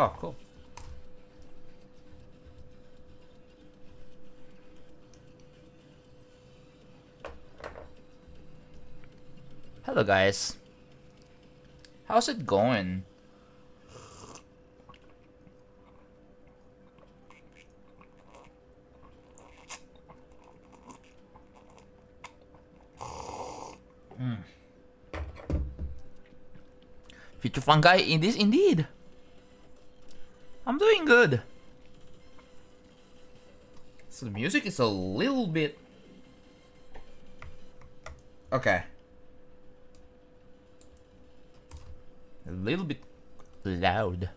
Oh, cool. Hello, guys. How's it going? Future fun guy, it is indeed. I'm doing good. So the music is a little bit... Okay. A little bit loud.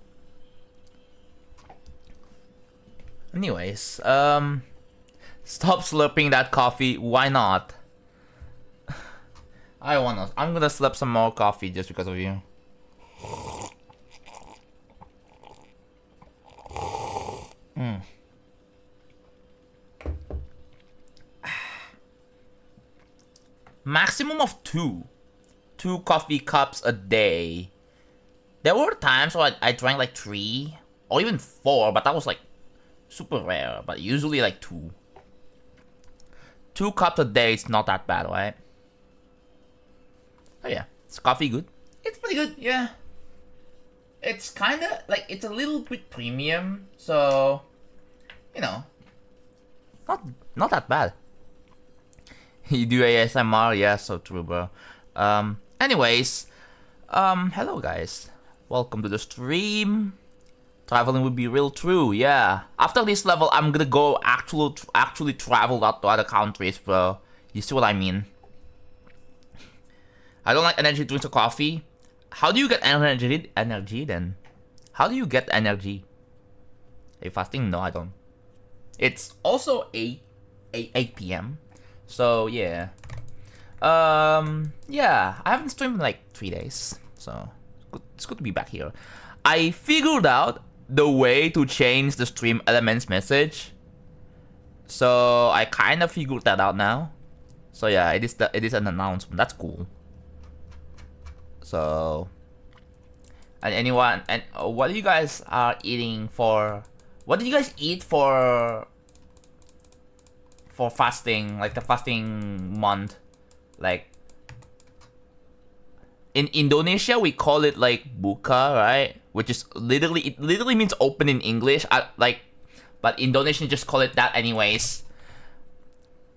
Anyways, stop slurping that coffee. Why not? I'm gonna slurp some more coffee just because of you. Maximum of two coffee cups a day. There were times where I drank like 3 or even 4, but that was like super rare. But usually like 2. 2 cups a day is not that bad, right? Oh yeah, is coffee good? It's pretty good, yeah. It's kinda like, it's a little bit premium, so you know, not that bad. You do ASMR, yeah, so true, bro. Anyways, hello guys, welcome to the stream. Traveling would be real true, yeah. After this level, I'm gonna go actually travel out to other countries, bro. You see what I mean? I don't like energy drinks or coffee. How do you get energy then? How do you get energy? Are you fasting? No, I don't. It's also 8 p.m. So yeah. Yeah, I haven't streamed in like 3 days. So it's good to be back here. I figured out the way to change the stream elements message. So I kind of figured that out now. So yeah, it is an announcement. That's cool. So, and anyone, and what do you guys are eating for? What did you guys eat for fasting, like the fasting month? Like in Indonesia, we call it like buka, right? Which is it literally means open in English. But Indonesians just call it that anyways.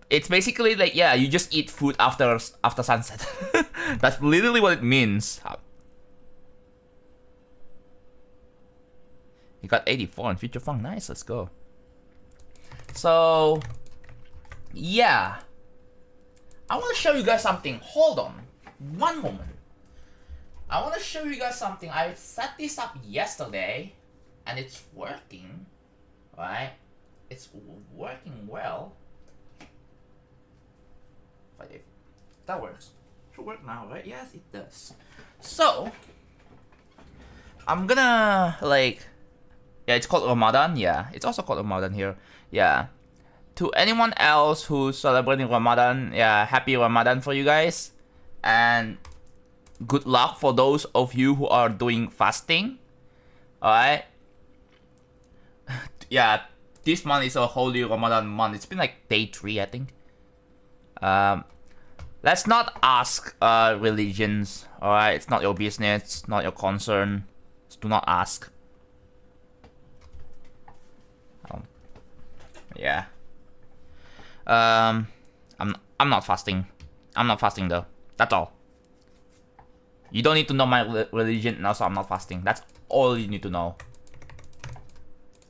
It's basically like, yeah, you just eat food after sunset. That's literally what it means. You got 84 on Future Funk. Nice, let's go. So, yeah. I want to show you guys something. Hold on. One moment. I want to show you guys something. I set this up yesterday, and it's working. Right? It's working well. If that works. Should work now, right? Yes, it does. So, I'm gonna, like... Yeah, it's called Ramadan. Yeah, it's also called Ramadan here. Yeah. To anyone else who's celebrating Ramadan, yeah, happy Ramadan for you guys. And good luck for those of you who are doing fasting. Alright? Yeah, this month is a holy Ramadan month. It's been like day 3, I think. Let's not ask religions, alright? It's not your business, not your concern. Just do not ask. Yeah. I'm not fasting. I'm not fasting though. That's all. You don't need to know my religion, and also I'm not fasting. That's all you need to know.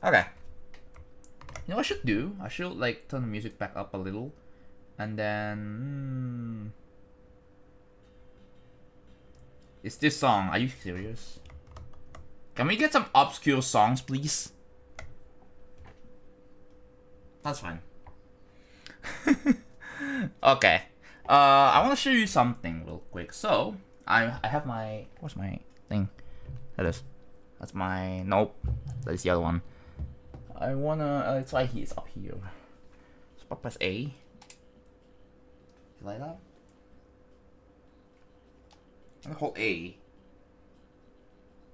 Okay. You know what I should do? I should like turn the music back up a little. And then... It's this song. Are you serious? Can we get some obscure songs, please? That's fine. Okay. I want to show you something real quick. So, I have my... Where's my thing? That is. That's my... Nope. That is the other one. I wanna... it's right here. It's up here. So, press A. Light up. And hold A.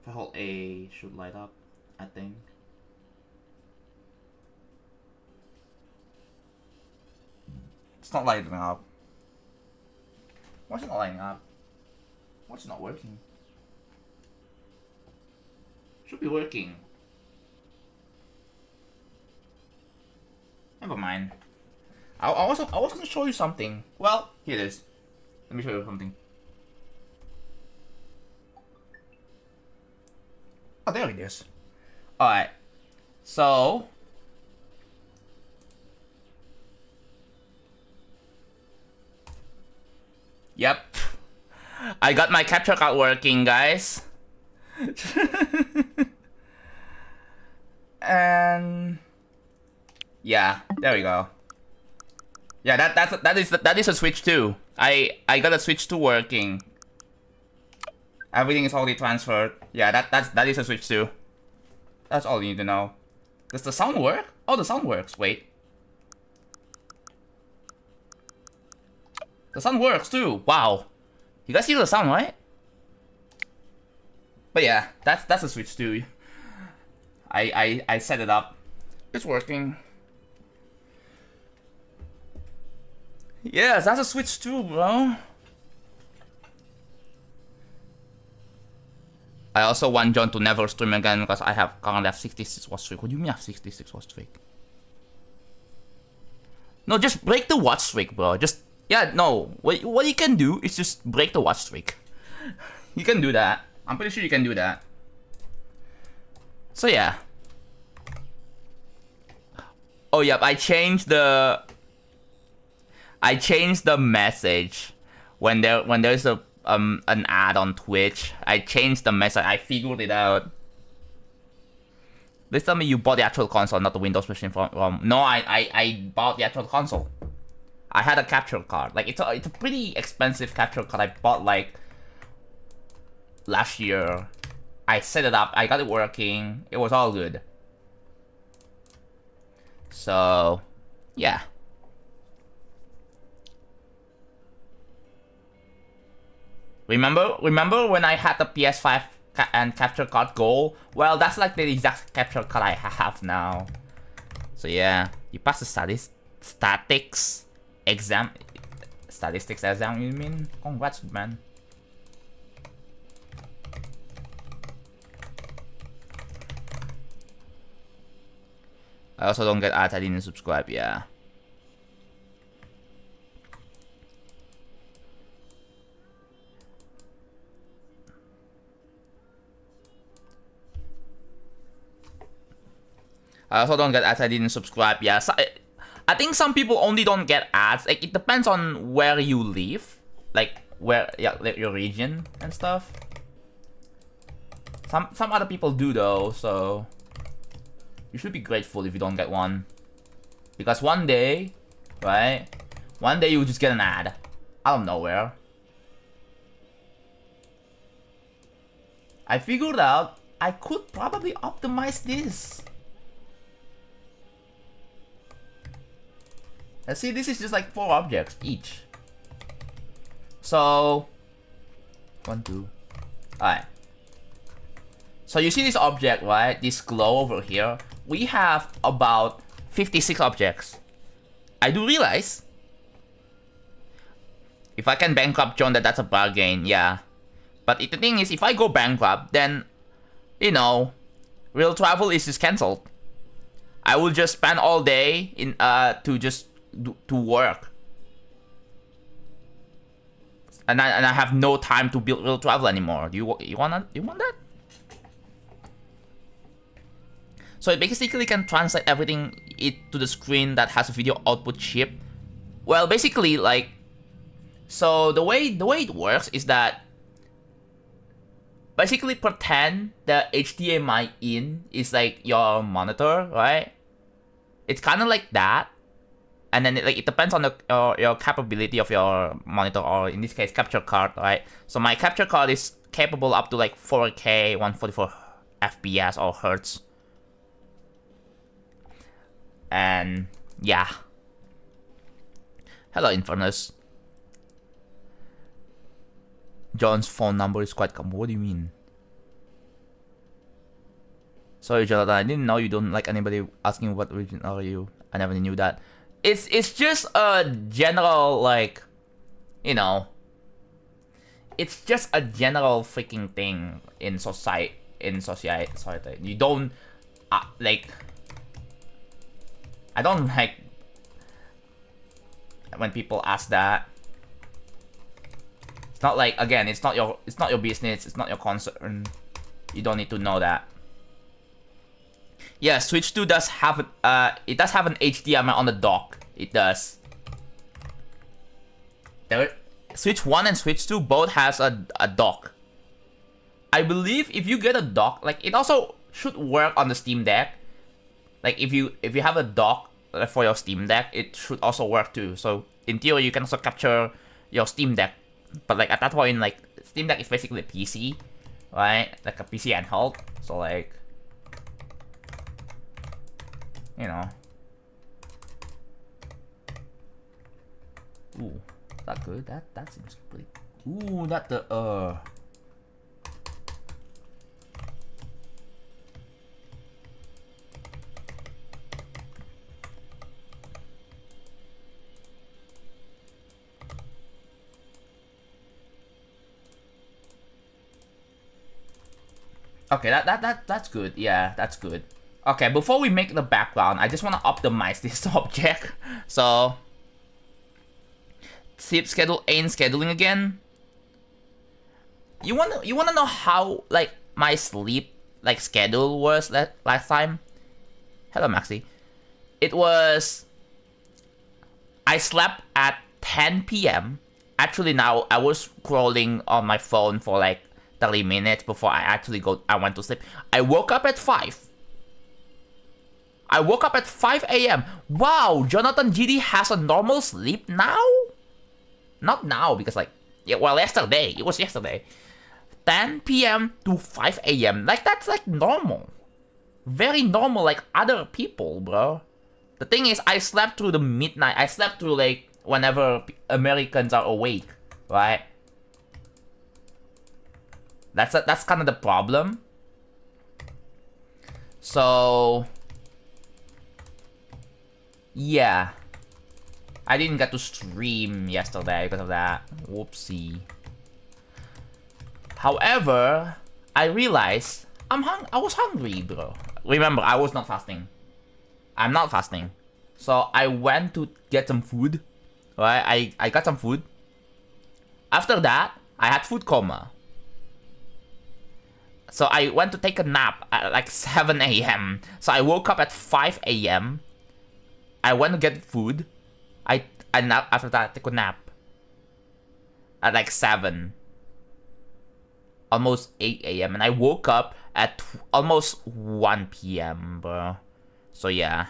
If I hold A, should light up. I think. It's not lighting up. Why's it not lighting up? What's not working? Should be working. Never mind. I was gonna show you something. Well, here it is. Let me show you something. Oh, there it is. Alright. So. Yep. I got my capture card working, guys. And yeah, there we go. Yeah, that is a Switch 2. I got a Switch 2 working. Everything is already transferred. Yeah, that is a Switch 2. That's all you need to know. Does the sound work? Oh, the sound works. Wait. The sound works too. Wow. You guys hear the sound, right? But yeah, that's a Switch 2. I set it up. It's working. Yes, that's a Switch 2, bro. I also want John to never stream again because I currently have 66 watch streak. What do you mean I have 66 watch streak? No, just break the watch streak, bro. Just, yeah, no. What you can do is just break the watch streak. You can do that. I'm pretty sure you can do that. So yeah. Oh yep, I changed the message when there's an ad on Twitch. I changed the message. I figured it out. Please tell me you bought the actual console, not the Windows machine from. No, I bought the actual console. I had a capture card. Like it's a pretty expensive capture card. I bought like last year. I set it up. I got it working. It was all good. So yeah. Remember when I had the PS5 and capture card goal? Well, that's like the exact capture card I have now. So yeah, you pass the statistics exam, you mean? Congrats, man. I also don't get ads. I didn't subscribe. Yeah. I also don't get ads. I didn't subscribe. Yeah, so I think some people only don't get ads. Like it depends on where you live, like where, yeah, like your region and stuff. Some other people do though, so you should be grateful if you don't get one, because one day, right? One day you just get an ad out of nowhere. I figured out I could probably optimize this. Let's see, this is just like 4 objects each. So 1, 2. Alright. So you see this object, right? This glow over here. We have about 56 objects. I do realize if I can bankrupt John, that's a bargain, yeah. But the thing is, if I go bankrupt, then, you know, real travel is just cancelled. I will just spend all day in to work, and I have no time to build real travel anymore. Do you want that? So it basically can translate everything to the screen that has a video output chip. Well, basically, like, so the way it works is that basically pretend the HDMI in is like your monitor, right? It's kind of like that. And then it depends on your capability of your monitor, or in this case, capture card, right? So my capture card is capable up to like 4K, 144 FPS or hertz. And yeah. Hello, Infernus. John's phone number is quite common. What do you mean? Sorry, Jonathan. I didn't know you don't like anybody asking what region are you. I never knew that. It's just a general, like, you know. It's just a general freaking thing in society. Society. You don't like. I don't like when people ask that. It's not like, again, it's not your business, it's not your concern. You don't need to know that. Yeah, Switch 2 does have it does have an HDMI on the dock. It does. Switch 1 and Switch 2 both has a dock. I believe if you get a dock, like, it also should work on the Steam Deck. Like, if you have a dock for your Steam Deck, it should also work too. So in theory, you can also capture your Steam Deck. But like at that point, like, Steam Deck is basically a PC, right? Like a PC handheld. So like, you know. Ooh, is that good? That seems pretty. Ooh, that the Okay, that's good. Yeah, that's good. Okay, before we make the background, I just want to optimize this object. So, sleep schedule ain't scheduling again. You wanna know how, like, my sleep, like, schedule was last time? Hello, Maxi. It was, I slept at 10 p.m. Actually, now I was scrolling on my phone for like 30 minutes before I went to sleep. I woke up at 5. I woke up at 5 a.m. Wow, JonathanGD has a normal sleep now? Not now, because like, yeah, well, yesterday. It was yesterday. 10 p.m. to 5 a.m. Like, that's like normal. Very normal, like other people, bro. The thing is, I slept through the midnight. I slept through like whenever Americans are awake, right? That's kind of the problem. So, yeah, I didn't get to stream yesterday because of that. Whoopsie. However, I realized I was hungry, bro. Remember, I was not fasting. I'm not fasting. So I went to get some food. Right? I got some food. After that, I had food coma. So I went to take a nap at like 7 a.m. So I woke up at 5 a.m. I went to get food. After that, I took a nap at like 7. Almost 8 a.m. And I woke up at almost 1 p.m, bro. So yeah.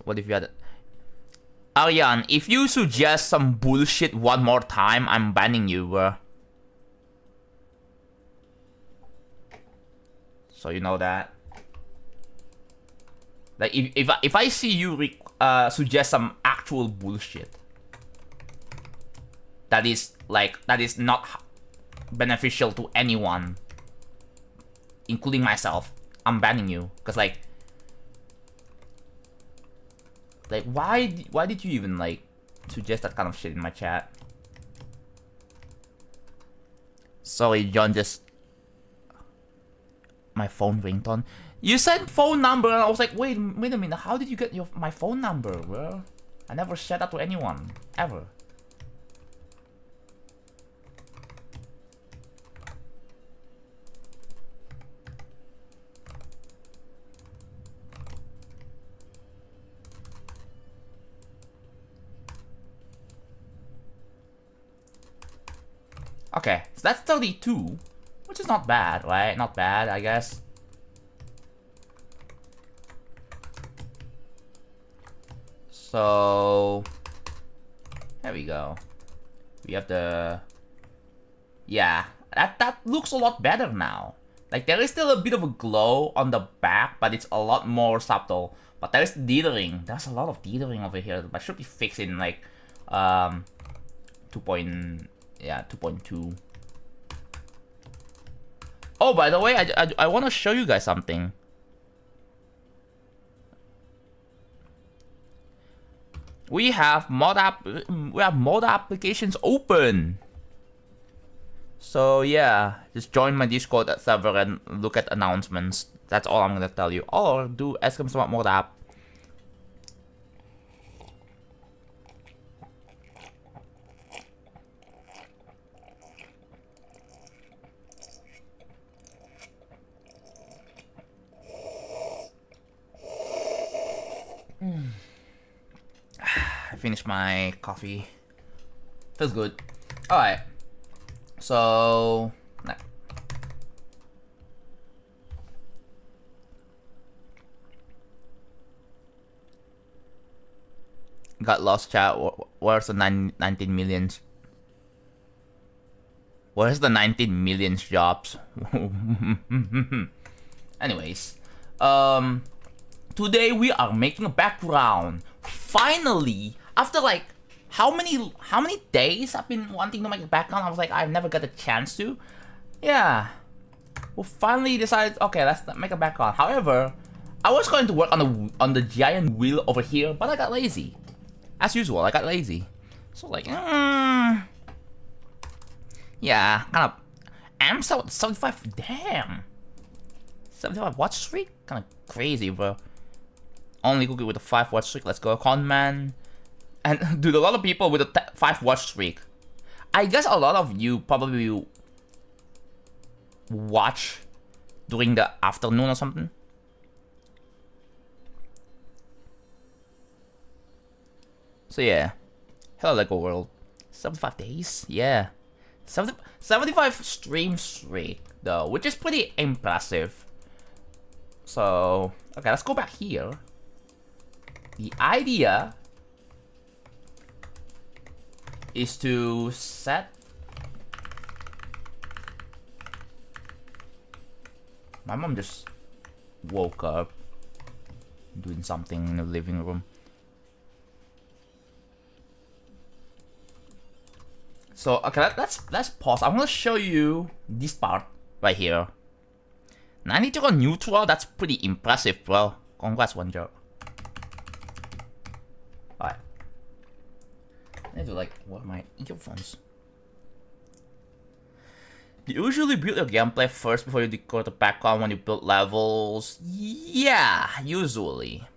What if you had... Aryan, if you suggest some bullshit one more time, I'm banning you, bro. So you know that. Like, if I see you suggest some actual bullshit that is not beneficial to anyone, including myself, I'm banning you. Cause like why did you even like suggest that kind of shit in my chat? Sorry, John, just my phone ringtone. You said phone number, and I was like, wait a minute, how did you get my phone number, bro? I never said that to anyone, ever. Okay, so that's 32, which is not bad, right? Not bad, I guess. So, there we go. We have the... Yeah, that looks a lot better now. Like, there is still a bit of a glow on the back, but it's a lot more subtle. But there's dithering. There's a lot of dithering over here. But should be fixed in like 2.2. Oh, by the way, I want to show you guys something. We have mod applications open. So yeah, just join my Discord server and look at announcements. That's all I'm gonna tell you. Or do Escom Smart Mod app. I finished my coffee. Feels good. Alright. So... Got lost, chat. Where's the 19 millions? Where's the 19 millions jobs? Anyways. Today we are making a background. Finally! After like... How many days I've been wanting to make a background? I was like, I've never got a chance to. Yeah. We finally decided, okay, let's make a background. However, I was going to work on the giant wheel over here, but I got lazy. As usual, I got lazy. So like, yeah, kind of. I'm 75. Damn. 75 watch streak? Kind of crazy, bro. Only cookie with a 5 watch streak. Let's go, con man. And dude, a lot of people with a 5 watch streak. I guess a lot of you probably watch during the afternoon or something. So yeah. Hello Lego World. 75 days? Yeah. 75 stream streak though, which is pretty impressive. So, okay, let's go back here. The idea is to set... My mom just woke up doing something in the living room. So, okay, let's pause. I'm gonna show you this part right here. 92 on neutral, that's pretty impressive, bro. Congrats, one job. Alright. I need to like, what are my earphones? You usually build your gameplay first before you decode the background when you build levels. Yeah, usually.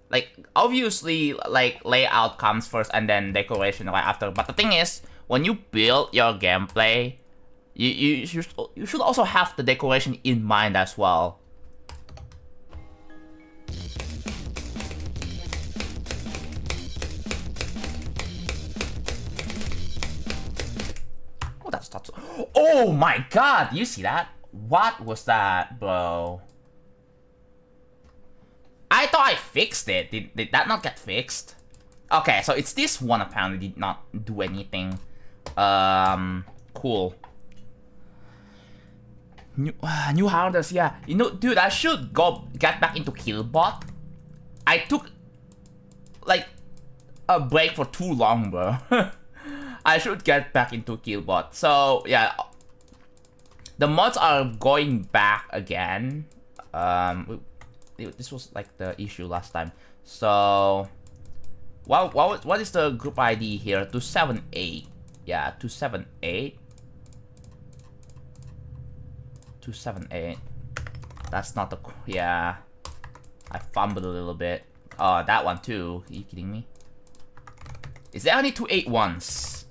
Like, obviously, like, layout comes first and then decoration right after. But the thing is, when you build your gameplay, you should also have the decoration in mind as well. Oh, that's not so... Oh my god! You see that? What was that, bro? I thought I fixed it. Did that not get fixed? Okay, so it's this one apparently did not do anything. Cool. New hardness, yeah. You know, dude, I should get back into Killbot. I took like a break for too long, bro. I should get back into Killbot. So yeah, the mods are going back again. This was like the issue last time. So, what is the group ID here? 278. Yeah, 278. 278. That's not the... Yeah. I fumbled a little bit. Oh, that one too. Are you kidding me? Is there any 281s?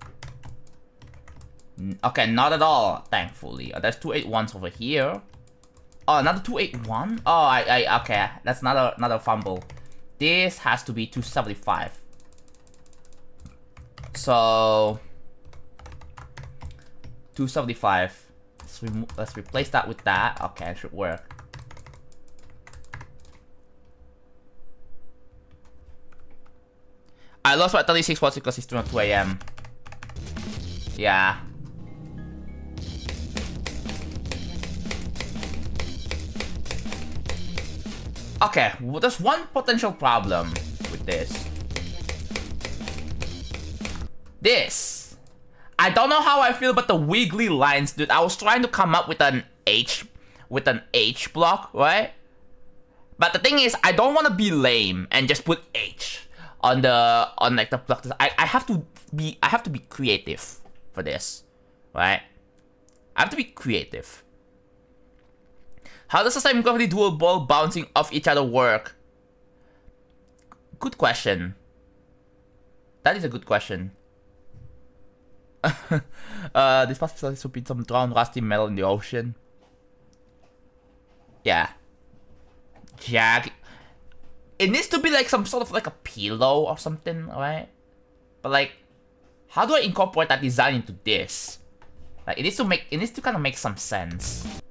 Okay, not at all, thankfully. There's 281s over here. Oh, another 281? Oh, okay. That's another fumble. This has to be 275. So... 275. Let's replace that with that. Okay, it should work. I lost my 36 watts because it's 2 AM. Yeah. Okay, well, there's one potential problem with this. I don't know how I feel about the wiggly lines, dude. I was trying to come up with an H block, right? But the thing is, I don't want to be lame and just put H on like the block. I have to be creative for this, right? I have to be creative. How does the same gravity dual ball bouncing off each other work? Good question. That is a good question. This possibly should be some drowned rusty metal in the ocean. Yeah. Jack. It needs to be like some sort of like a pillow or something, right? But like, how do I incorporate that design into this? Like, it needs to kind of make some sense.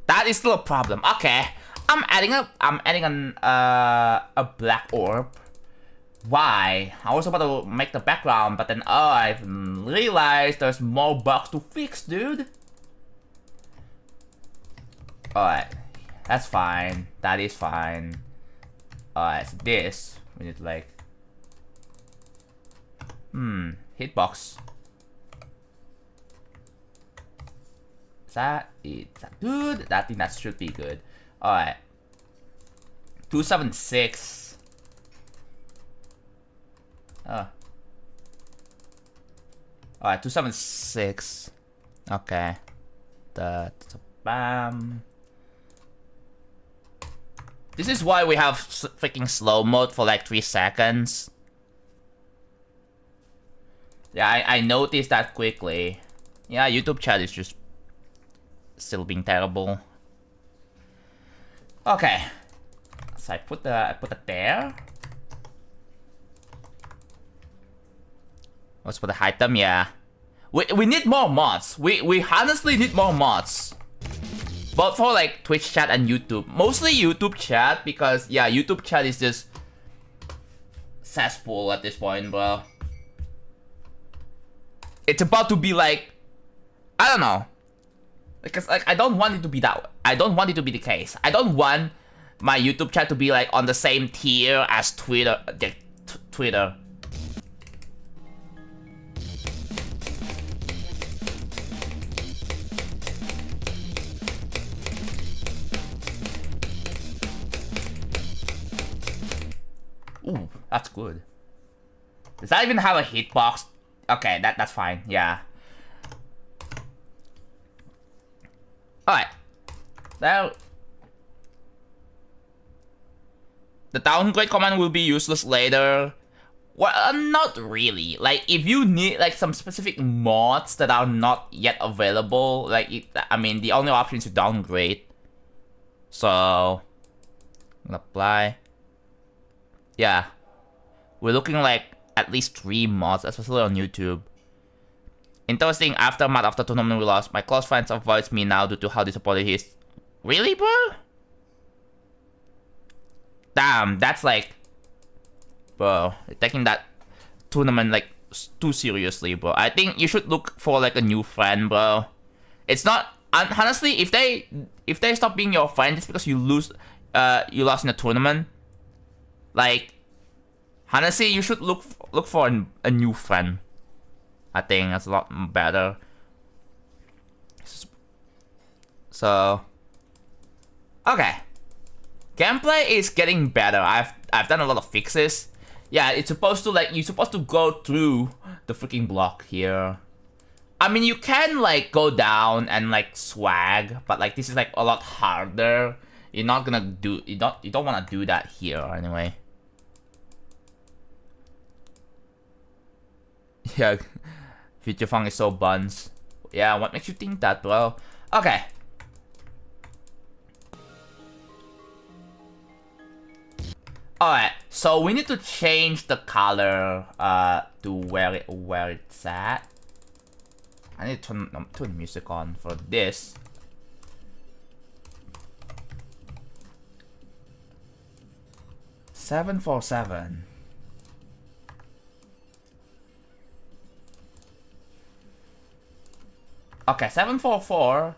That is still a problem. Okay, I'm adding a black orb. Why? I was about to make the background, but then I realized there's more bugs to fix, dude. Alright, that's fine. That is fine. Alright, so this we need like hitbox. Is that good? I think that should be good. Alright. 276. Alright, 276. Okay. Bam. This is why we have freaking slow mode for like 3 seconds. Yeah, I noticed that quickly. Yeah, YouTube chat is just still being terrible. Okay, so I put it there. Let's put the item. Yeah, we need more mods. We honestly need more mods. Both for like Twitch chat and YouTube. Mostly YouTube chat because yeah, YouTube chat is just cesspool at this point, bro. It's about to be like, I don't know. Because like I don't want it to be that. I don't want it to be the case. I don't want my YouTube chat to be like on the same tier as Twitter. Twitter. Ooh, that's good. Does that even have a hitbox? Okay, that's fine. Yeah. Alright. Now, the downgrade command will be useless later. Well, not really. Like, if you need like some specific mods that are not yet available, like, I mean, the only option is to downgrade. So, I'm gonna apply. Yeah, we're looking like at least 3 mods, especially on YouTube. Interesting, aftermath after tournament we lost. My close friends avoids me now due to how disappointed he is. Really, bro? Damn, that's like... Bro, you're taking that tournament like too seriously, bro. I think you should look for like a new friend, bro. It's not... Honestly, if they stop being your friend, it's because you lost in the tournament. Like, honestly, you should look for a new friend. I think that's a lot better. So, okay, gameplay is getting better. I've done a lot of fixes. Yeah, it's supposed to like you're supposed to go through the freaking block here. I mean, you can like go down and like swag, but like this is like a lot harder. You're not gonna do you don't want to do that here anyway. Yeah, Future Funk is so buns. Yeah, what makes you think that, bro? Okay. Alright, so we need to change the color to where it's at. I need to turn music on for this. $747. Okay, 744.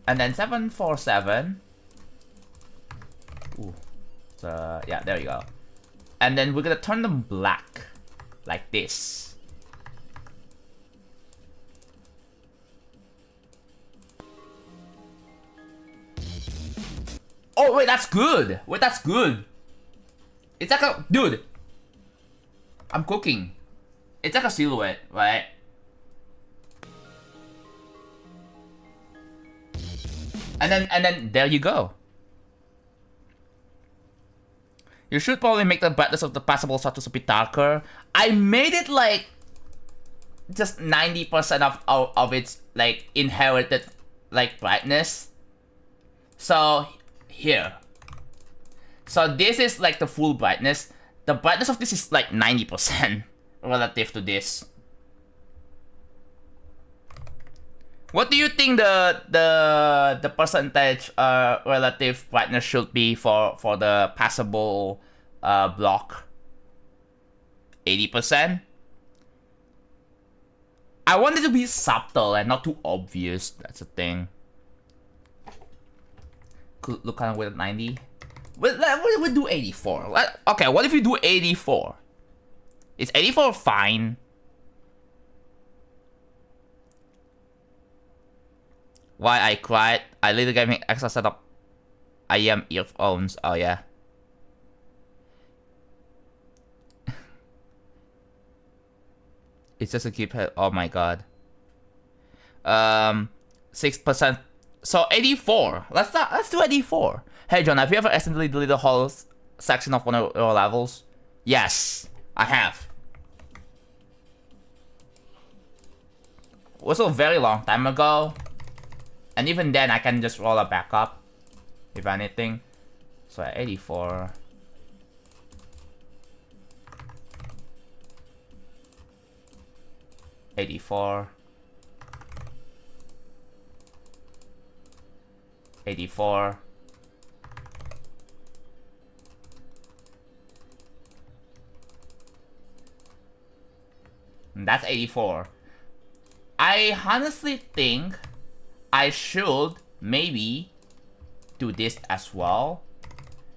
And then 747. Ooh. So, yeah, there you go. And then we're gonna turn them black. Like this. Oh, wait, that's good. Wait, that's good. It's like a... Dude. I'm cooking. It's like a silhouette, right? And then there you go. You should probably make the brightness of the passable shadows a bit darker. I made it like just 90% of its like inherited like brightness. So here. So this is like the full brightness. The brightness of this is like 90% relative to this. What do you think the percentage relative brightness should be for the passable block? 80%? I want it to be subtle and not too obvious. That's the thing. Could look kind of weird at 90. We'll do 84. Okay, what if we do 84? Is 84 fine? Why I cried? I literally gave me extra setup. I am earphones. Oh yeah. It's just a keypad. Oh my god. 6%. So 84. Let's do 84. Hey John, have you ever accidentally deleted the whole section of one of your levels? Yes, I have. It was a very long time ago. And even then, I can just roll it back up, if anything. So 84. $84. $84. And that's 84. I honestly think I should maybe do this as well.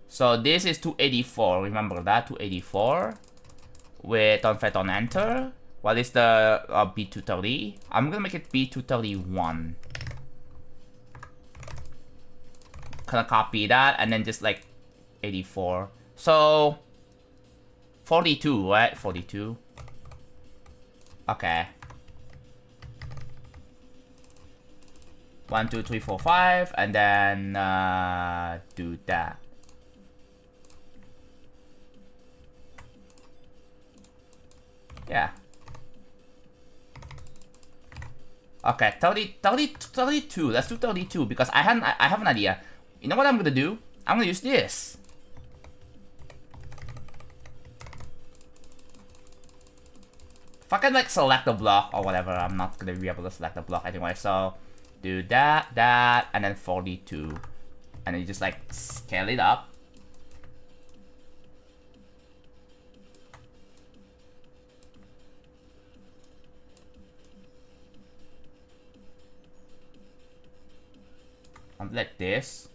So this is 284. Remember that, 284 with on enter. What is the B230? I'm gonna make it B231. Gonna copy that and then just like 84. So 42, right? 42. Okay. 1, 2, 3, 4, 5, and then do that. Yeah. Okay, 32. Let's do 32 because I have an idea. You know what I'm gonna do? I'm gonna use this. If I can like select the block or whatever, I'm not gonna be able to select the block anyway. So do that, and then 42, and then you just like scale it up. And like this.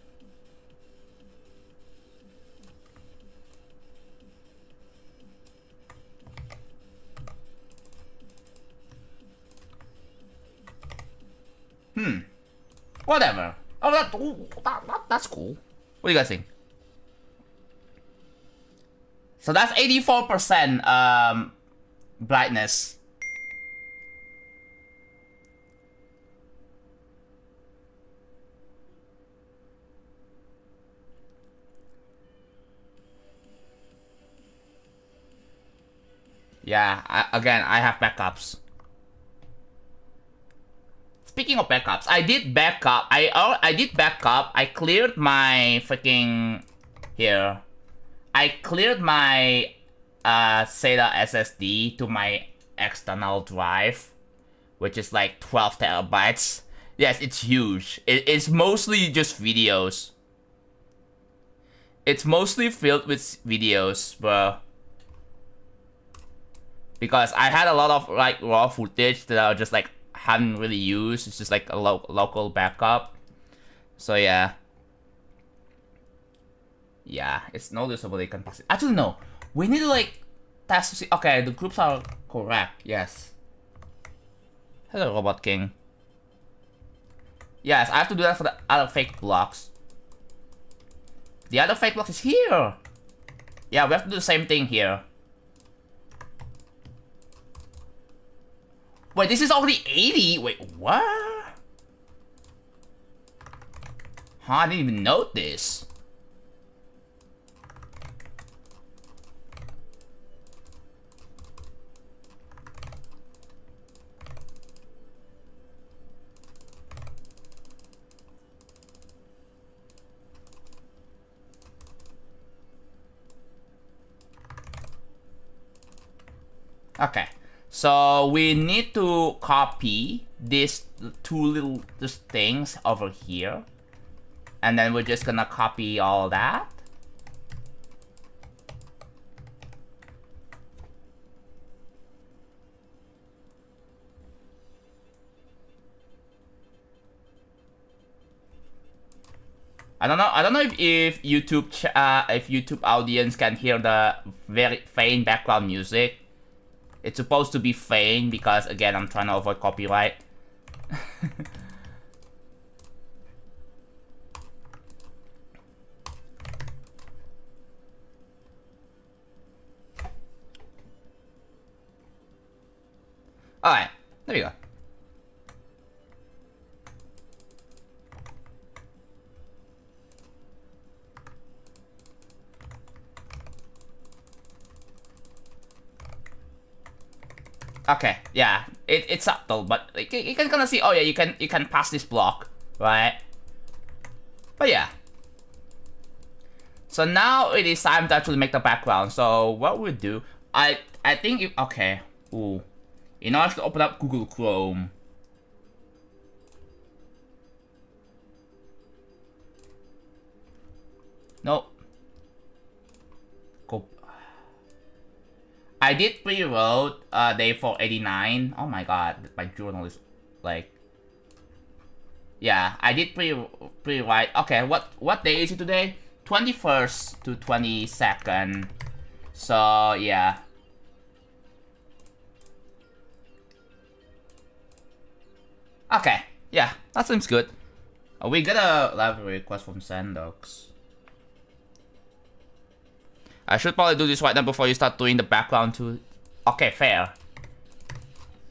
Whatever. Oh, that's cool. What do you guys think? So that's 84% brightness. Yeah, again, I have backups. Speaking of backups, I did backup. I did backup. I cleared my freaking here. I cleared my SATA SSD to my external drive, which is like 12 terabytes. Yes, it's huge. It's mostly just videos. It's mostly filled with videos, bro. Because I had a lot of like raw footage that are just like haven't really used. It's just like a local backup. So yeah. Yeah, it's noticeably compacted. Actually, no. We need to like test to see. Okay, the groups are correct. Yes. Hello, Robot King. Yes, I have to do that for the other fake blocks. The other fake block is here. Yeah, we have to do the same thing here. Wait, this is already 80? Wait, what? Huh, I didn't even note this. Okay, so we need to copy these two little things over here. And then we're just gonna copy all that. I don't know if YouTube audience can hear the very faint background music. It's supposed to be faint because again I'm trying to avoid copyright. Alright, there we go. Okay, yeah, it's subtle, but like, you can kind of see. Oh yeah, you can pass this block, right? But yeah. So now it is time to actually make the background. So what we'll do, I think if okay, ooh, in order to open up Google Chrome. No. Go. I did pre-wrote day 489. Oh my god, my journal is like. Yeah, I did pre-write. Okay, what day is it today? 21st to 22nd. So yeah. Okay, yeah, that seems good. We got a library request from Sandox. I should probably do this right now before you start doing the background too. Okay, fair.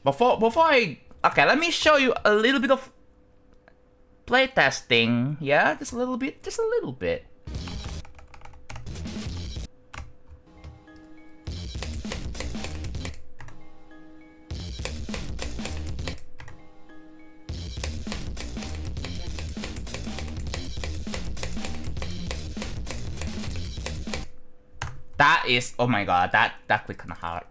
Before I... Okay, let me show you a little bit of playtesting. Yeah, just a little bit. Just a little bit. That is, oh my god, that click kinda hard.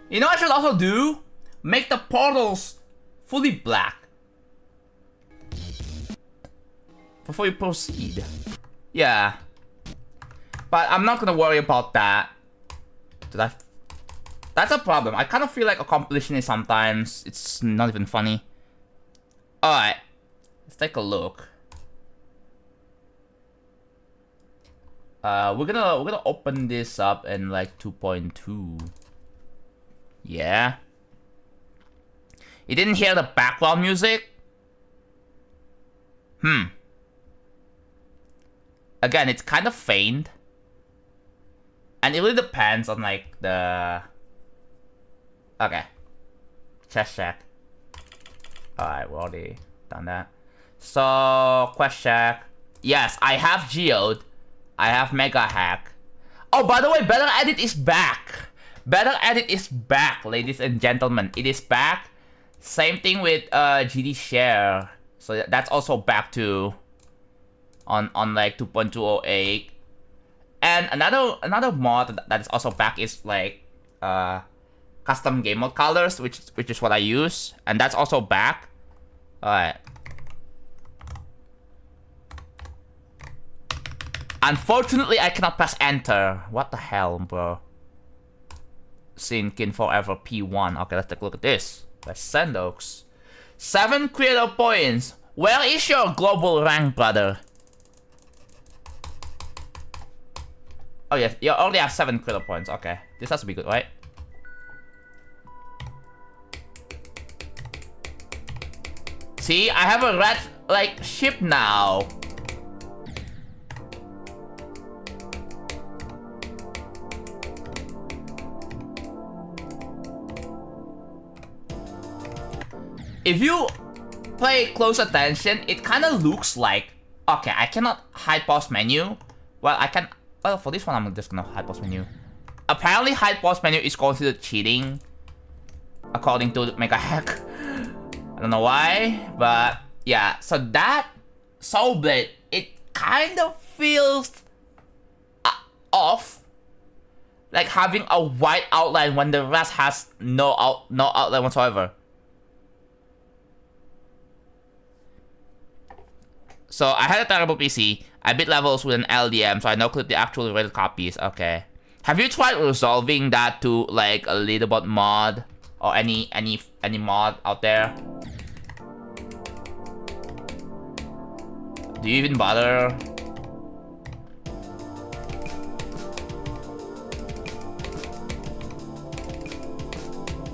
You know what I should also do? Make the portals fully black. Before you proceed. Yeah. But I'm not gonna worry about that. That's a problem. I kind of feel like a completionist sometimes. It's not even funny. Alright. Let's take a look. We're gonna open this up in like 2.2. Yeah. You didn't hear the background music? Again, it's kind of faint. And it really depends on like the... Okay. Check. Alright, we already done that. So, quest check. Yes, I have geode. I have mega hack. Oh, by the way, Better Edit is back. Better Edit is back, ladies and gentlemen. It is back. Same thing with GD share. So that's also back to on like 2.208. And another mod that is also back is like custom game mode colors, which is what I use, and that's also back. All right. Unfortunately, I cannot press enter. What the hell, bro? Sinking Forever P1. Okay, let's take a look at this. Let's send Oaks. 7 creator points. Where is your global rank, brother? Oh yes, you already have 7 creator points. Okay, this has to be good, right? See, I have a red like ship now. If you pay close attention, it kind of looks like... Okay, I cannot hide pause menu. Well, I can... Well, for this one, I'm just gonna hide pause menu. Apparently, hide pause menu is considered cheating, according to Mega Hack. I don't know why, but yeah. So that Soul Blade, it kind of feels off. Like having a white outline when the rest has no outline whatsoever. So I had a terrible PC. I beat levels with an LDM, so I now clip the actual rated copies. Okay. Have you tried resolving that to like a leaderboard mod or any mod out there? Do you even bother?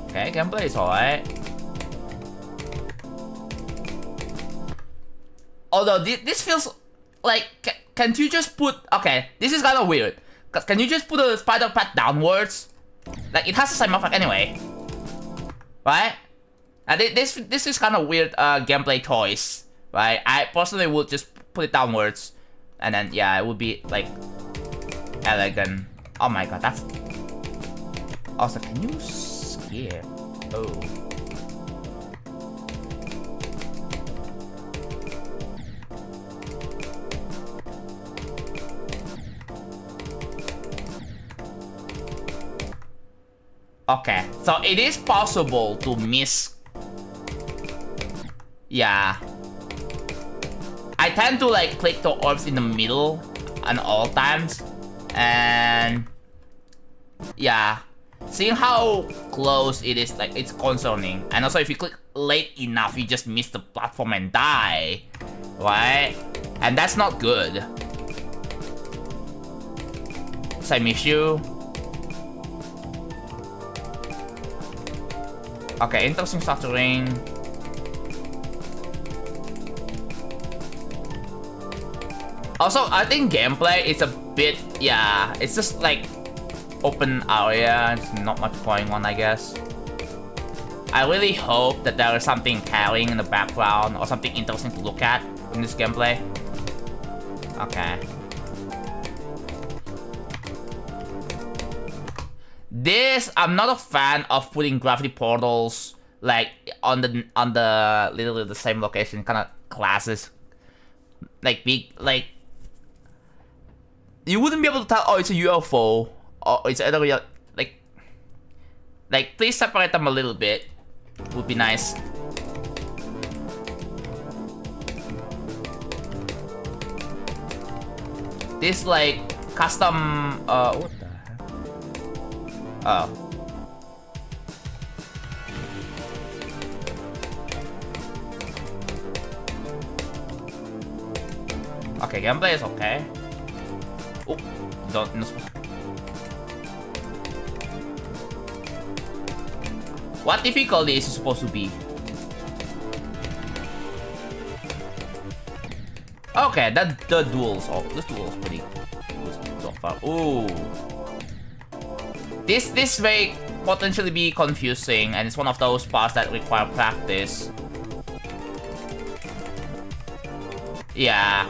Okay, gameplay is alright. Although this feels like, can't you just put... Okay, this is kind of weird. Cause can you just put a spider path downwards? Like, it has the same effect anyway. Right? This is kind of weird gameplay choice. Right? I personally would just put it downwards. And then, yeah, it would be, like, elegant. Oh my god, that's... Also, can you skip? Oh. Okay, so it is possible to miss. Yeah. I tend to like click the orbs in the middle at all times. And yeah. Seeing how close it is, like, it's concerning. And also if you click late enough, you just miss the platform and die. Right? And that's not good. Same issue. Okay, interesting stuttering. Also, I think gameplay is a bit, yeah, it's just like open area, there's not much going on, I guess. I really hope that there is something carrying in the background or something interesting to look at in this gameplay. Okay. This, I'm not a fan of putting gravity portals like on the literally the same location kind of classes. Like big, like you wouldn't be able to tell, oh, it's a UFO or it's either real. Like please separate them a little bit. Would be nice. This like custom what the heck? Oh. Okay, gameplay is okay. Oh, not supposed to. What difficulty is it supposed to be? Okay, the duels. Oh, this duel is pretty good so far. Ooh. This may potentially be confusing, and it's one of those parts that require practice. Yeah.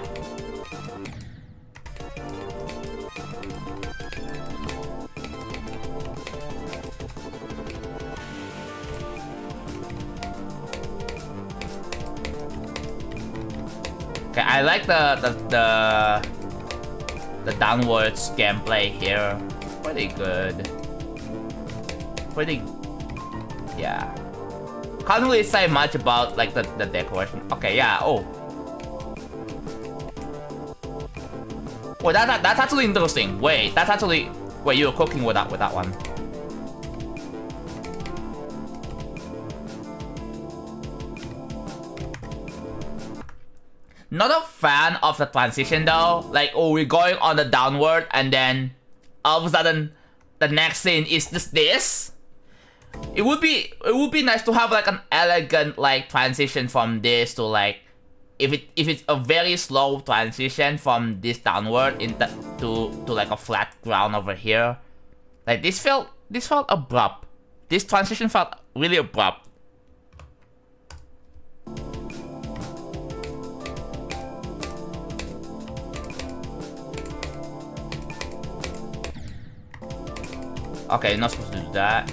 Okay, I like the downwards gameplay here. Pretty good. Pretty, yeah. Can't really say much about like the decoration. Okay, yeah. Oh. Wait, that's actually interesting. Wait, that's actually... Wait, you were cooking with that one. Not a fan of the transition though. Like, oh, we're going on the downward and then all of a sudden the next scene is just this. It would be nice to have like an elegant like transition from this to like if it's a very slow transition from this downward to like a flat ground over here. Like this felt abrupt. This transition felt really abrupt. Okay, not supposed to do that.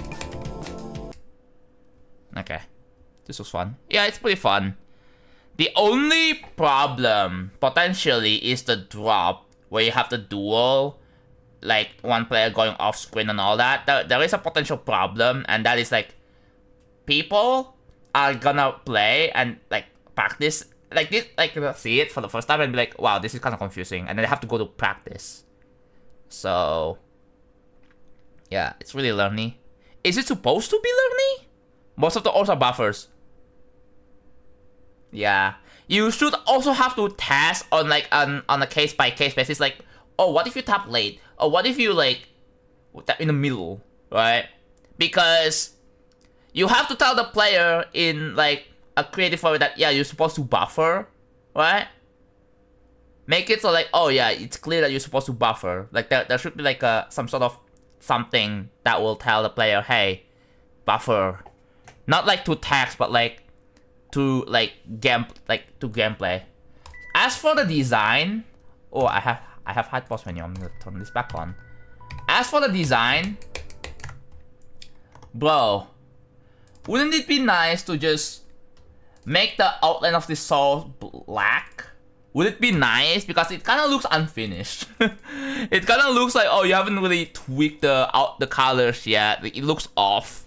Okay. This was fun. Yeah, it's pretty fun. The only problem, potentially, is the drop, where you have the duel, like, one player going off screen and all that. There is a potential problem, and that is, like, people are gonna play and, like, practice, like, this, like, see it for the first time and be like, wow, this is kind of confusing, and then they have to go to practice. So... yeah, it's really learny. Is it supposed to be learny? Most of the ores are buffers. Yeah. You should also have to test on like on a case by case basis. Like, oh, what if you tap late? Or what if you like tap in the middle, right? Because you have to tell the player in like a creative way that yeah, you're supposed to buffer, right? Make it so like, oh yeah, it's clear that you're supposed to buffer. Like there should be like some sort of something that will tell the player, hey, buffer. Not like to text, but like to like gameplay. As for the design, oh, I have hide pause menu. I'm gonna turn this back on. As for the design, bro, wouldn't it be nice to just make the outline of this soul black? Would it be nice? Because it kind of looks unfinished. It kind of looks like, oh, you haven't really tweaked the colors yet. Like, it looks off.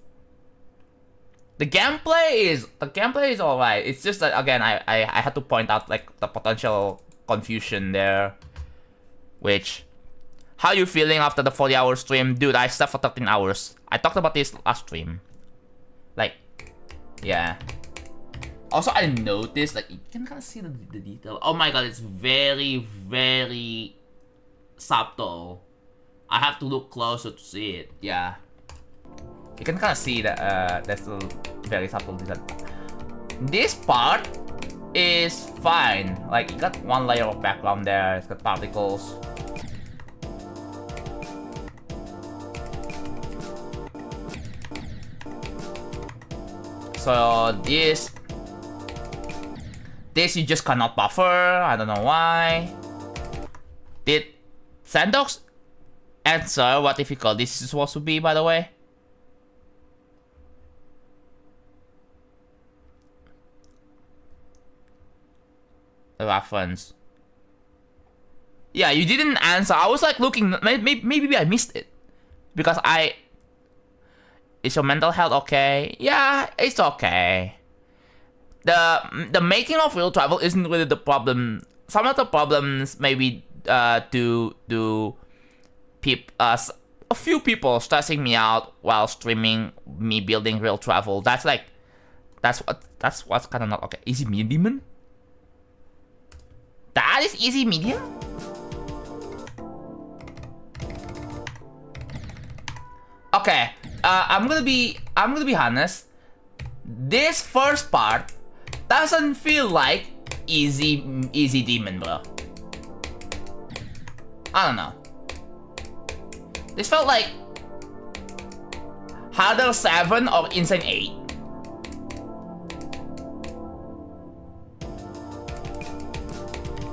The gameplay is alright. It's just that again, I had to point out like the potential confusion there. Which, how you feeling after the 40-hour stream, dude? I slept for 13 hours. I talked about this last stream. Like, yeah. Also, I noticed, like, you can kind of see the detail. Oh my god, it's very, very subtle. I have to look closer to see it, yeah. You can kind of see that that's a very subtle detail. This part is fine. Like, you got one layer of background there, it's got particles. So, this you just cannot buffer. I don't know why. Did Sandox answer what difficult this is supposed to be, by the way? The reference. Yeah, you didn't answer. I was like looking. Maybe I missed it because Is your mental health okay? Yeah, it's okay. The making of real travel isn't really the problem. Some of the problems maybe do a few people stressing me out while streaming me building real travel. That's what's kind of not okay. Easy medium? That is easy medium? Okay, I'm gonna be honest. This first part doesn't feel like easy demon, bro. I don't know. This felt like harder 7 or insane 8.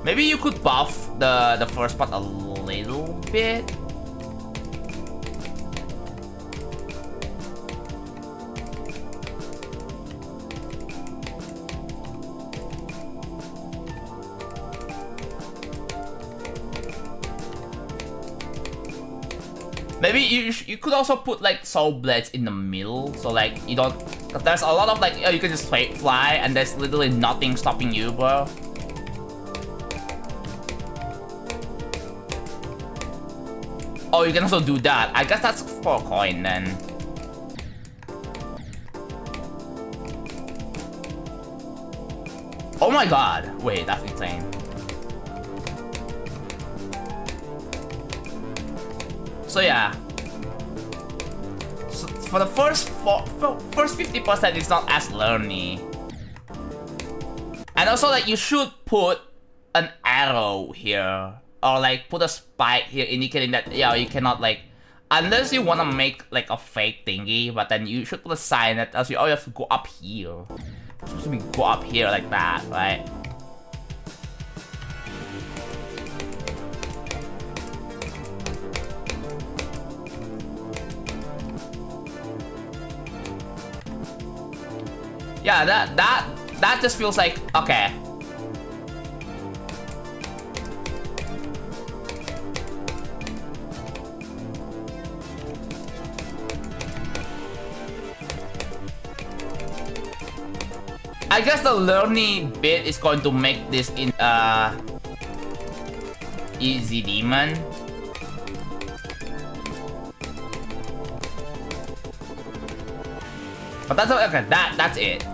Maybe you could buff the first part a little bit. Maybe you could also put like soul blades in the middle, so like you don't. Cause there's a lot of like, oh, you can just fly, and there's literally nothing stopping you, bro. Oh, you can also do that. I guess that's for a coin then. Oh my god! Wait, that's insane. So yeah. So for the first 50%, it's not as learny. And also, like, you should put an arrow here, or like put a spike here indicating that, yeah, you cannot, like, unless you want to make like a fake thingy, but then you should put a sign that tells you, oh, you have to go up here. It's supposed to be go up here like that, right? Yeah, that just feels like, okay. I guess the learning bit is going to make this in easy demon. But that's okay. That's it.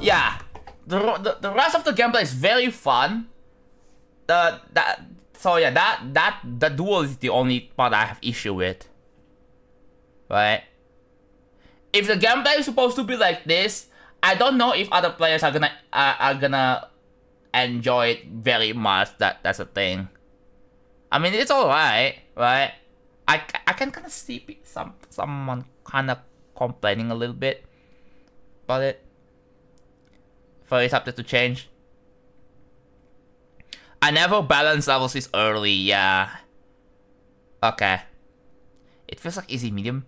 Yeah, the rest of the gameplay is very fun. So yeah, the duel is the only part I have issue with. Right? If the gameplay is supposed to be like this, I don't know if other players are gonna enjoy it very much. That's the thing. I mean, it's alright, right? I can kind of see someone kind of complaining a little bit about it. For it's subject to change. I never balance levels this early, yeah. Okay. It feels like easy medium.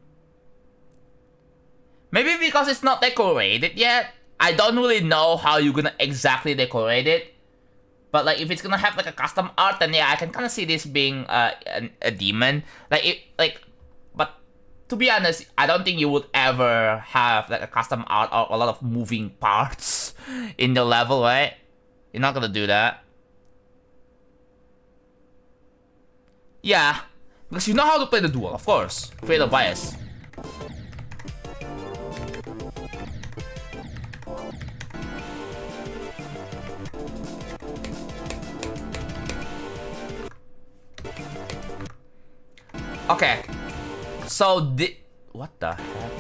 Maybe because it's not decorated yet. I don't really know how you're gonna exactly decorate it. But like, if it's gonna have like a custom art, then yeah, I can kind of see this being a demon. But to be honest, I don't think you would ever have like a custom art or a lot of moving parts in the level, right? You're not gonna do that. Yeah, because you know how to play the duel, of course. Create a bias. Okay, so what the heck?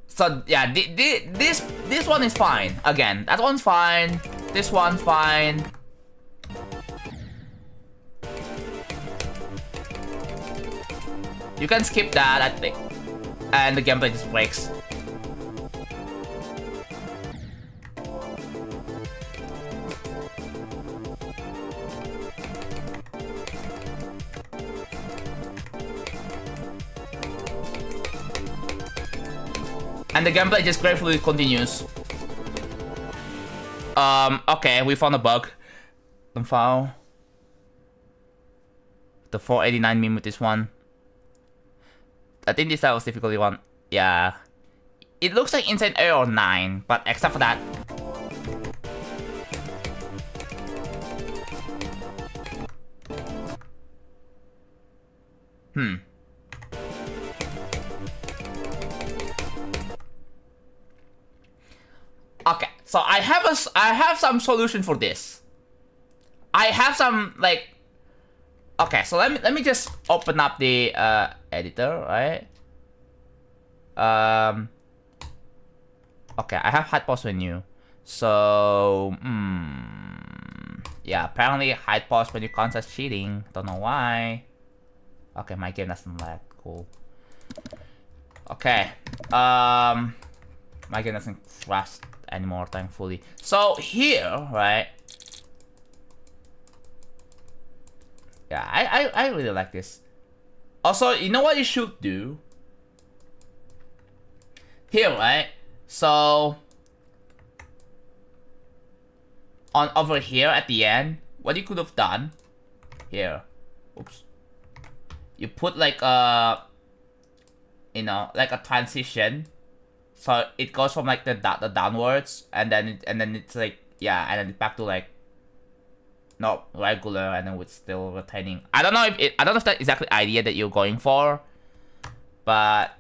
So yeah, this one is fine. Again, that one's fine. This one fine. You can skip that, I think, and the gameplay just breaks. And the gameplay just gratefully continues. Okay, we found a bug. File. The 489 meme with this one. I think this was difficulty 1. Yeah. It looks like Insane Error 9, but except for that. Okay, so I have some solution for this. I have some like. Okay, so let me just open up the editor, right? Okay, I have hide pause menu. So yeah, apparently hide pause menu counts as cheating. Don't know why. Okay, my game doesn't lag. Cool. Okay, my game doesn't crash anymore, thankfully. So here, right? Yeah, I really like this. Also, you know what you should do? Here, right? So on over here at the end, what you could have done here. Oops. You put like a, you know, like a transition. So it goes from like the downwards, and then it's like, yeah, and then back to like not regular, and then with still retaining. I don't know if that's exactly the idea that you're going for, but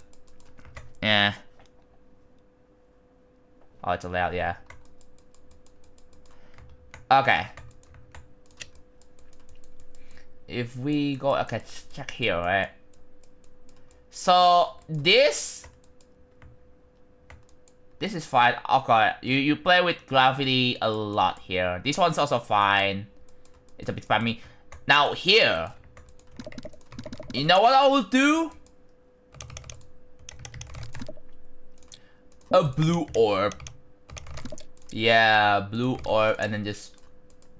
yeah. Oh, it's allowed, yeah. Okay. If we go, okay, check here, right? So this is fine. Okay, you play with gravity a lot here. This one's also fine. It's a bit spammy. Now here, you know what I will do? A blue orb. Yeah, blue orb, and then just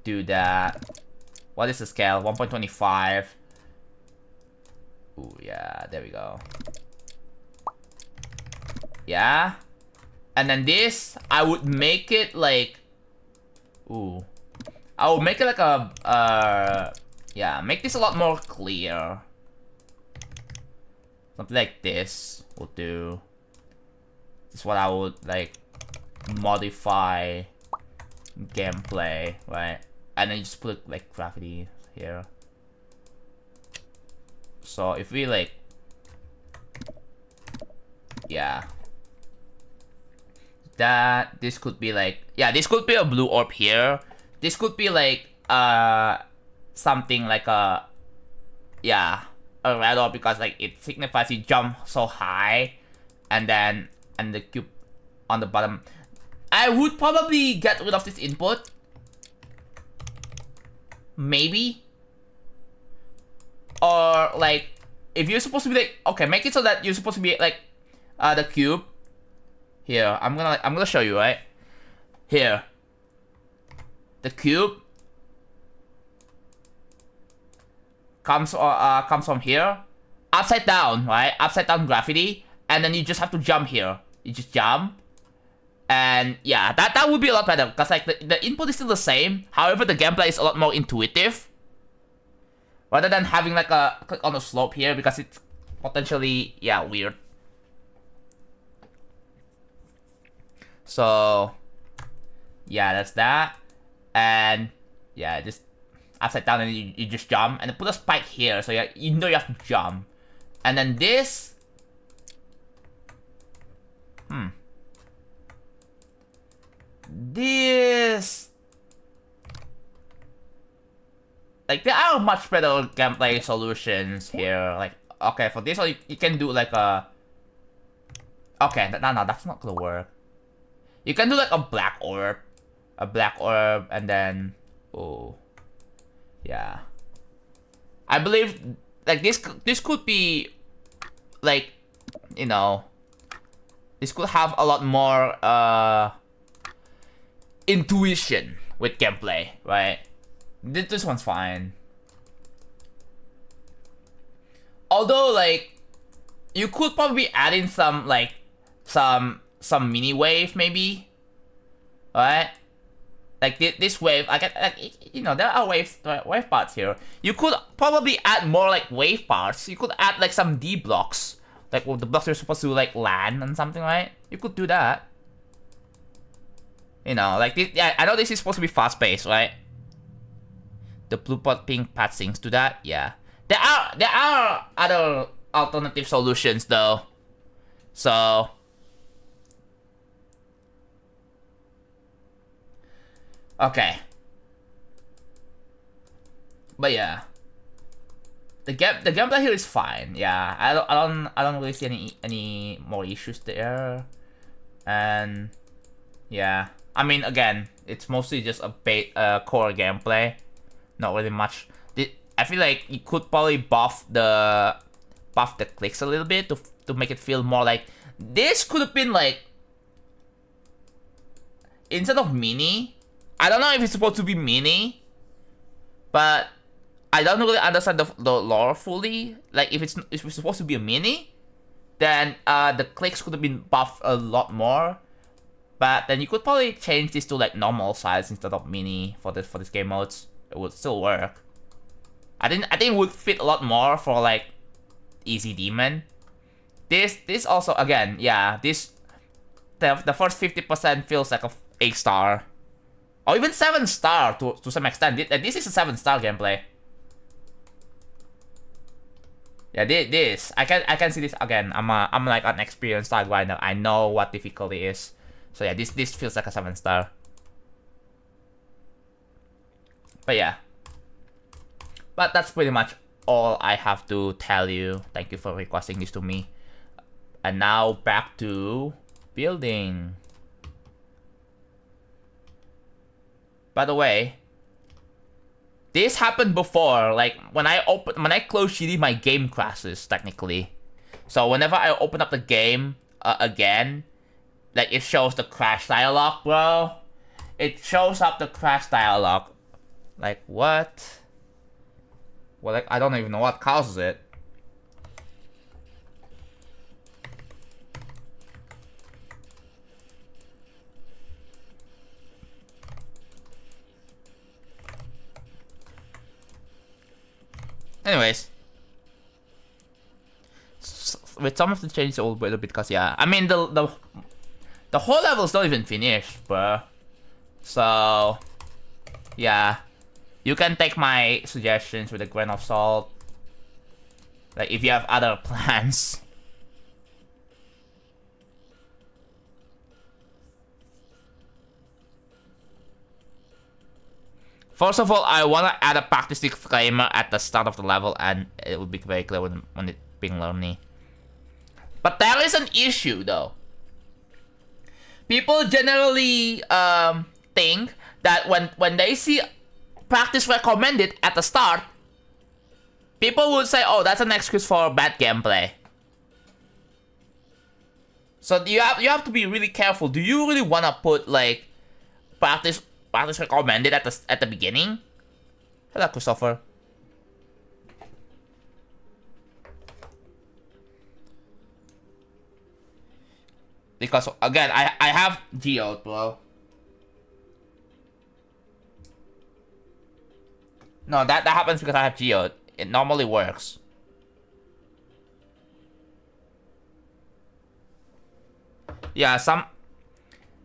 do that. What is the scale? 1.25. Ooh, yeah, there we go. Yeah. And then this, I would make it like... Ooh. I would make it like a... yeah, make this a lot more clear. Something like this will do. This is what I would, like, modify gameplay, right? And then just put, like, gravity here. So if we, like... Yeah. This could be, like... Yeah, this could be a blue orb here. This could be, like, something like a... Yeah, a red orb, because, like, it signifies you jump so high. And then... And the cube on the bottom. I would probably get rid of this input. Maybe. Or like, if you're supposed to be like, okay, make it so that you're supposed to be like, the cube. Here, I'm gonna show you, right? Here. The cube comes from here, upside down, right? Upside down gravity, and then you just have to jump here. You just jump, and yeah, that would be a lot better, because like the input is still the same. However, the gameplay is a lot more intuitive, rather than having like a click on the slope here, because it's potentially, yeah, weird. So yeah, that's that. And yeah, just upside down, and you just jump, and put a spike here, so you know you have to jump. And then this, this, like, there are much better gameplay solutions here. Like, okay, for this one, you can do like a... Okay, no, that's not gonna work. You can do like a black orb. A black orb, and then... Oh. Yeah. I believe, like, this could be, like, you know... This could have a lot more, intuition with gameplay, right? This one's fine. Although, like, you could probably add in some, like, some mini wave, maybe, right? Like this wave, like, you know, there are wave parts here. You could probably add more like wave parts. You could add like some D blocks, like the blocks are supposed to like land and something, right? You could do that. You know, like this. Yeah, I know this is supposed to be fast paced, right? The blue pot pink path syncs to that. Yeah, there are other alternative solutions though. So okay, but yeah, the gameplay here is fine. Yeah, I don't really see any more issues there, and yeah, I mean, again, it's mostly just a core gameplay, not really much. I feel like you could probably buff the clicks a little bit to make it feel more like this could have been like, instead of mini. I don't know if it's supposed to be mini, but I don't really understand the lore fully. Like, if it's supposed to be a mini, then the clicks could have been buffed a lot more. But then you could probably change this to like normal size instead of mini for this game modes. It would still work. I think it would fit a lot more for like Easy Demon. This also, again, yeah, the first 50% feels like a 8-star. or even 7-star to some extent. This is a 7-star gameplay. Yeah, this I can see this again. I'm like an experienced star grinder. I know what difficulty is. So yeah, this feels like a 7-star. But yeah. But that's pretty much all I have to tell you. Thank you for requesting this to me. And now back to building. By the way, this happened before. Like when I close GD, my game crashes technically. So whenever I open up the game again, like it shows the crash dialog, bro. It shows up the crash dialog. Like what? Well, like I don't even know what causes it. Anyways, with some of the changes, a little bit because yeah, I mean the whole level's not even finished, bro. So yeah, you can take my suggestions with a grain of salt. Like if you have other plans. First of all, I want to add a practice disclaimer at the start of the level, and it will be very clear when it's being learny. But there is an issue, though. People generally think that when they see practice recommended at the start, people would say, "Oh, that's an excuse for bad gameplay." So you have to be really careful. Do you really want to put like practice recommended at the beginning? Hello, Christopher. Because again, I have geode, bro. No, that happens because I have geode. It normally works. Yeah,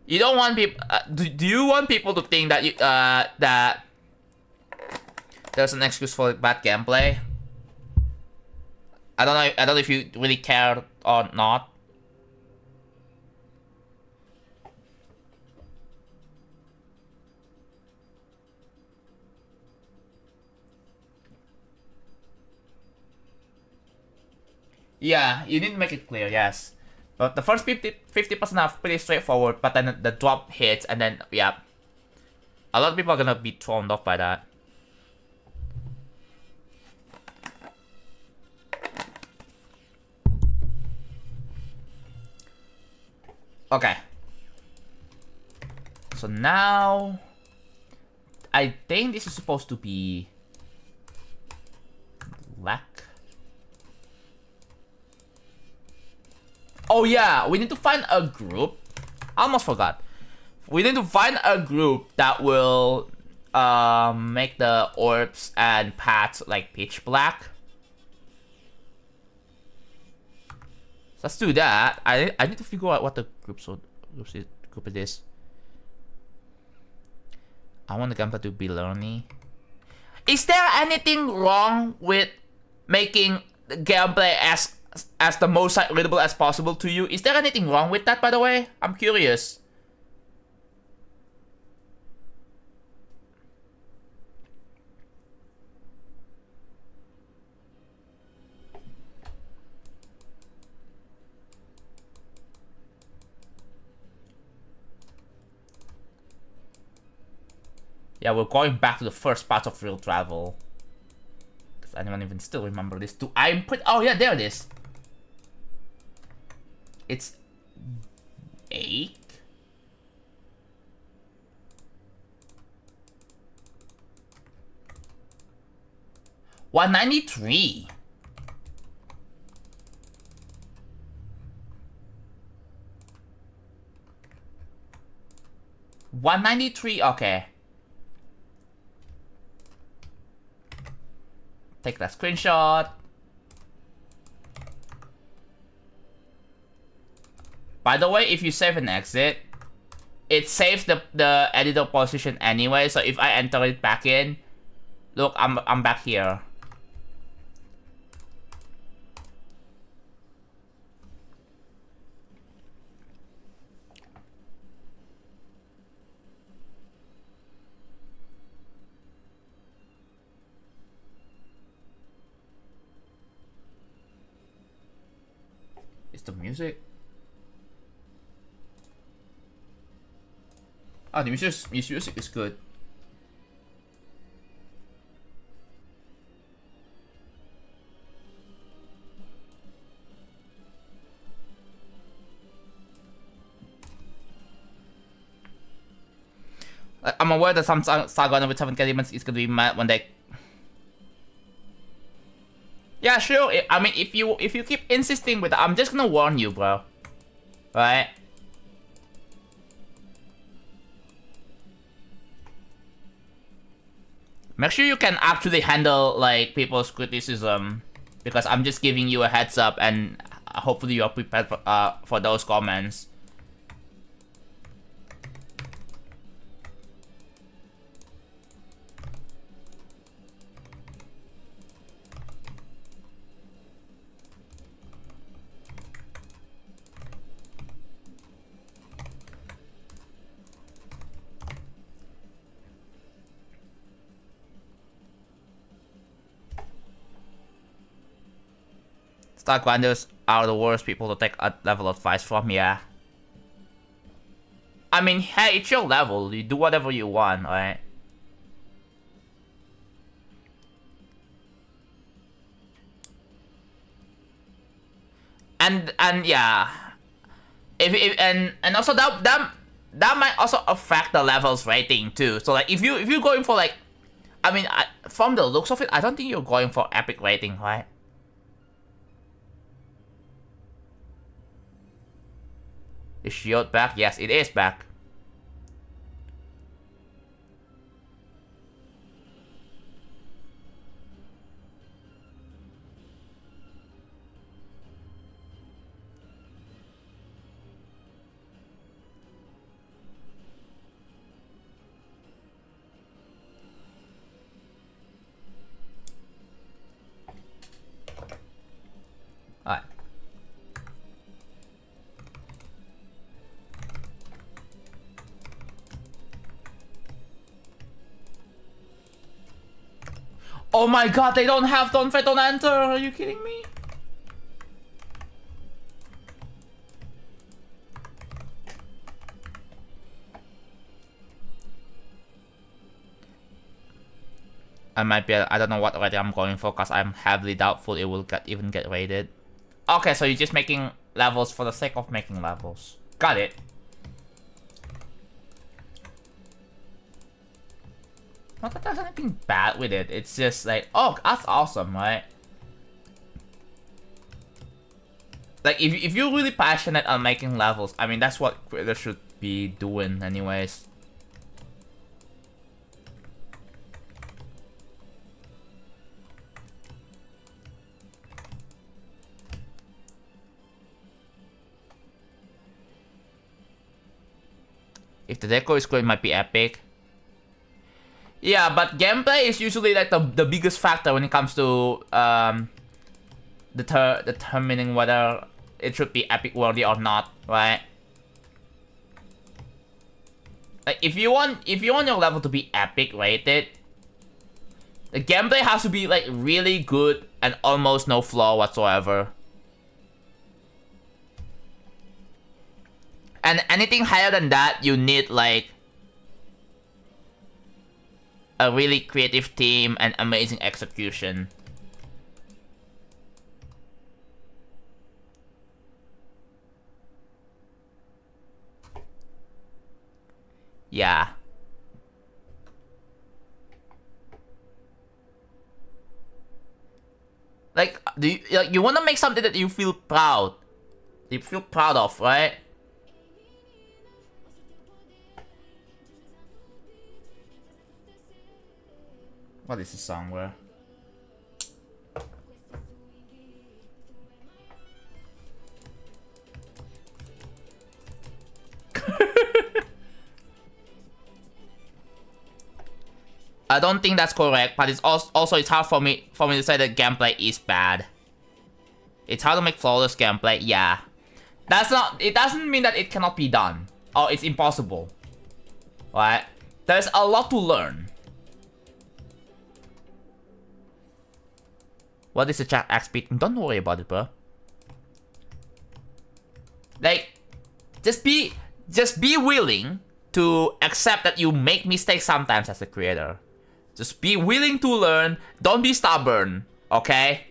you don't want people. Do you want people to think that that there's an excuse for bad gameplay? I don't know if you really care or not. Yeah, you need to make it clear. Yes. But the first 50% are pretty straightforward, but then the drop hits, and then, yeah. A lot of people are gonna be thrown off by that. Okay. So now, I think this is supposed to be black. Oh yeah, we need to find a group. I almost forgot. We need to find a group that will make the orbs and paths like pitch black. So let's do that. I need to figure out what the group it is. I want the gameplay to be learny. Is there anything wrong with making the gameplay as the most readable as possible to you? Is there anything wrong with that, by the way? I'm curious. Yeah, we're going back to the first part of real travel. Does anyone even still remember this? Oh yeah, there it is. It's 8. $193. $193. Okay. Take that screenshot. By the way, if you save and exit, it saves the editor position anyway. So if I enter it back in, look, I'm back here. It's the music. Oh, the music is good. I'm aware that some Saga with 7 elements is gonna be mad when they. Yeah, sure. I mean, if you keep insisting with that, I'm just gonna warn you, bro. Right? Make sure you can actually handle like people's criticism, because I'm just giving you a heads up, and hopefully you're prepared for those comments. Star grinders are the worst people to take a level advice from, yeah. I mean, hey, it's your level. You do whatever you want, right? And yeah, and also that might also affect the levels rating too. So like if you're going for like, I mean, from the looks of it, I don't think you're going for epic rating, right? Is shield back? Yes, it is back. Alright. Oh my god, they don't have Don't Fight, Don't Enter! Are you kidding me? I might be, I don't know what rating I'm going for, because I'm heavily doubtful it will even get rated. Okay, so you're just making levels for the sake of making levels. Got it. Not that there's anything bad with it, it's just like, oh, that's awesome, right? Like, if you're really passionate on making levels, I mean, that's what creators should be doing anyways. If the deco is good, it might be epic. Yeah, but gameplay is usually like the biggest factor when it comes to determining whether it should be epic worthy or not, right? Like if you want your level to be epic rated, the gameplay has to be like really good and almost no flaw whatsoever. And anything higher than that, you need like a really creative team and amazing execution. Yeah. Like, you want to make something that you feel proud. You feel proud of, right? What is this song where? I don't think that's correct, but it's also it's hard for me to say that gameplay is bad. It's hard to make flawless gameplay, yeah. It doesn't mean that it cannot be done. Or it's impossible. Right? There's a lot to learn. What is the chat XP? Don't worry about it, bro. Like, just be willing to accept that you make mistakes sometimes as a creator. Just be willing to learn. Don't be stubborn, okay?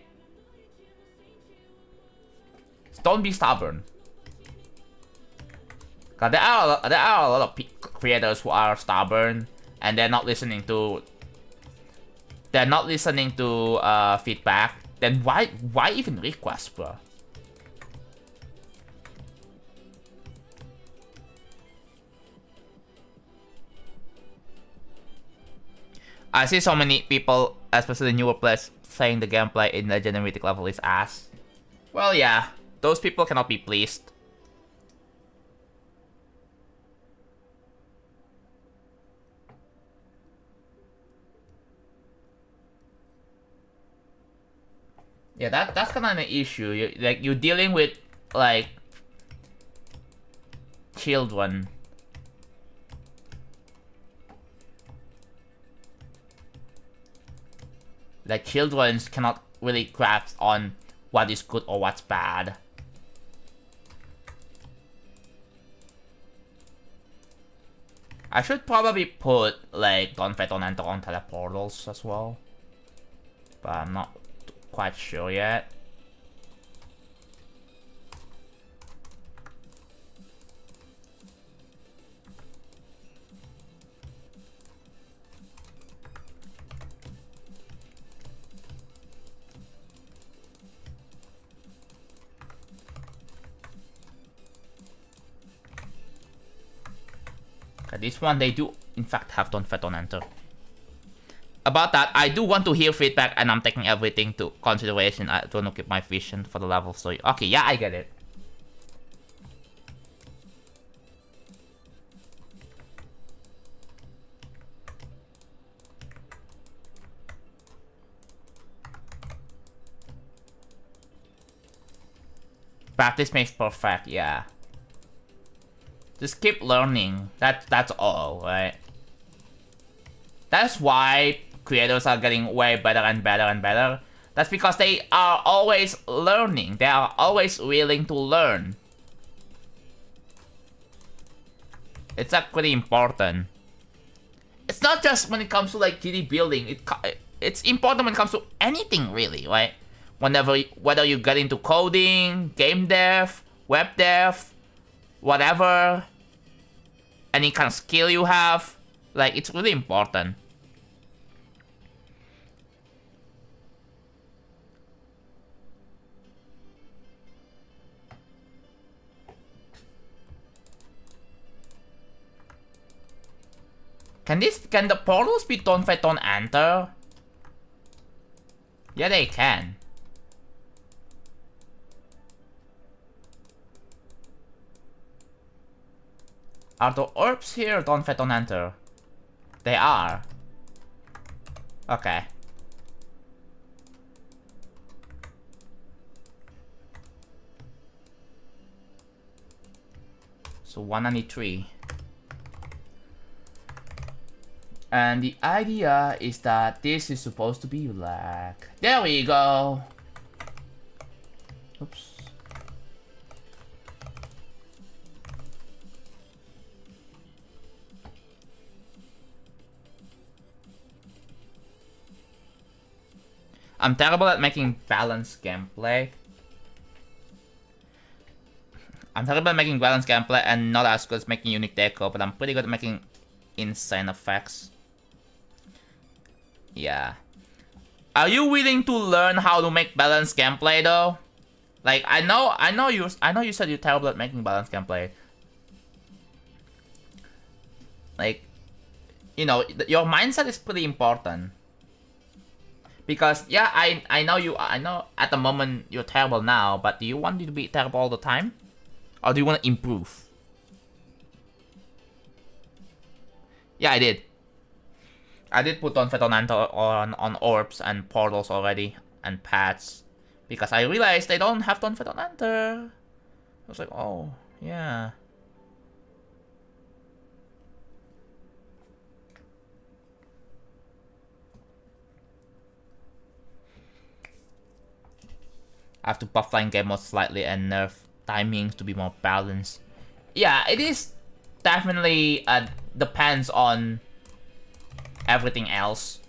Don't be stubborn. Cause there are a lot of creators who are stubborn and they're not listening to feedback. Then why even request, bro? I see so many people, especially newer players, saying the gameplay in Legend and Mythic level is ass. Well, yeah, those people cannot be pleased. Yeah, that's kind of an issue. You're dealing with like children. Like children cannot really grasp on what is good or what's bad. I should probably put like Don't Fight, Don't Enter on teleportals as well, but I'm not quite sure yet. This one, they do, in fact, have Don't Fight, Don't Enter. About that, I do want to hear feedback, and I'm taking everything to consideration. I want to keep my vision for the level, so... Okay, yeah, I get it. Practice makes perfect, yeah. Just keep learning. That's all, right? That's why creators are getting way better and better and better. That's because they are always learning. They are always willing to learn. It's pretty important. It's not just when it comes to like GD building. It's important when it comes to anything really, right? Whether you get into coding, game dev, web dev, whatever, any kind of skill you have, like it's really important. Can the portals be Don't Fight, Don't Enter? Yeah, they can. Are the orbs here Don't Fight, Don't Enter? They are. Okay. So 193. And the idea is that this is supposed to be black. There we go. Oops. I'm terrible at making balanced gameplay. I'm terrible at making balanced gameplay and not as good as making unique deco, but I'm pretty good at making insane effects. Yeah. Are you willing to learn how to make balanced gameplay though? Like I know you said you're terrible at making balanced gameplay. Like, you know, your mindset is pretty important. Because yeah, I know at the moment you're terrible now, but do you want it to be terrible all the time? Or do you want to improve? Yeah, I did. I did put on Fetonanto on orbs and portals already and paths because I realized they don't have Don Fetonanter. I was like, oh yeah. I have to buff flying game mode slightly and nerf timings to be more balanced. Yeah, it is definitely depends on everything else.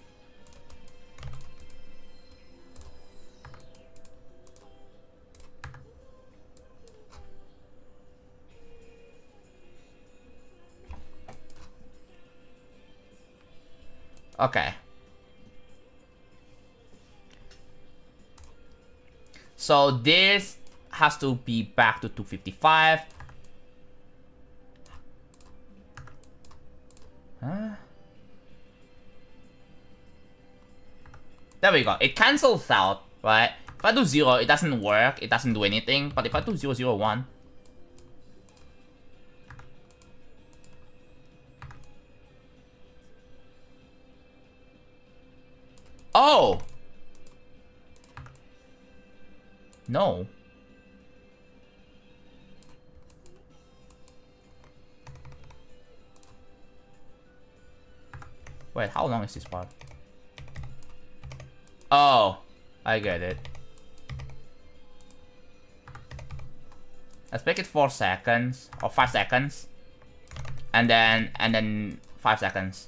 Okay. So this has to be back to 255. Huh? There we go. It cancels out, right? If I do 0, it doesn't work. It doesn't do anything. But if I do 0, 0, 1... Oh! No. Wait, how long is this part? Oh, I get it. Let's make it 4 seconds or 5 seconds, and then 5 seconds.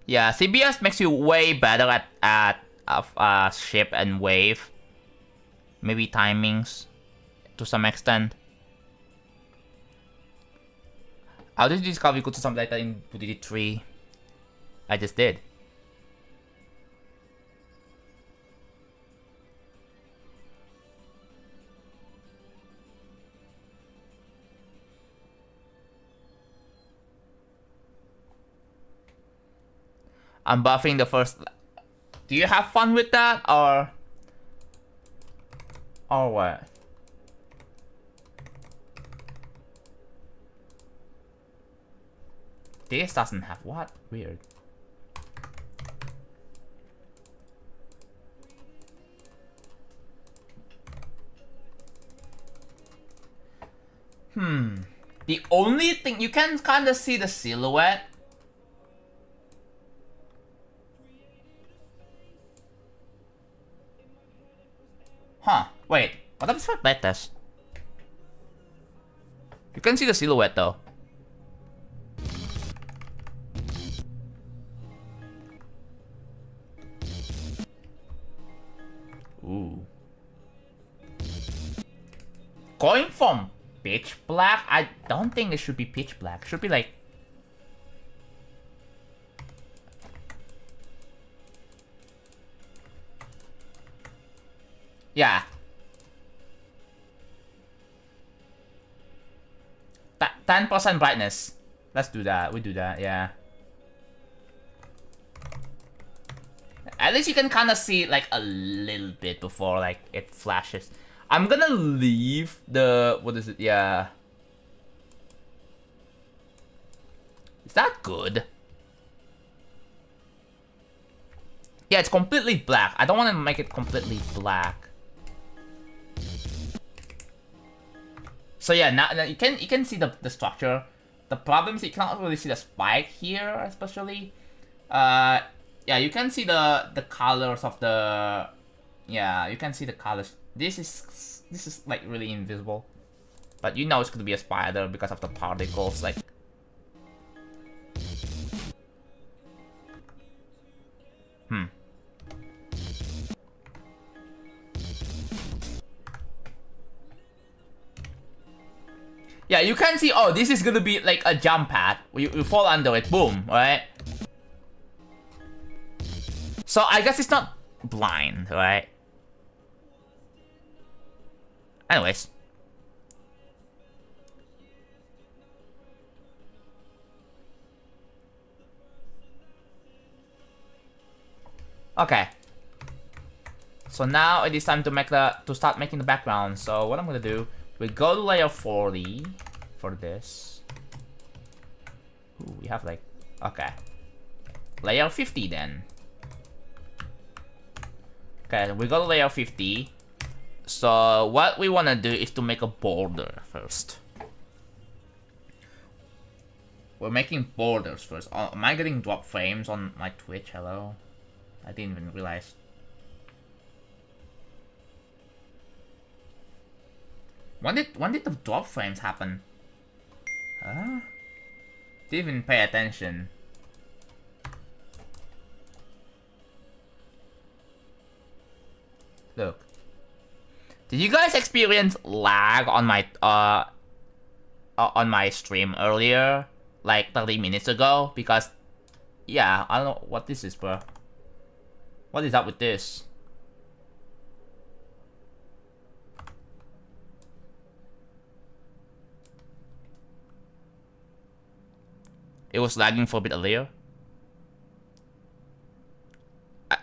Yeah, CBS makes you way better at ship and wave. Maybe timings to some extent. How did you discover you could do something like that in Buddy 3? I just did. I'm buffing the first... Do you have fun with that, or what? This doesn't have what? Weird. The only thing... You can kind of see the silhouette. Huh. Wait. What happens for bad test? You can see the silhouette though. Ooh. Going from pitch black? I don't think it should be pitch black. It should be like... Yeah. 10% brightness. Let's do that. We do that, yeah. At least you can kind of see like a little bit before like it flashes. I'm gonna leave the... What is it? Yeah. Is that good? Yeah, it's completely black. I don't want to make it completely black. So yeah, now you can see the structure. The problem is you cannot really see the spike here, especially. Yeah, you can see the colors of the... Yeah, you can see the colors. This is like really invisible, but you know it's gonna be a spider because of the particles. Like, yeah, you can see. Oh, this is gonna be like a jump pad. You fall under it, boom, right? So I guess it's not blind, right? Anyways. Okay. So now it is time to start making the background. So what I'm gonna do, we go to layer 40 for this. Ooh, we have like, okay. Layer 50 then. Okay, we go to layer 50. So what we wanna do is to make a border first. We're making borders first. Oh, am I getting drop frames on my Twitch? Hello? I didn't even realize. When did the drop frames happen? Huh? Didn't even pay attention. Look. Did you guys experience lag on my stream earlier? Like 30 minutes ago? Because, yeah, I don't know what this is, bro. What is up with this? It was lagging for a bit earlier.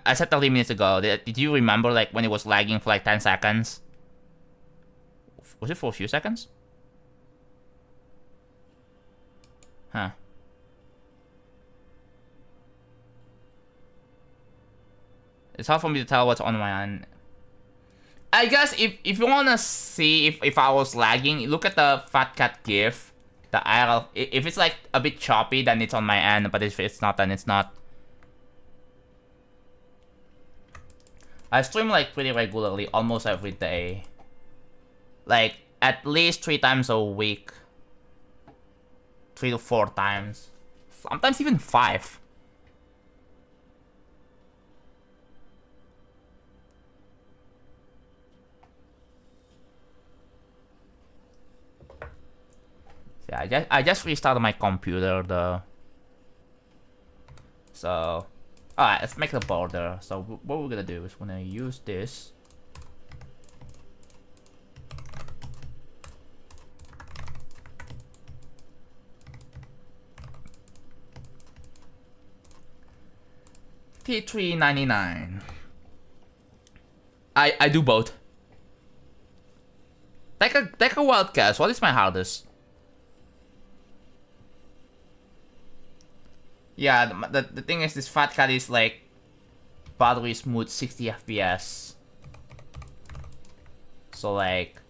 I said 30 minutes ago. Did you remember like when it was lagging for like 10 seconds? Was it for a few seconds? Huh. It's hard for me to tell what's on my end. I guess if you wanna see if I was lagging, look at the Fat Cat GIF. The IRL. If it's like a bit choppy, then it's on my end. But if it's not, then it's not. I stream like pretty regularly, almost every day. Like at least 3 times a week. 3 to 4 times. Sometimes even 5. Yeah, I just restarted my computer though. So, alright, let's make the border. So what we're gonna do is we're gonna use this. T399. I do both. Take a wild guess. What is my hardest? Yeah, the thing is, this Fat Cat is like battery smooth 60 FPS. So like,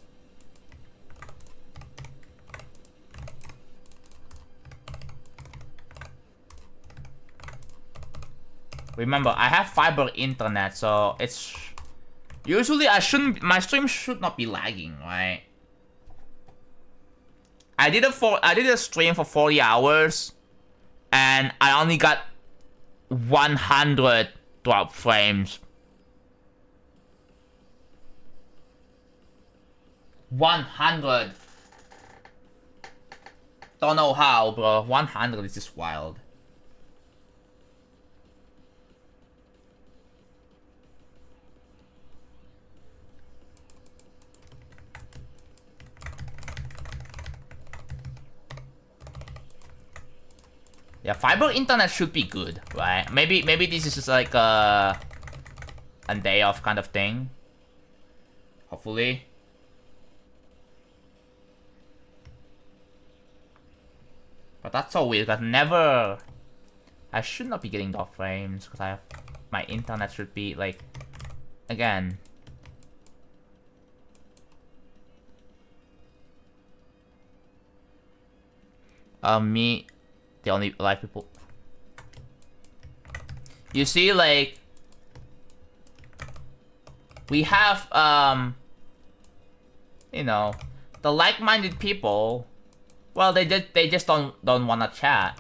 remember I have fiber internet, so it's usually my stream should not be lagging, right? I did a stream for 40 hours. And I only got 100 drop frames. 100. Don't know how, bro. 100 is just wild. Yeah, fiber internet should be good, right? Maybe this is just like a day off kind of thing. Hopefully. But that's so weird, because I should not be getting drop frames, because my internet should be like, again. Me, the only live people. You see, like, we have, you know, the like-minded people. Well, they just don't wanna chat.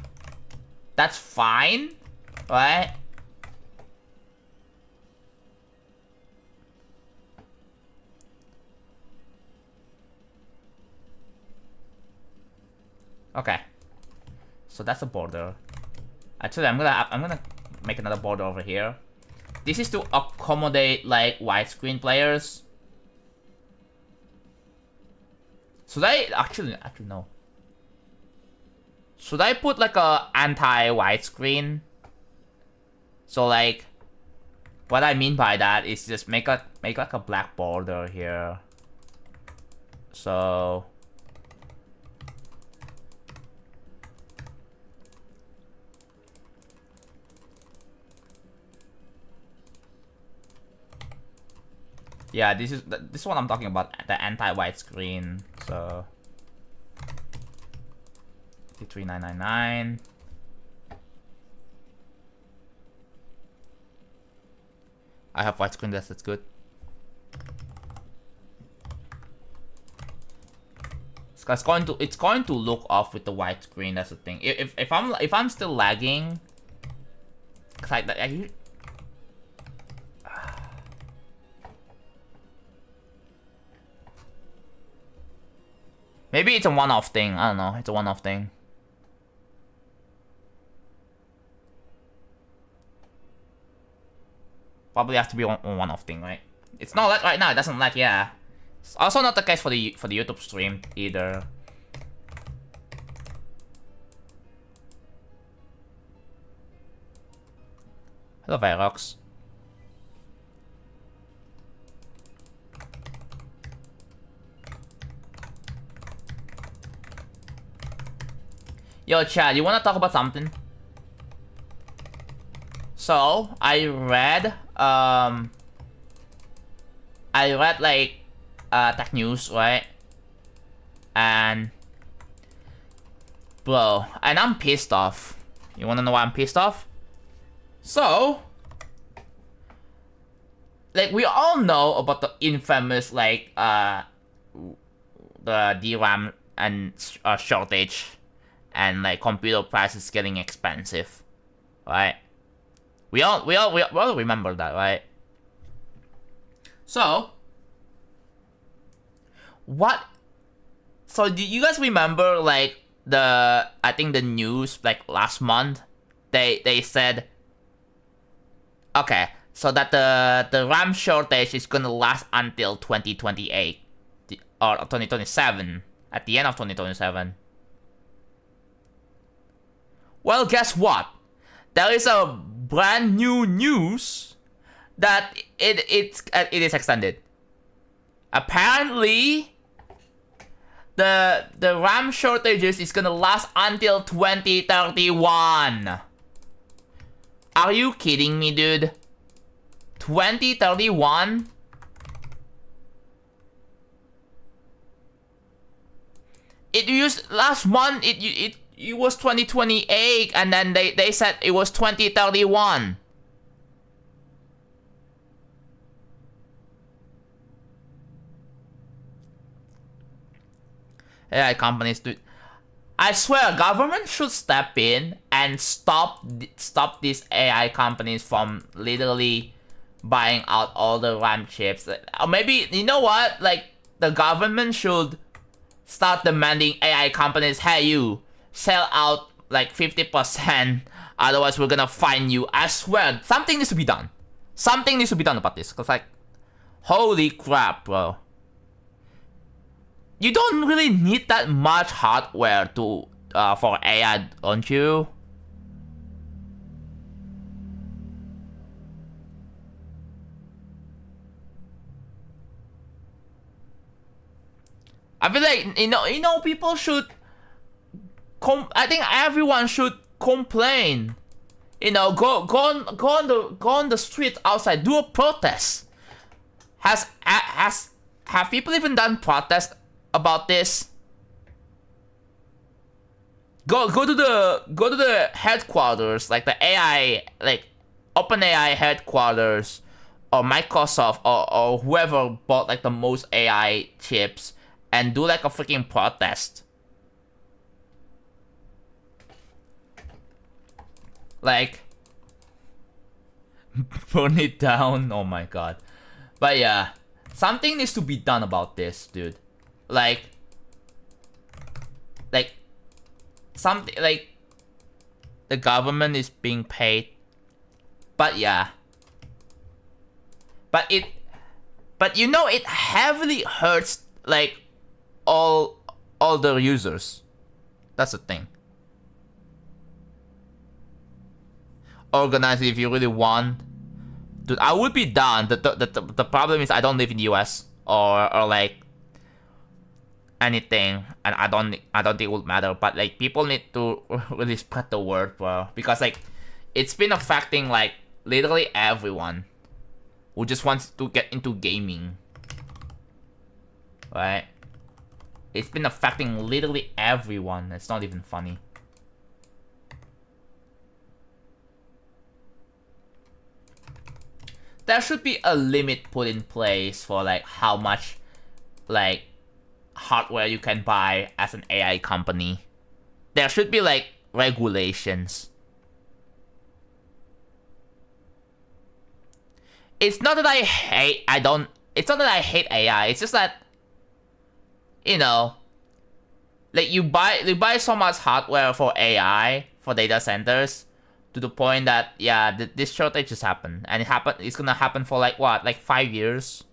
That's fine, right? Okay. So that's a border. Actually, I'm gonna make another border over here. This is to accommodate like widescreen players. Should I actually no? Should I put like a anti-widescreen? So like, What I mean by that is just make like a black border here. So yeah, this is what I'm talking about, the anti-white screen. So 53999. I have white screen, that's good. It's going to look off with the white screen. That's the thing. If I'm still lagging, cause maybe it's a one-off thing. I don't know. It's a one-off thing. Probably has to be a one-off thing, right? It's not like right now. It doesn't like, yeah. It's also not the case for the YouTube stream either. Hello, Virox. Yo, Chad, you wanna talk about something? So I read like tech news, right? And bro, and I'm pissed off. You wanna know why I'm pissed off? So like we all know about the infamous like the DRAM and shortage and like computer prices getting expensive, right? We all remember that, right? So what? So do you guys remember like I think the news like last month? They said, okay, so that the RAM shortage is gonna last until 2028 or 2027, at the end of 2027. Well, guess what? There is a brand new news that it is extended. Apparently, the RAM shortages is gonna last until 2031. Are you kidding me, dude? 2031? It used last month. It was 2028, and then they said it was 2031. AI companies do. I swear, government should step in and stop these AI companies from literally buying out all the RAM chips. Or maybe, you know what? Like, the government should start demanding AI companies, hey, you sell out like 50%, otherwise we're gonna fine you. I swear, something needs to be done. Something needs to be done about this, cause like, holy crap, bro. You don't really need that much hardware to for AI, don't you? I feel like you know people should. I think everyone should complain. You know, go on the street outside, do a protest. Have people even done protests about this? Go to the headquarters, like the AI, like OpenAI headquarters, or Microsoft, or whoever bought like the most AI chips, and do like a freaking protest. Like, burn it down. Oh my god. But yeah, something needs to be done about this, dude. Like something like the government is being paid. But yeah. But you know, it heavily hurts like all the users. That's the thing. Organize it if you really want. Dude, I would be down. The problem is I don't live in the US or like anything, and I don't think it would matter. But like people need to really spread the word, bro, because like it's been affecting like literally everyone who just wants to get into gaming, right? It's been affecting literally everyone. It's not even funny. There should be a limit put in place for like how much like hardware you can buy as an AI company. There should be like regulations. It's not that it's not that I hate AI, it's just that, you know, like you buy so much hardware for AI, for data centers, to the point that, yeah, this shortage just happened. And it's gonna happen for like what, like 5 years?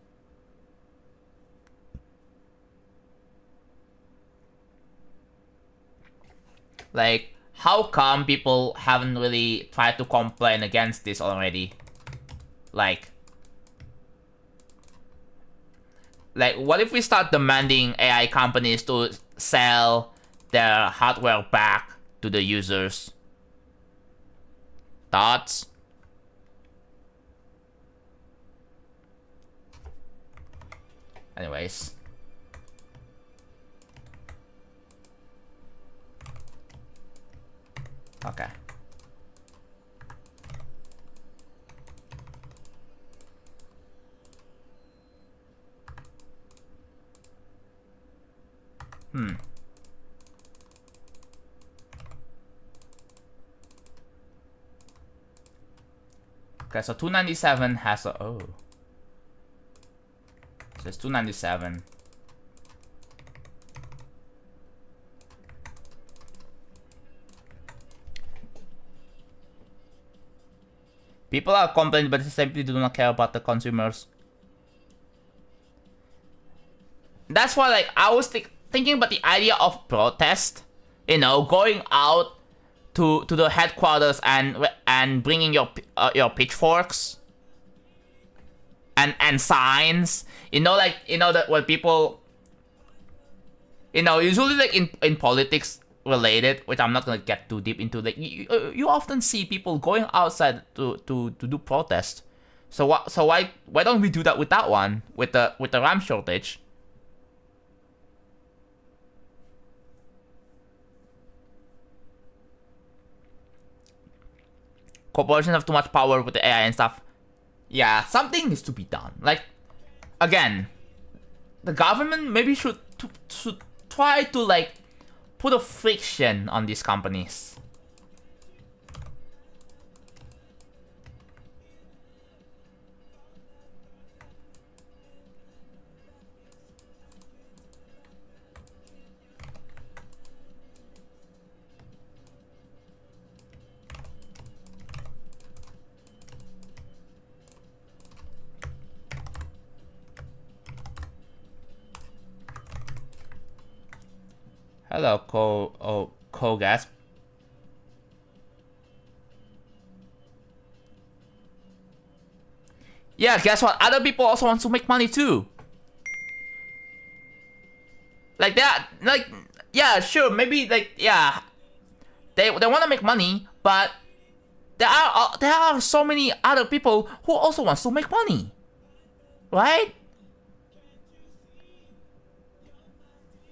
Like, how come people haven't really tried to complain against this already? Like, what if we start demanding AI companies to sell their hardware back to the users? Thoughts? Anyways. Okay. Okay, so 297 has a... Oh. So it's 297. People are complaining, but they simply do not care about the consumers. That's why, like, I was thinking about the idea of protest. You know, going out to the headquarters and bringing your pitchforks and signs. You know, like, you know that when people, you know, usually like in politics related, which I'm not gonna get too deep into, like you often see people going outside to do protest. So why don't we do that with that one, with the RAM shortage? Corporations have too much power with the AI and stuff. Yeah, something needs to be done. Like, again, the government maybe should try to like put a friction on these companies. Hello, Kogasp. Yeah, guess what? Other people also want to make money too. Like that, like, yeah, sure, maybe like, yeah, they want to make money, but there are so many other people who also wants to make money, right?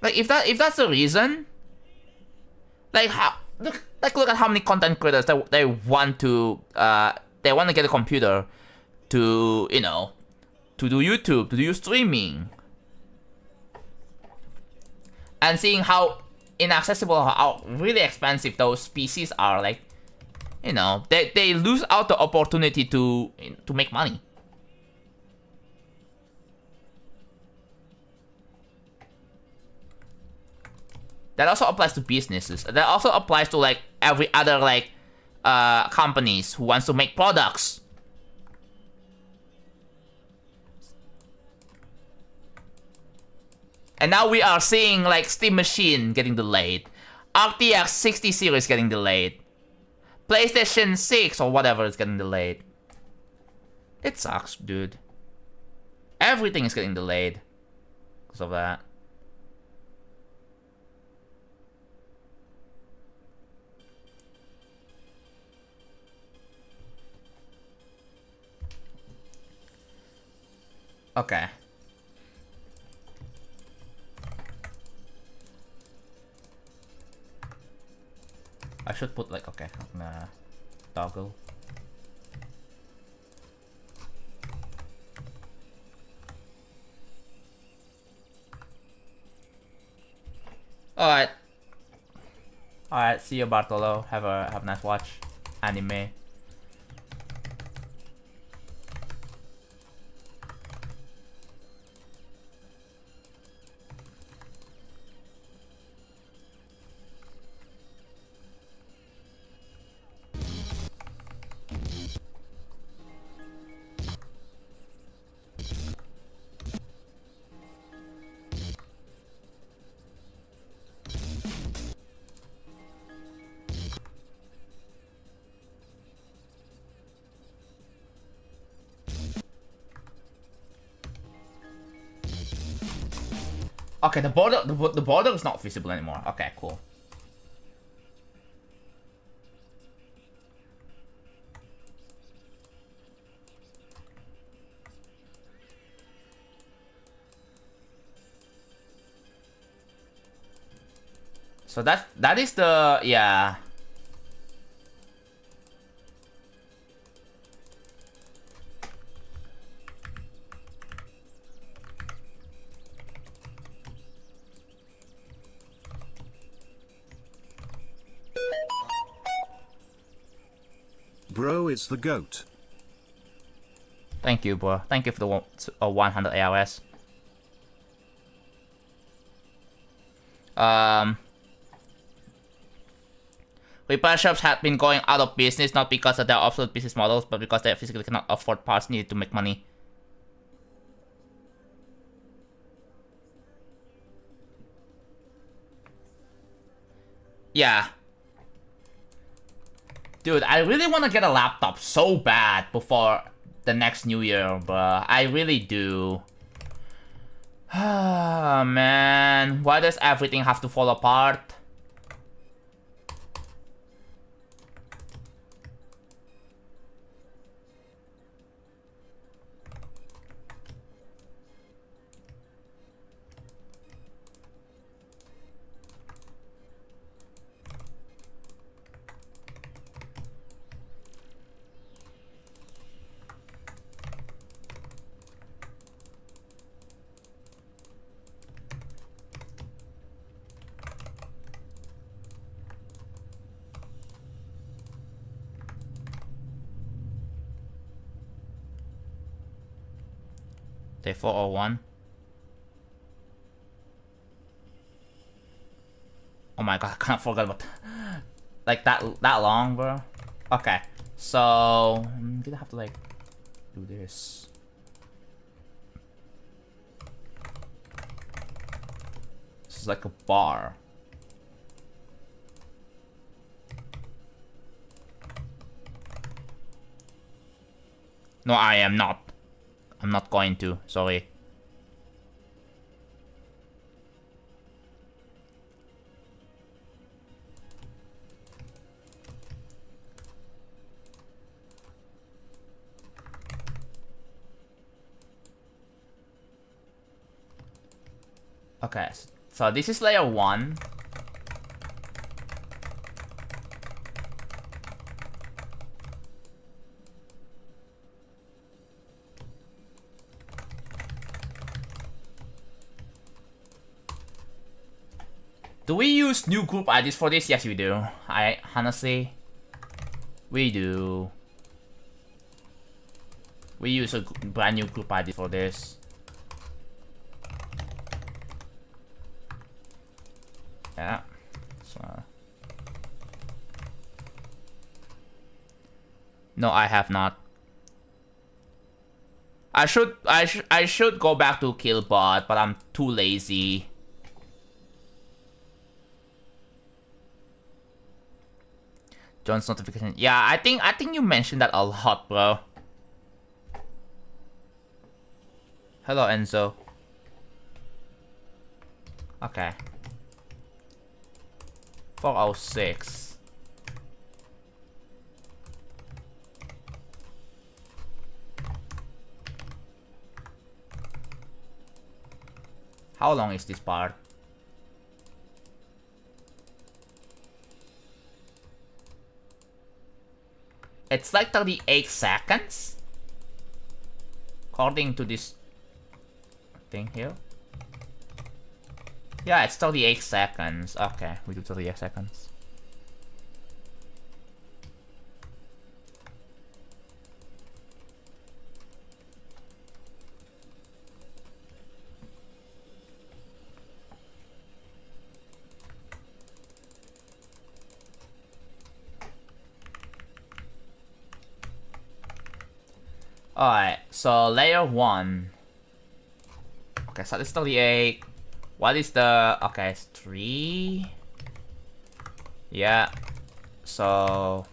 Like, if that's the reason, like, look at how many content creators they want to get a computer to, you know, to do YouTube, to do streaming, and seeing how inaccessible, how really expensive those PCs are. Like, you know, they lose out the opportunity to make money. That also applies to businesses. That also applies to like every other like companies who wants to make products. And now we are seeing like Steam Machine getting delayed, RTX 60 series getting delayed, PlayStation 6 or whatever is getting delayed. It sucks, dude. Everything is getting delayed because of that. Okay. I should put like, okay, toggle. Alright. Alright, see you, Bartolo. Have a nice watch. Anime. Okay, the border is not visible anymore. Okay, cool. So that is the, yeah. Bro is the GOAT. Thank you, bro. Thank you for the 100 AOS. Repair shops have been going out of business not because of their obsolete business models, but because they physically cannot afford parts needed to make money. Yeah. Dude, I really want to get a laptop so bad before the next new year, bruh. I really do. Ah, man. Why does everything have to fall apart? Day 401. Oh my god, I can't forget about like that long, bro. Okay, so I'm gonna have to like do this. This is like a bar. No, I am not. I'm not going to. Sorry. Okay, so this is layer 1. Do we use new group IDs for this? Yes, we do. Honestly, we do. We use a brand new group ID for this. Yeah. So. No, I have not. I should go back to Killbot, but I'm too lazy. John's notification. Yeah, I think you mentioned that a lot, bro. Hello, Enzo. Okay. 406. How long is this part? It's like 38 seconds? According to this thing here. Yeah, it's 38 seconds. Okay, we do 38 seconds. Alright, so layer 1. Okay, so it's 38. What is the... Okay, it's 3. Yeah. So...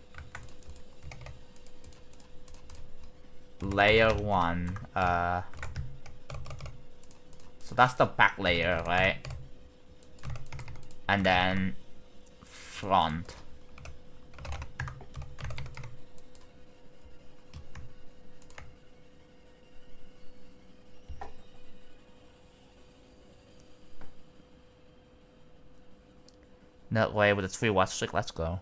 Layer 1. So that's the back layer, right? And then... Front. That way with a 3-watt stick, let's go.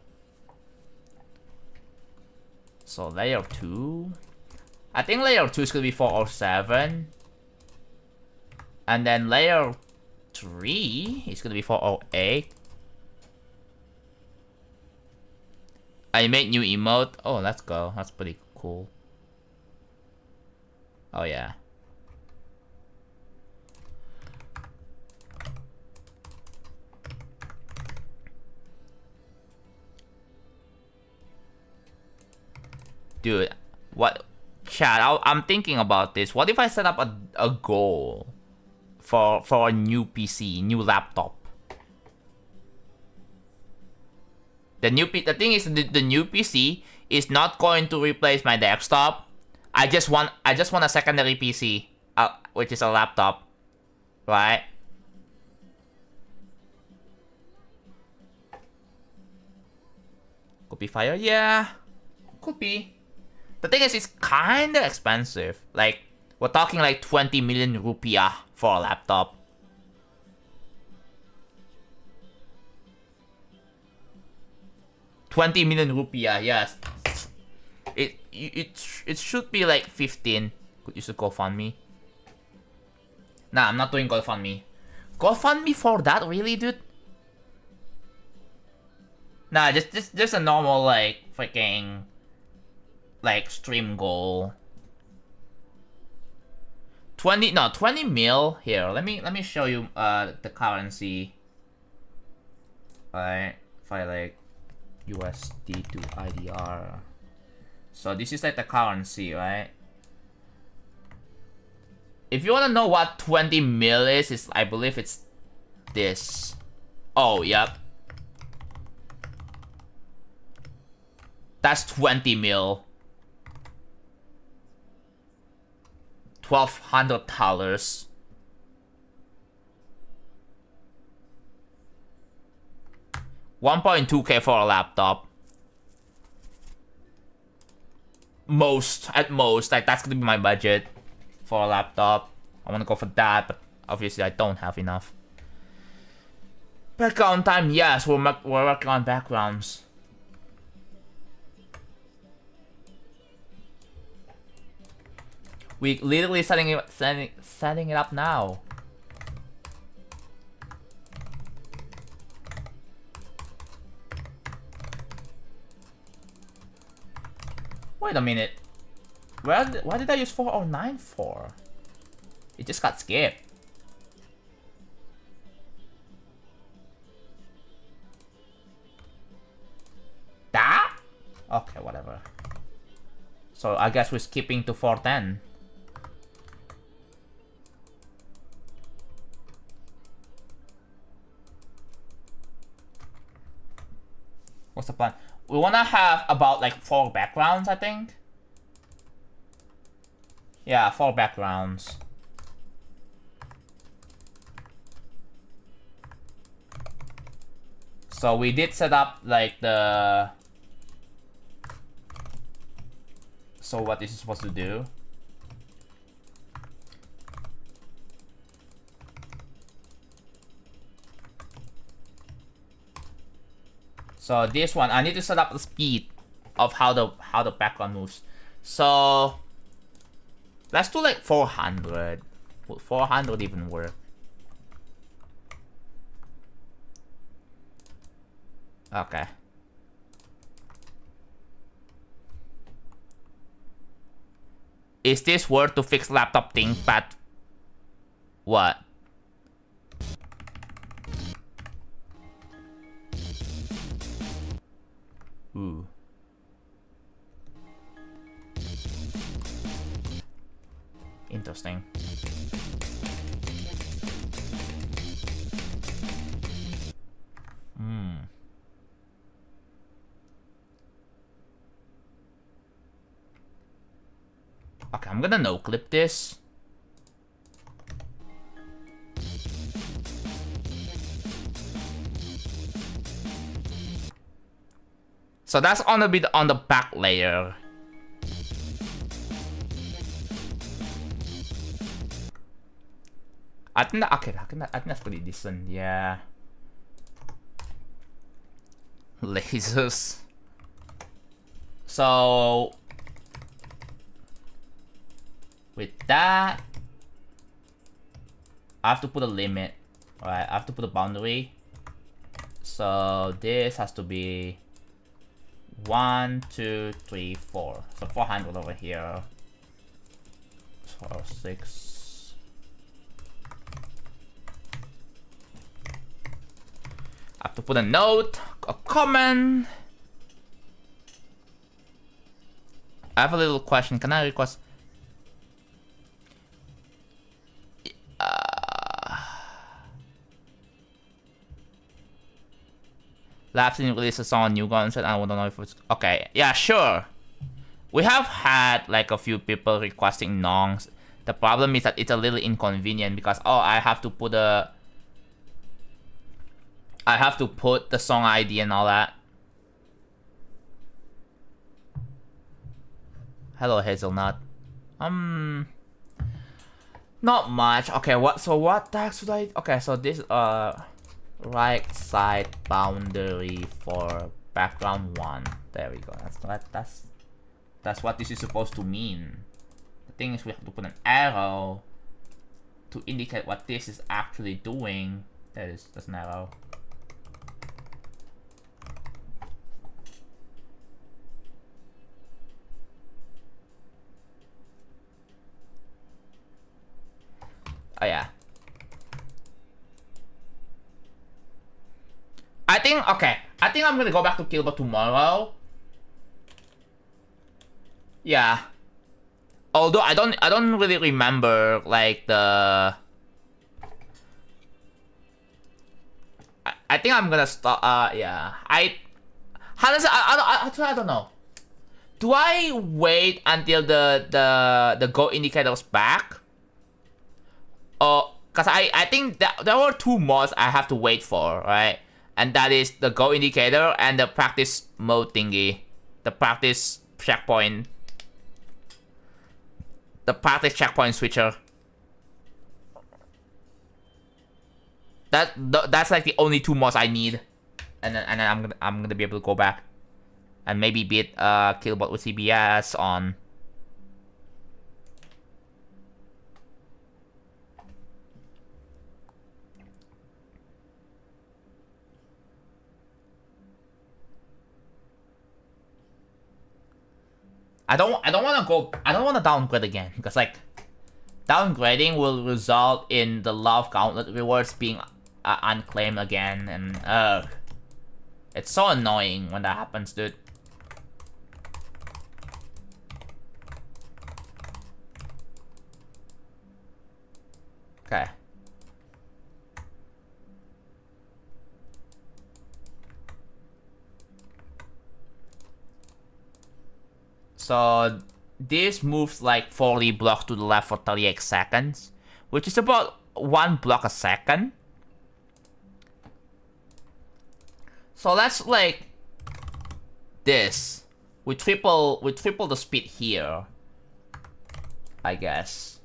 So layer 2. I think layer 2 is gonna be 407. And then layer 3 is gonna be 408. I made new emote. Oh, let's go. That's pretty cool. Oh yeah. Dude, what? Chat, I'm thinking about this. What if I set up a goal for a new PC, new laptop? The thing is, the new PC is not going to replace my desktop. I just want a secondary PC, which is a laptop, right? Could be fire, yeah, could be. The thing is, it's kinda expensive. Like, we're talking like 20 million rupiah for a laptop. $20 million rupiah, yes. It should be like 15. Could use a GoFundMe. Nah, I'm not doing GoFundMe. GoFundMe for that, really, dude? Nah, just a normal like freaking like stream goal. 20 mil here. Let me show you the currency. Alright, if I like USD to IDR. So this is like the currency, right? If you wanna know what 20 mil is I believe it's this. Oh, yep. That's 20 mil. $1,200. $1.2K for a laptop. At most, like that's gonna be my budget for a laptop. I wanna go for that, but obviously I don't have enough. Background time, yes, we're working on backgrounds. We literally setting it up now. Wait a minute. Why did I use 409 for? It just got skipped. That? Okay, whatever. So I guess we're skipping to 410. What's the plan? We wanna have about like 4 backgrounds, I think. Yeah, 4 backgrounds. So we did set up like the... So what this is supposed to do? So this one, I need to set up the speed of how the background moves. So let's do like 400. Would 400 even work? Okay. Is this worth to fix laptop thing, Pat? What? Ooh. Interesting. Okay, I'm gonna no-clip this. So that's on a bit on the back layer. I think that, okay, I think that's pretty decent, yeah. Lasers. So with that, I have to put a limit. Alright, I have to put a boundary. So this has to be 1, 2, 3, 4. So 400 over here. So 6. I have to put a note, a comment. I have a little question. Can I request? Labs didn't release a song on New Guns, and I don't know if it's okay. Yeah, sure. We have had like a few people requesting nongs. The problem is that it's a little inconvenient because I have to put the song ID and all that. Hello, Hazelnut. Not much. Okay, what tags should I? Okay, so this right side boundary for background 1. There we go. That's what this is supposed to mean. The thing is, we have to put an arrow to indicate what this is actually doing. That's an arrow. Oh yeah. I think I'm gonna go back to Killbot tomorrow. Yeah. Although I don't really remember like the. I think I'm gonna stop. Yeah. I don't know. Do I wait until the go indicator's back? Cause I think that there were 2 mods I have to wait for, right? And that is the go indicator and the practice mode thingy. The practice checkpoint. The practice checkpoint switcher. That's like the only 2 mods I need. And then I'm gonna be able to go back. And maybe beat Killbot with CBS on. I don't want to downgrade again because like downgrading will result in the love gauntlet rewards being unclaimed again, and it's so annoying when that happens, dude. Okay. So this moves like 40 blocks to the left for 38 seconds, which is about 1 block a second. So let's like this. We triple the speed here, I guess.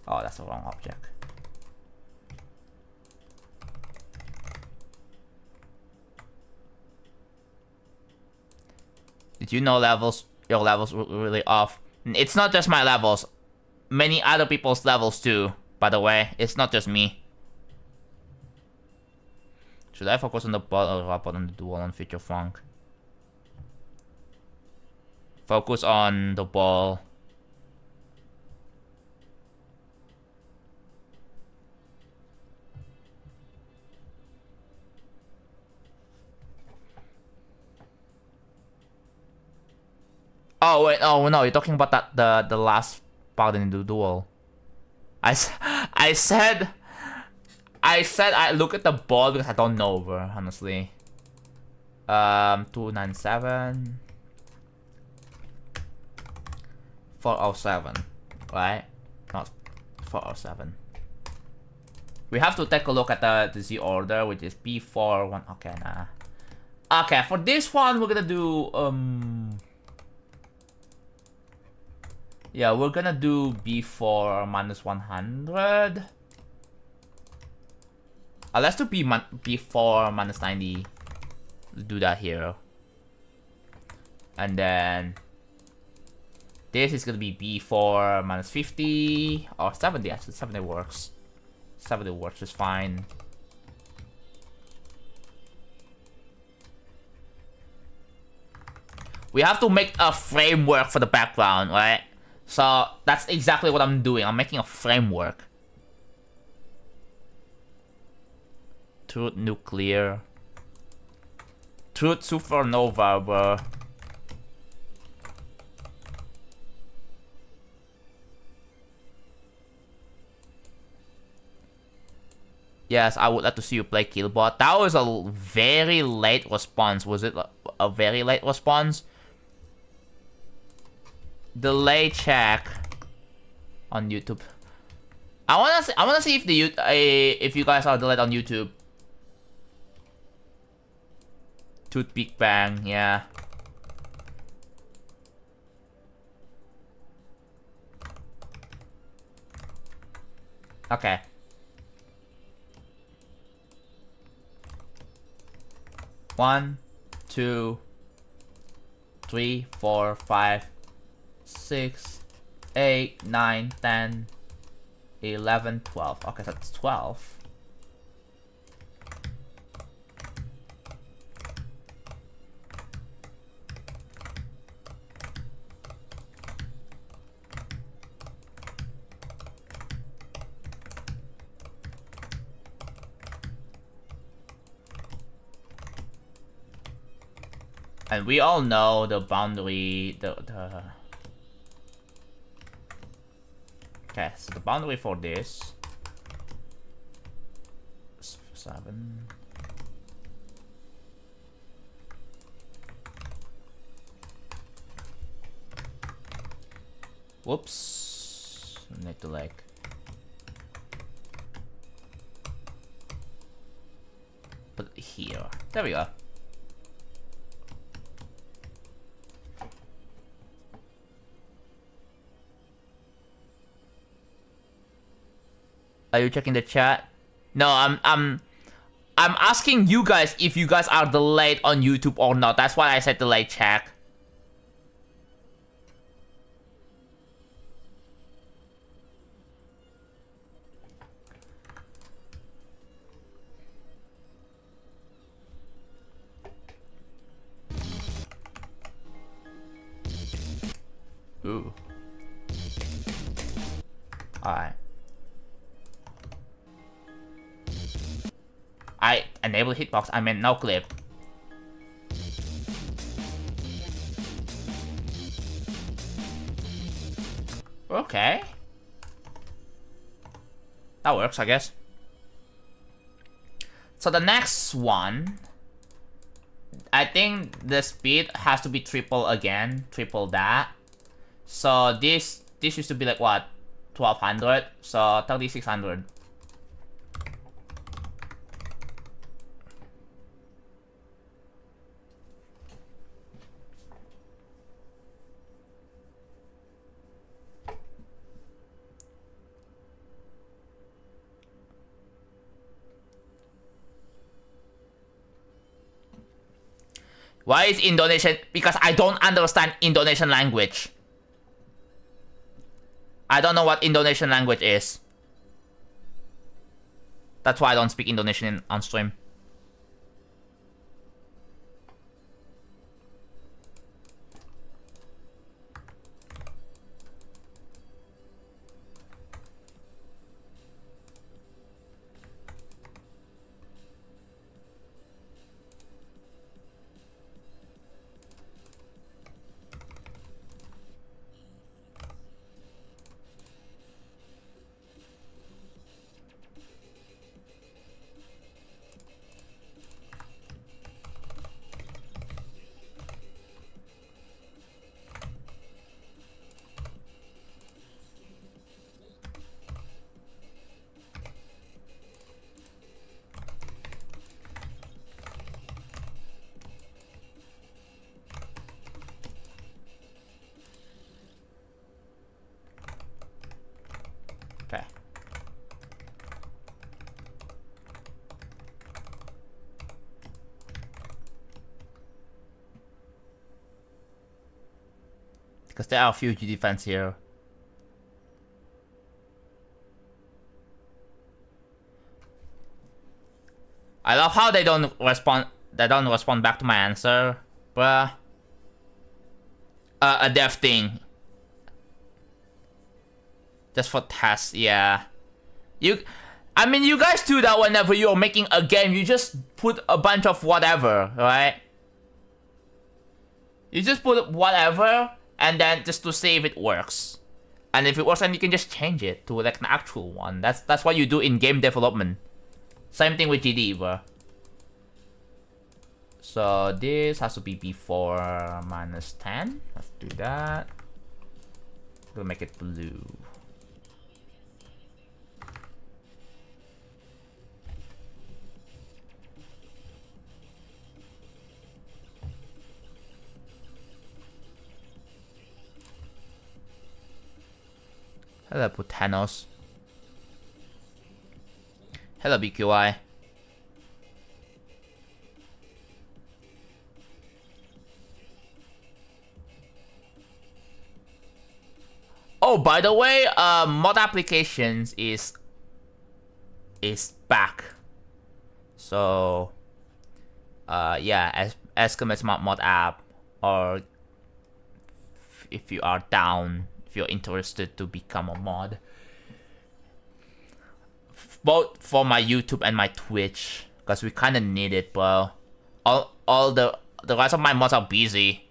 Oh, that's the wrong object. Did you know your levels were really off? It's not just my levels. Many other people's levels too, by the way. It's not just me. Should I focus on the ball or up on the dual on feature funk? Focus on the ball. Oh wait, oh no, you're talking about the last part in the duel. I said I look at the ball because I don't know, bro, honestly. 297 407, right? Not 407. We have to take a look at the Z order, which is B4 1. Okay, nah. Okay, for this one we're gonna do yeah, we're gonna do B4 minus 100. Let's do B4 minus 90. Let's do that here. And then this is gonna be B4 minus 50 or 70. Actually, 70 works. 70 works just fine. We have to make a framework for the background, right? So that's exactly what I'm doing. I'm making a framework. Truth nuclear. Truth supernova, bro. Yes, I would like to see you play Killbot. That was a very late response. Was it a very late response? Delay check on YouTube. I wanna see if if you guys are delayed on YouTube. Tooth Big Bang, yeah. Okay. One, 2, 3, 4, 5, 6, 8, 9, 10, 11, 12. Okay, that's 12. And we all know the boundary, Okay, so the boundary for this is 7. Whoops. I need to like put it here. There we go. Are you checking the chat? No, I'm asking you guys if you guys are delayed on YouTube or not. That's why I said delay check. Ooh. Alright. I enable hitbox, I meant no clip. Okay. That works, I guess. So the next one, I think the speed has to be triple again, triple that. So this used to be like what, 1200, so 3600. Why is Indonesian? Because I don't understand Indonesian language. I don't know what Indonesian language is. That's why I don't speak Indonesian on stream. Okay. Because there are a few GD fans here. I love how they don't respond. They don't respond back to my answer, bruh. A dev thing. Just for tests, yeah. I mean, you guys do that whenever you're making a game. You just put a bunch of whatever, right? You just put whatever, and then just to see if it works. And if it works, then you can just change it to like an actual one. That's what you do in game development. Same thing with GD, bro. So this has to be before -10. Let's do that. We'll make it blue. Hello, Putanos. Hello, BQI. Oh, by the way, mod applications is back. So, yeah, Escom mod app, or if you are down, if you're interested to become a mod, both for my YouTube and my Twitch, because we kind of need it, bro. All the rest of my mods are busy.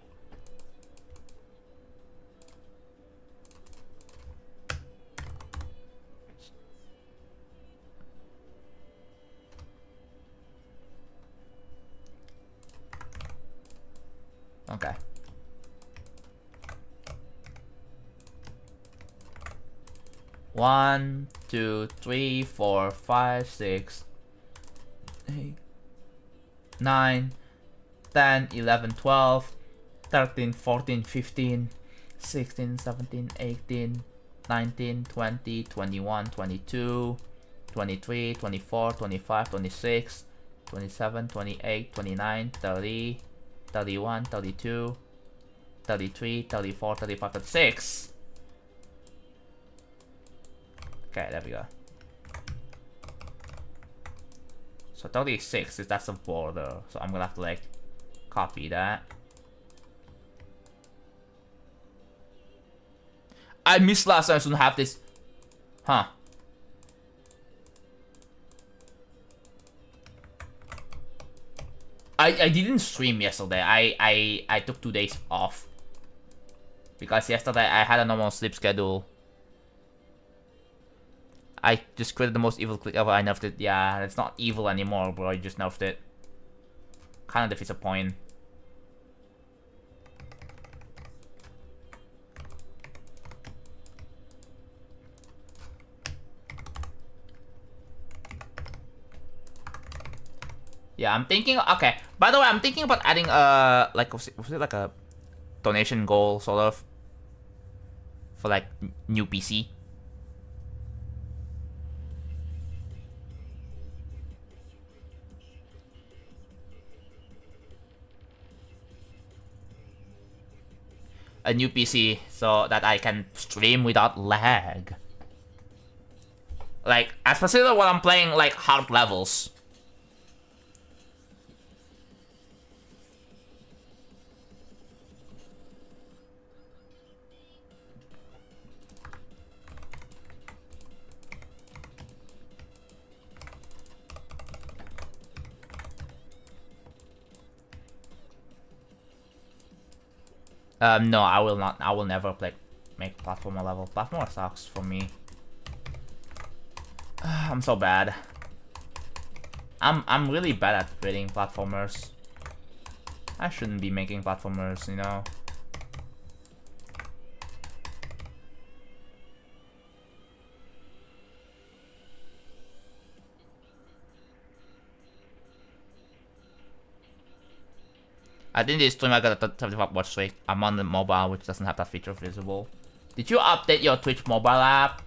Okay. One, 2, 3, 4, 5, 6, 8, 9, 10, 11, 12, 13, 14, 15, 16, 17, 18, 19, 20, 21, 22, 23, 24, 25, 26, 27, 28, 29, 30, 31, 32, 33, 34, 35, 36. Okay, there we go. So 36 is that's a border. So I'm gonna have to like copy that. I missed last time, I shouldn't have this. Huh. I didn't stream yesterday. I took 2 days off. Because yesterday I had a normal sleep schedule. I just created the most evil click ever. I nerfed it. Yeah, it's not evil anymore, bro. I just nerfed it. Kind of defeats the point. Yeah, I'm thinking. Okay. By the way, I'm thinking about adding like was it like a donation goal sort of for like new PC. A new PC so that I can stream without lag. Like, especially when I'm playing like hard levels. No, I will not. I will never make platformer level. Platformer sucks for me. I'm so bad. I'm really bad at creating platformers. I shouldn't be making platformers, you know. I think this stream I got a 75 watch rate. I'm on the mobile, which doesn't have that feature visible. Did you update your Twitch mobile app?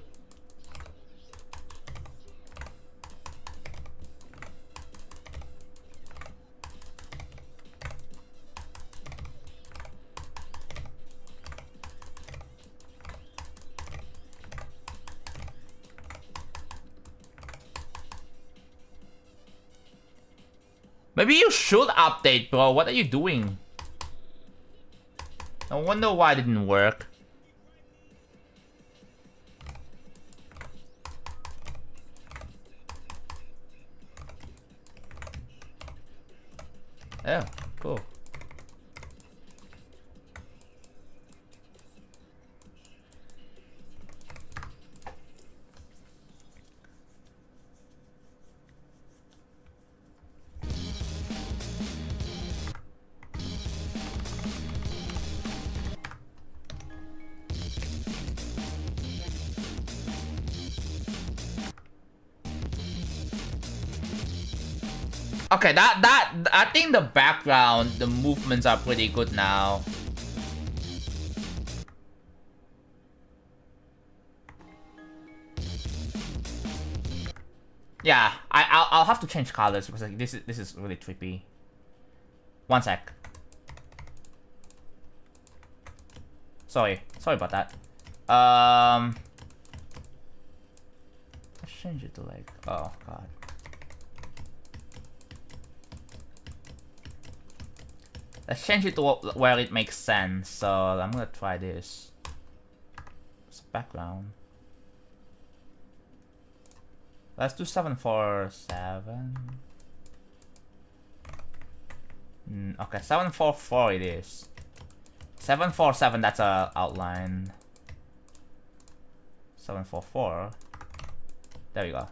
Maybe you should update, bro. What are you doing? No wonder why it didn't work. Oh, cool. Okay, I think the background, the movements are pretty good now. Yeah, I'll have to change colors because like this is really trippy. One sec. Sorry about that. Let's change it to like, oh god. Let's change it to where it makes sense. So I'm gonna try this. It's background. Let's do 747. Okay, 744 it is. 747, that's a outline. 744. There we go.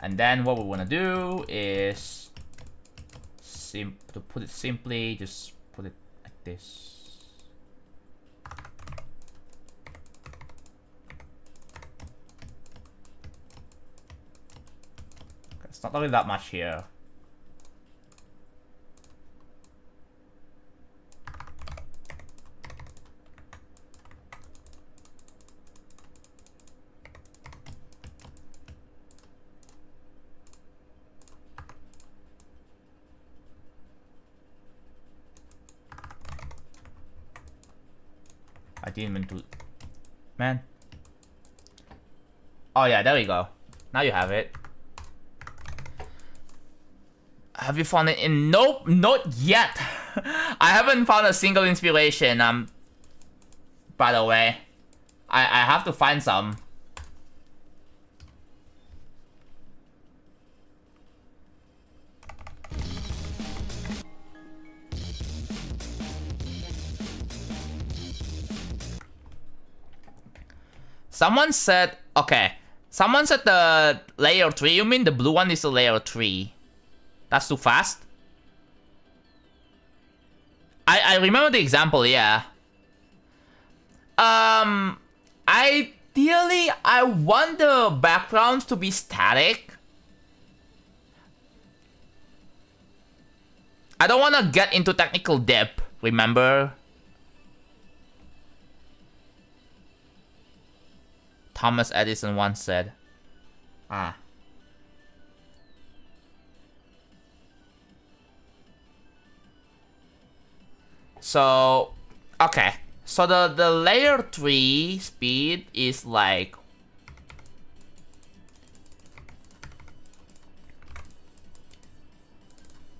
And then what we wanna do is to put it simply, just put it like this. Okay, it's not really that much here. I didn't mean to... Man. Oh yeah, there we go. Now you have it. Have you found it in... Nope, not yet. I haven't found a single inspiration, by the way. I have to find some. Someone said, okay. Someone said the layer 3, you mean the blue one is the layer 3. That's too fast? I remember the example, yeah. Ideally, I want the backgrounds to be static. I don't want to get into technical depth, remember? Thomas Edison once said. Ah. So, okay. So the layer 3 speed is like...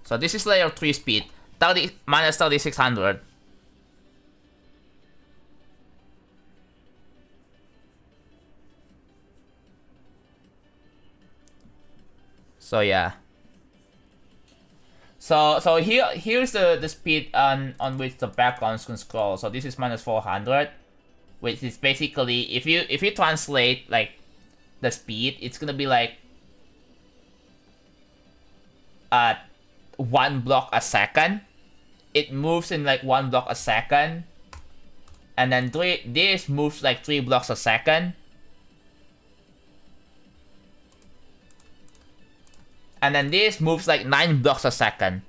So this is layer 3 speed, 30 minus 3600. So yeah. So here's the speed on which the backgrounds can scroll. So this is minus 400, which is basically if you translate like the speed, it's gonna be like 1 block a second. It moves in like 1 block a second, and then this moves like 3 blocks a second, and then this moves like 9 blocks a second.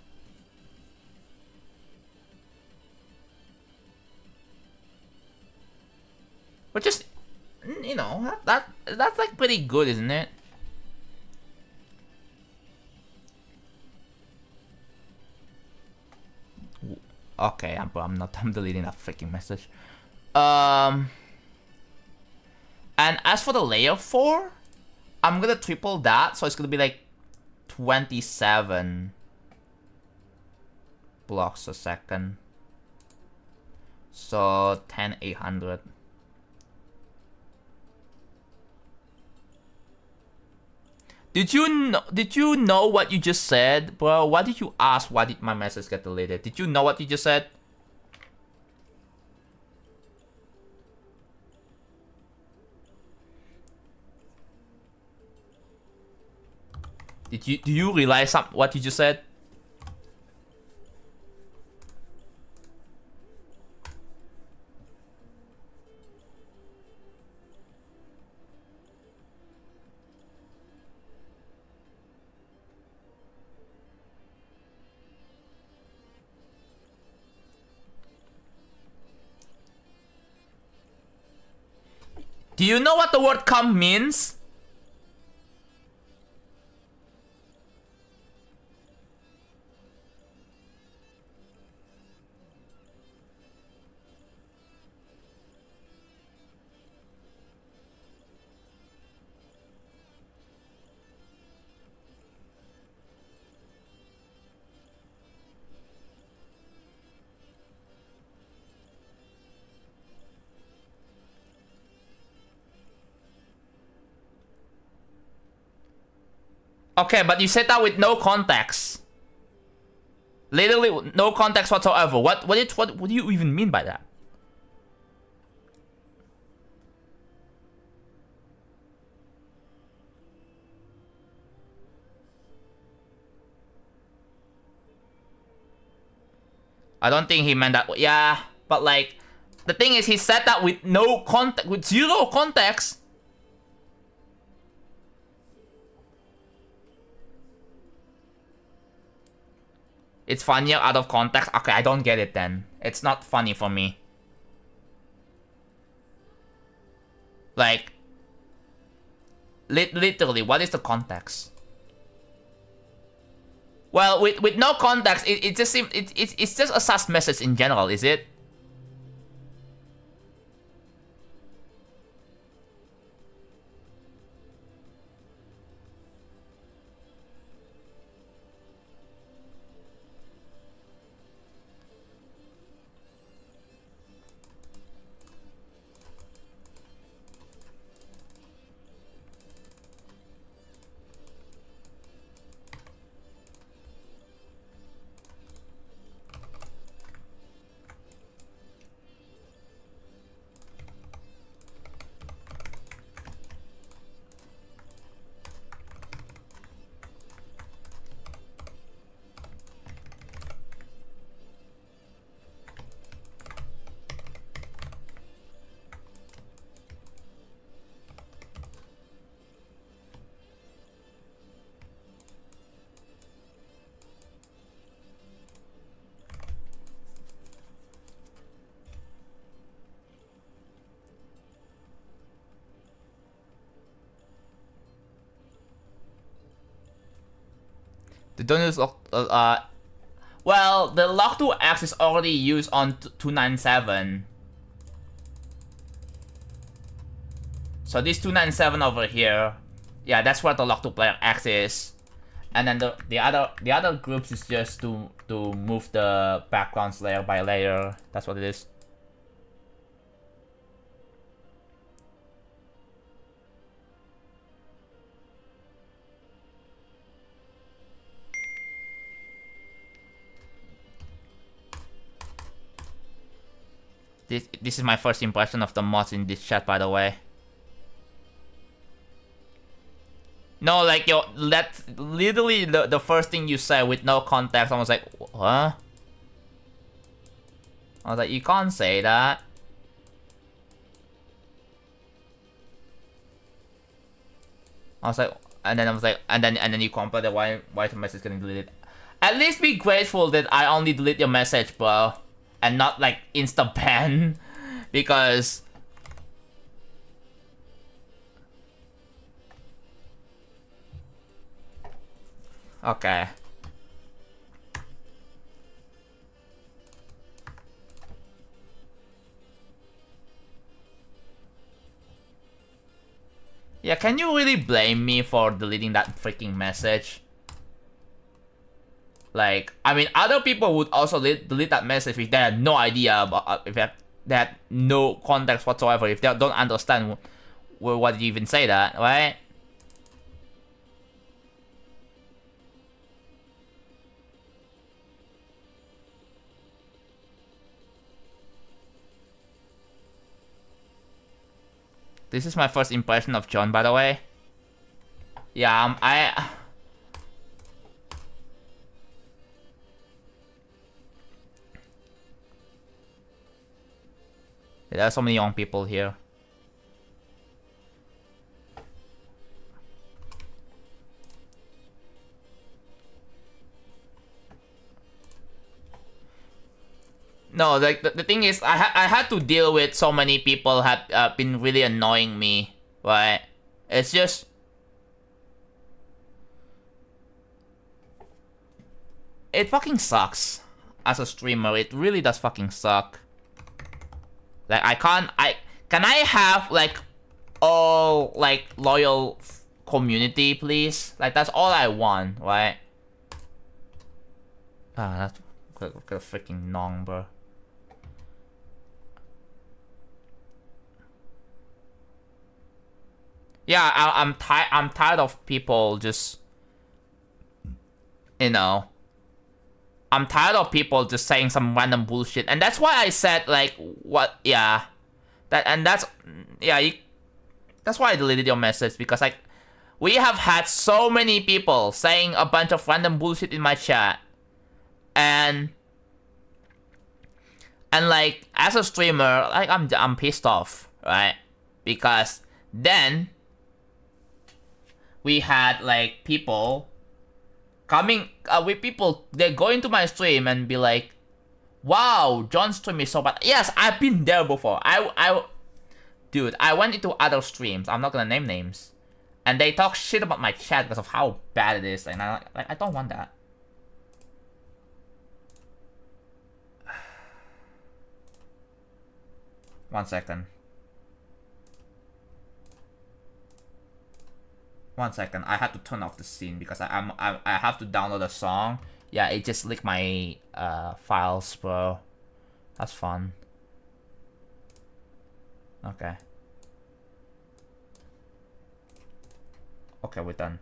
Which is, you know, that's like pretty good, isn't it? Okay, I'm deleting that freaking message. And as for the layer 4, I'm gonna triple that, so it's gonna be like 27 blocks a second. So 10,800. Did you know what you just said, bro? Why did you ask? Why did my message get deleted? Did you know what you just said? Do you realize what you just said? Do you know what the word "come" means? Okay, but you said that with no context. Literally no context whatsoever. What do you even mean by that? I don't think he meant that. Yeah, but like, the thing is, he said that with no context, with zero context. It's funnier out of context. Okay, I don't get it then. It's not funny for me. Like, literally, what is the context? Well, with no context, it just seems it's just a sus message in general, is it? They don't use well, the lock2x is already used on 297. So this 297 over here, yeah, that's where the lock2x is. And then the other groups is just to move the backgrounds layer by layer. That's what it is. This is my first impression of the mods in this chat, by the way. No, like, yo, that's literally the first thing you say with no context. I was like, huh? I was like, you can't say that. I was like, and then you complain that why the message is getting deleted. At least be grateful that I only delete your message, bro, and not like insta ban, because. Okay. Yeah, can you really blame me for deleting that freaking message? Like, I mean, other people would also delete that message if they had no idea about, if they had no context whatsoever, if they don't understand what you even say that, right? This is my first impression of John, by the way. Yeah, there are so many young people here. No, like the thing is, I had to deal with so many people have been really annoying me, right? It's just it fucking sucks as a streamer. It really does fucking suck. Like can I have like all like loyal community, please? Like that's all I want, right? Ah, that's got a freaking nong, bro. Yeah, I'm tired of people just, you know, I'm tired of people just saying some random bullshit, and that's why I said like what, yeah, that's why I deleted your message, because like we have had so many people saying a bunch of random bullshit in my chat, and like as a streamer, like I'm pissed off, right? Because then we had like people coming with people, they go into my stream and be like, wow, John's stream is so bad. Yes, I've been there before. Dude, I went into other streams, I'm not gonna name names, and they talk shit about my chat because of how bad it is, and I don't want that. One second. One second, I had to turn off the scene because I have to download a song. Yeah, it just leaked my files, bro. That's fun. Okay. Okay, we're done.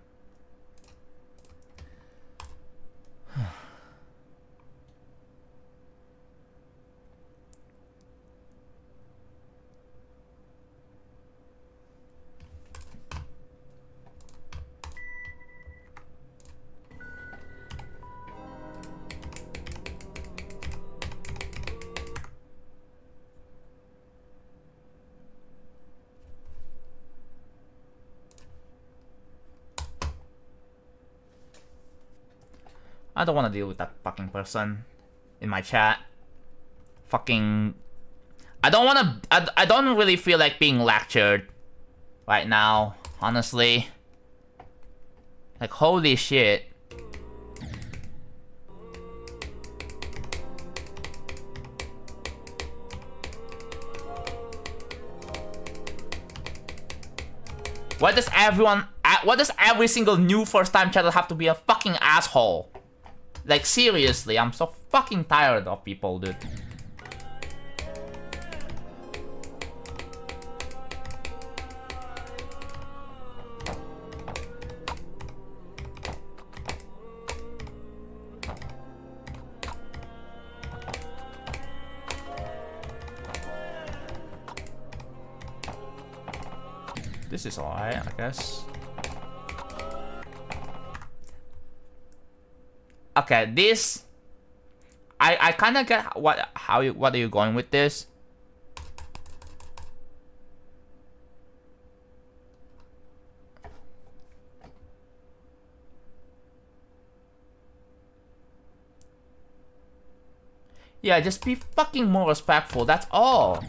I don't want to deal with that fucking person in my chat. Fucking, I don't really feel like being lectured right now, honestly. Like, holy shit. Why does every single new first-time chatter have to be a fucking asshole? Like, seriously, I'm so fucking tired of people, dude. This is alright, I guess. Okay, this I kind of get what are you going with this? Yeah, just be fucking more respectful. That's all.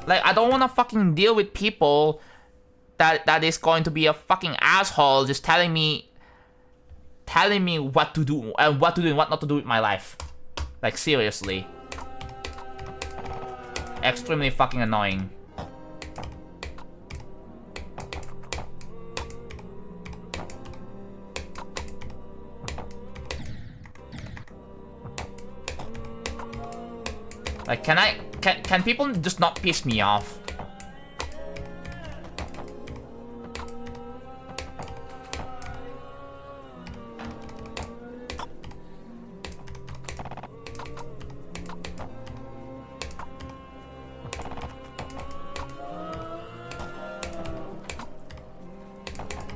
Like, I don't want to fucking deal with people that is going to be a fucking asshole just telling me what to do and what to do and what not to do with my life. Like, seriously. Extremely fucking annoying. Like, can people just not piss me off?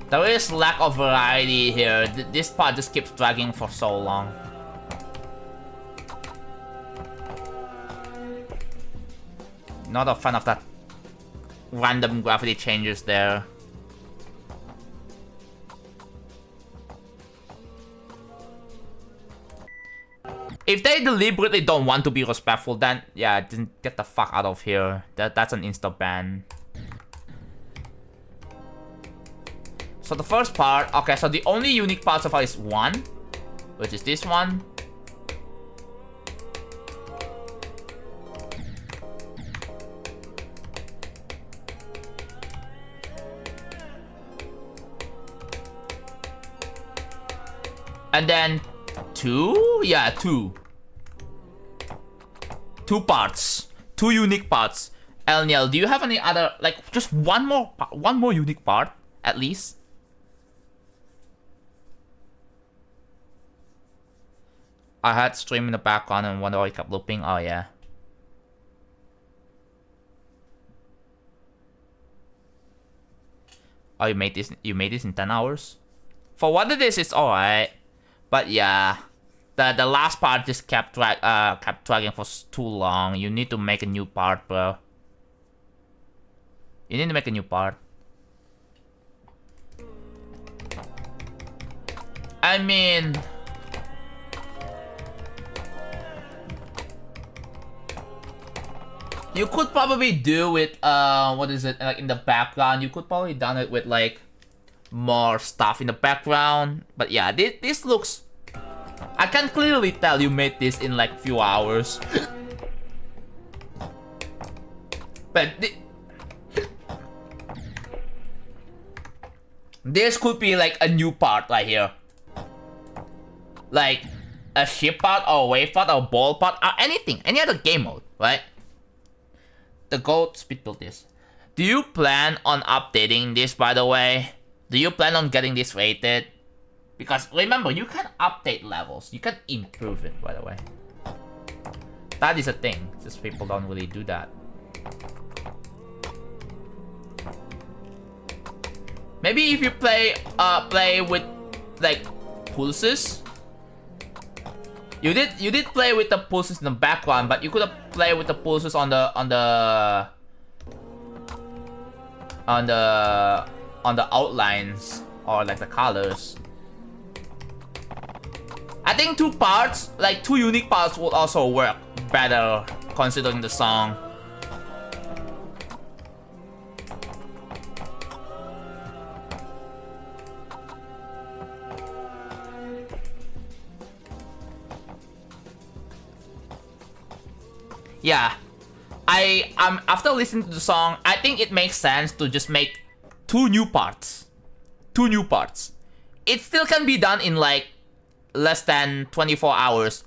There is lack of variety here. This part just keeps dragging for so long. Not a fan of that random gravity changes there. If they deliberately don't want to be respectful, then yeah, then get the fuck out of here. That's an insta ban. So the first part, okay, so the only unique part so far is one, which is this one. And then two? Yeah, two. Two parts. Two unique parts. Elniel, do you have any other, like, just one more unique part, at least? I had stream in the background and wonder why it kept looping. Oh yeah. Oh, you made this in 10 hours? For what it is, it's alright. But yeah, the last part just kept dragging for too long. You need to make a new part, bro. You need to make a new part. I mean, you could probably do it, what is it, like in the background. You could probably done it with like more stuff in the background. But yeah, this looks, I can clearly tell you made this in like few hours. But this could be like a new part right here. Like a ship part or a wave part or a ball part or anything, any other game mode, right? The goat speed build this. Do you plan on updating this, by the way? Do you plan on getting this rated? Because remember, you can update levels. You can improve it, by the way. That is a thing. Just people don't really do that. Maybe if you play with like pulses. You did play with the pulses in the background, but you could have played with the pulses on the outlines or like the colors. I think two parts, like two unique parts, would also work better considering the song. Yeah, after listening to the song, I think it makes sense to just make 2 new parts. 2 new parts. It still can be done in like less than 24 hours.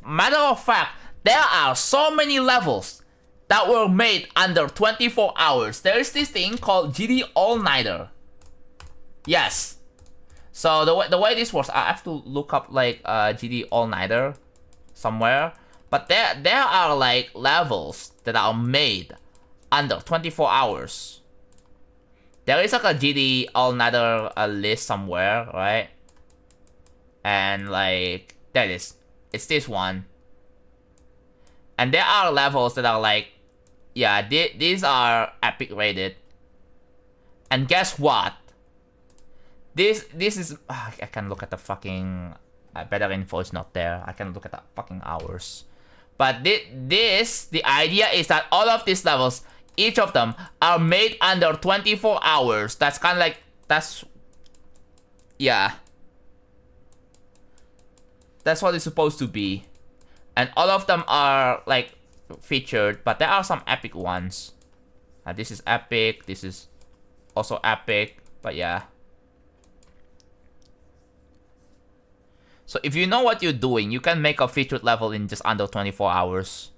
Matter of fact, there are so many levels that were made under 24 hours. There is this thing called GD All-Nighter. Yes. So the way this works, I have to look up like GD All-Nighter somewhere. But there are like levels that are made under 24 hours. There is like a GD All-Nighter list somewhere, right? And like, there it is. It's this one. And there are levels that are like, yeah, these are epic rated. And guess what? This is, I can look at the fucking, better info is not there. I can look at the fucking hours. But the idea is that all of these levels, each of them, are made under 24 hours. That's kind of like, yeah. That's what it's supposed to be. And all of them are, like, featured, but there are some epic ones. This is epic, this is also epic, but yeah. So if you know what you're doing, you can make a featured level in just under 24 hours.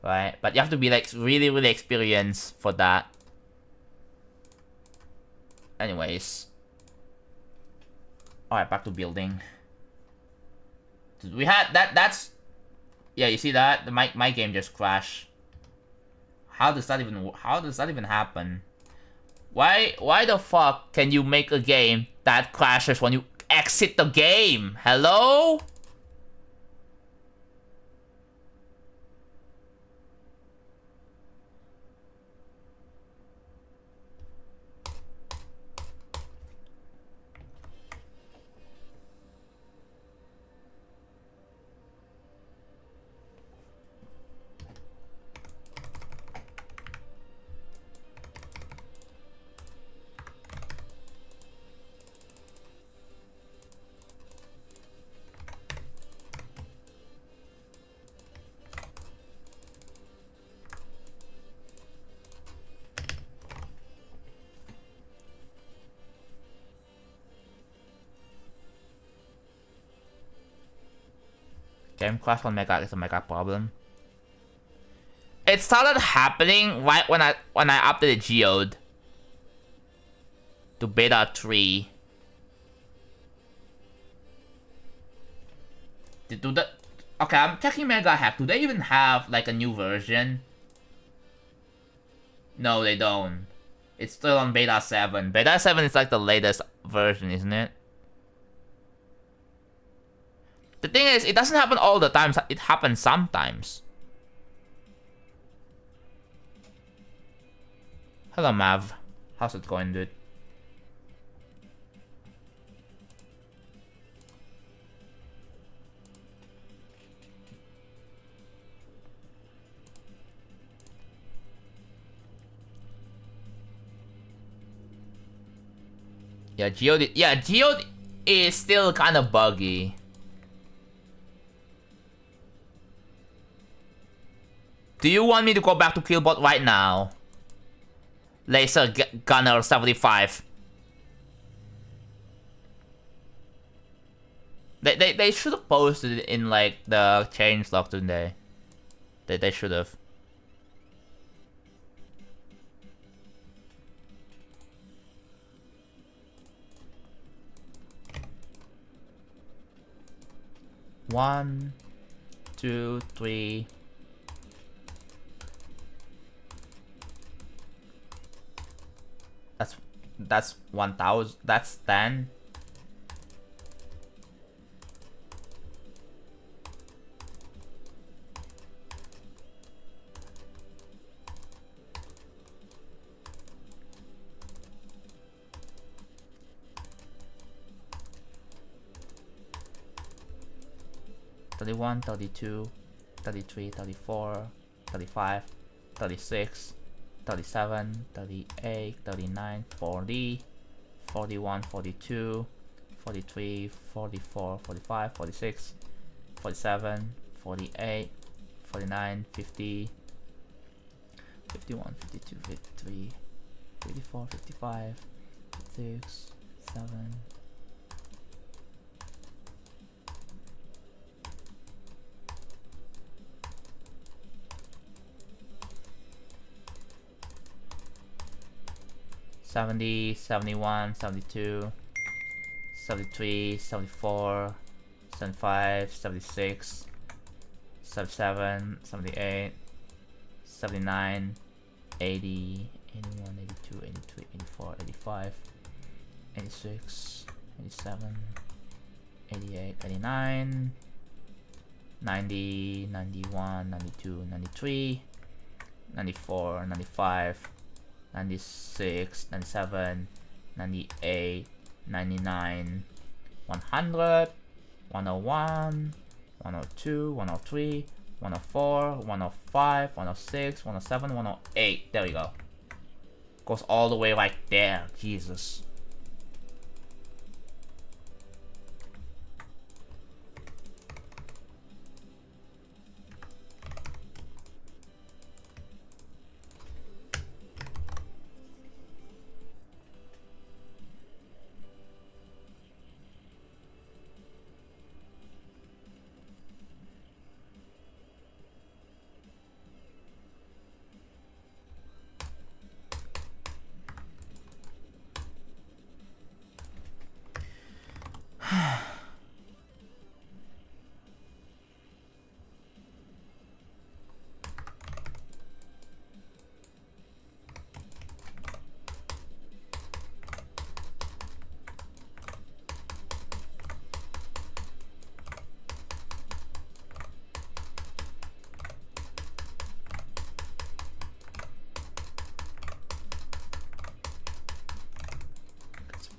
Right? But you have to be like really, really experienced for that. Anyways. Alright, back to building. We had that's yeah, you see that? My game just crashed. How does that even happen? Why the fuck can you make a game that crashes when you exit the game? Hello? Game crash on Mega is a mega problem. It started happening right when I updated Geode to beta 3. Okay, I'm checking Mega Hack. Do they even have like a new version? No, they don't. It's still on beta 7. Beta 7 is like the latest version, isn't it? The thing is, it doesn't happen all the time. It happens sometimes. Hello, Mav. How's it going, dude? Yeah, Geode is still kind of buggy. Do you want me to go back to Killbot right now? Laser Gunner 75. They should have posted it in like the changelog, didn't they? They should have. One, 2, 3. That's 1,000. That's 10. $31, $32, $33, $34, $35, $36. 37, 38, 39, 40, 41, 42, 43, 44, 45, 46, 47, 48, 49, 50, 51, 52, 53, 54, 55, 56, 7. '70, 71, 72, 73, 74, 75, 76, 77, 78, 79, 80, 81, 82, 83, 84, 85, 86, 87, 88, 89, 90, 91, 92, 93, 94, 95, 96, 97, 98, 99, 100, 101, 102, 103, 104, 105, 106, 107, 108. There we go. Goes all the way right there. Jesus.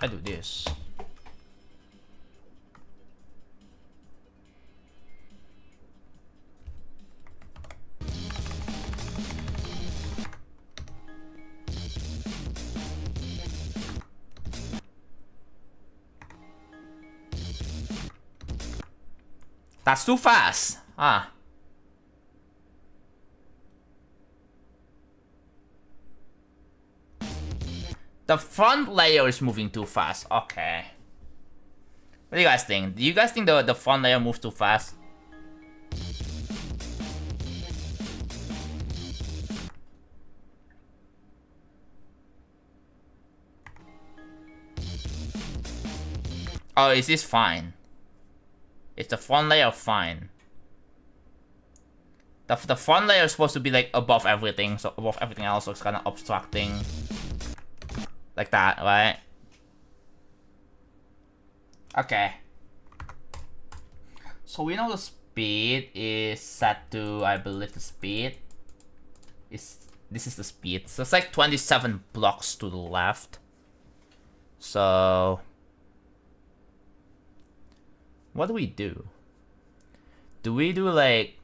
I do this. That's too fast. Ah. The front layer is moving too fast. Okay. What do you guys think? Do you guys think the front layer moves too fast? Oh, is this fine? Is the front layer fine? The front layer is supposed to be like above everything, so above everything else, so it's kind of obstructing. Like that, right? Okay. So we know the speed is set to, I believe the speed is, this is the speed. So it's like 27 blocks to the left. So what do we do? Do we do like,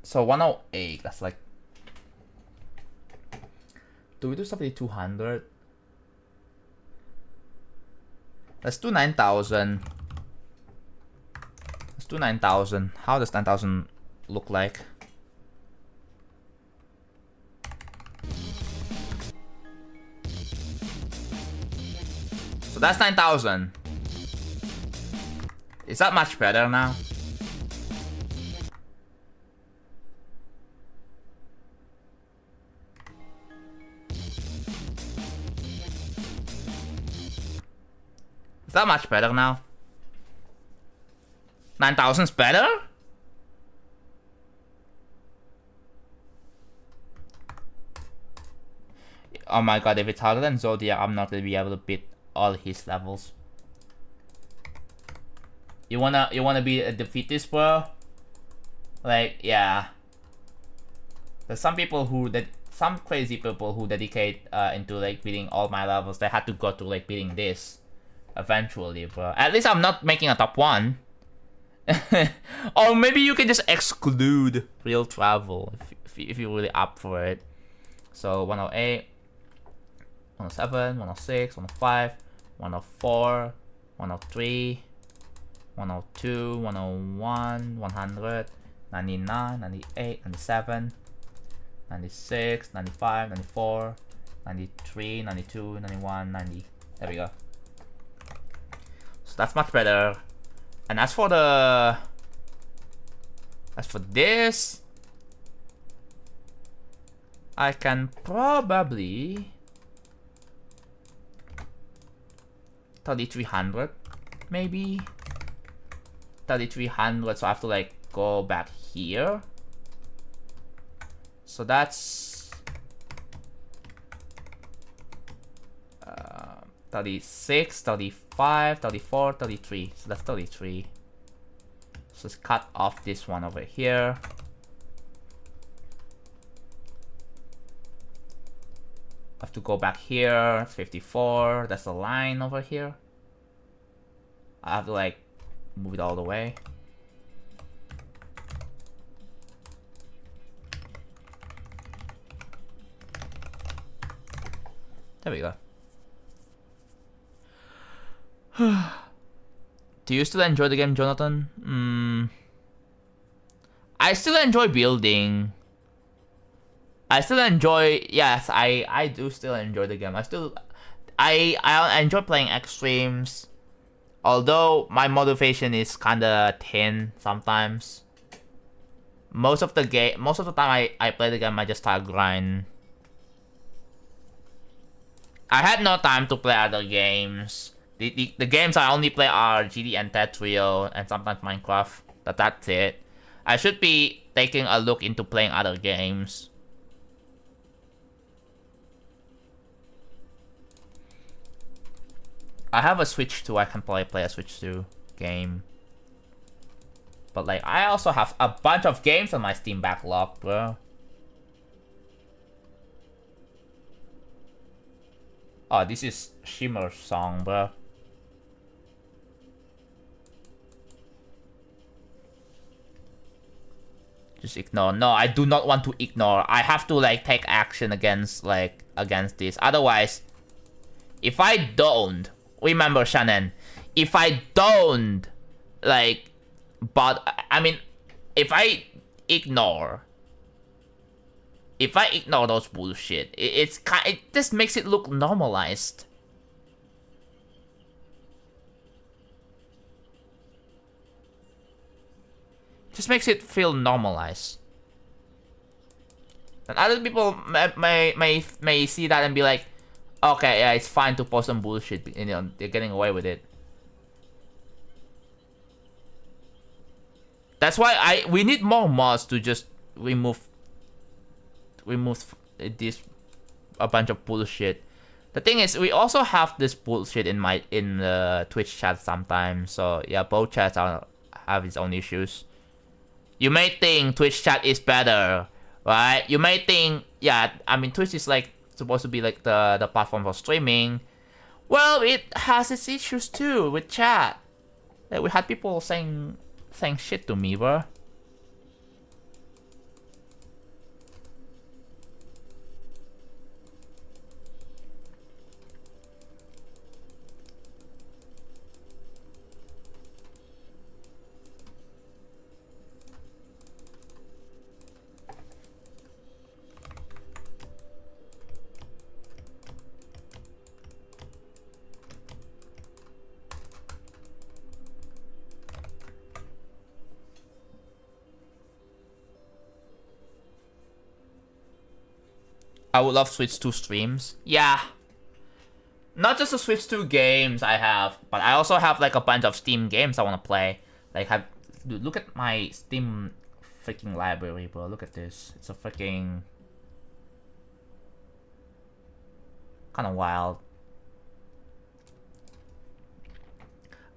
so 108, that's like, do we do 7200? Let's do 9000. Let's do 9000. How does 9000 look like? So that's 9000. Is that much better now? Is that much better now? 9000's better? Oh my god, if it's harder than Zodiac, I'm not gonna be able to beat all his levels. You wanna be a defeatist, bro? Like, yeah. There's some people who some crazy people who dedicate into like beating all my levels. They had to go to like beating this eventually, bro. At least I'm not making a top 1. Or maybe you can just exclude real travel if you're really up for it. So 108, 107, 106, 105, 104, 103, 102, 101, 100, 99, 98, 97, 96, 95, 94, 93, 92, 91, 90. There we go. So that's much better. And as for this, I can probably 3300 maybe 3300, so I have to like go back here. So that's 36, 35, 34, 33. So that's 33. So let's cut off this one over here. I have to go back here. 54. That's the line over here. I have to like move it all the way. There we go. Do you still enjoy the game, Jonathan? I still enjoy building. I still enjoy, yes, I do still enjoy the game. I enjoy playing extremes. Although my motivation is kinda thin sometimes. Most of the time I play the game, I just start grind. I had no time to play other games. The games I only play are GD and Tetrio and sometimes Minecraft. That's it. I should be taking a look into playing other games. I have a Switch 2, I can play a Switch 2 game. But like, I also have a bunch of games on my Steam backlog, bro. Oh, this is Shimmer's song, bro. Just ignore. No, I do not want to ignore. I have to like take action against this. Otherwise, if I don't, remember Shannon, if I don't like, but I mean, if I ignore those bullshit, it just makes it look normalized. Just makes it feel normalized. And other people may see that and be like, okay, yeah, it's fine to post some bullshit. You know, they're getting away with it. That's why we need more mods to just remove this a bunch of bullshit. The thing is, we also have this bullshit in the Twitch chat sometimes. So yeah, both chats have its own issues. You may think Twitch chat is better, right? You may think, yeah, I mean, Twitch is like supposed to be like the platform for streaming. Well, it has its issues too with chat. Like, we had people saying shit to me, bro. I would love Switch 2 streams. Yeah. Not just the Switch 2 games I have, but I also have like a bunch of Steam games I want to play. Like, dude, look at my Steam freaking library, bro. Look at this. It's a freaking kind of wild.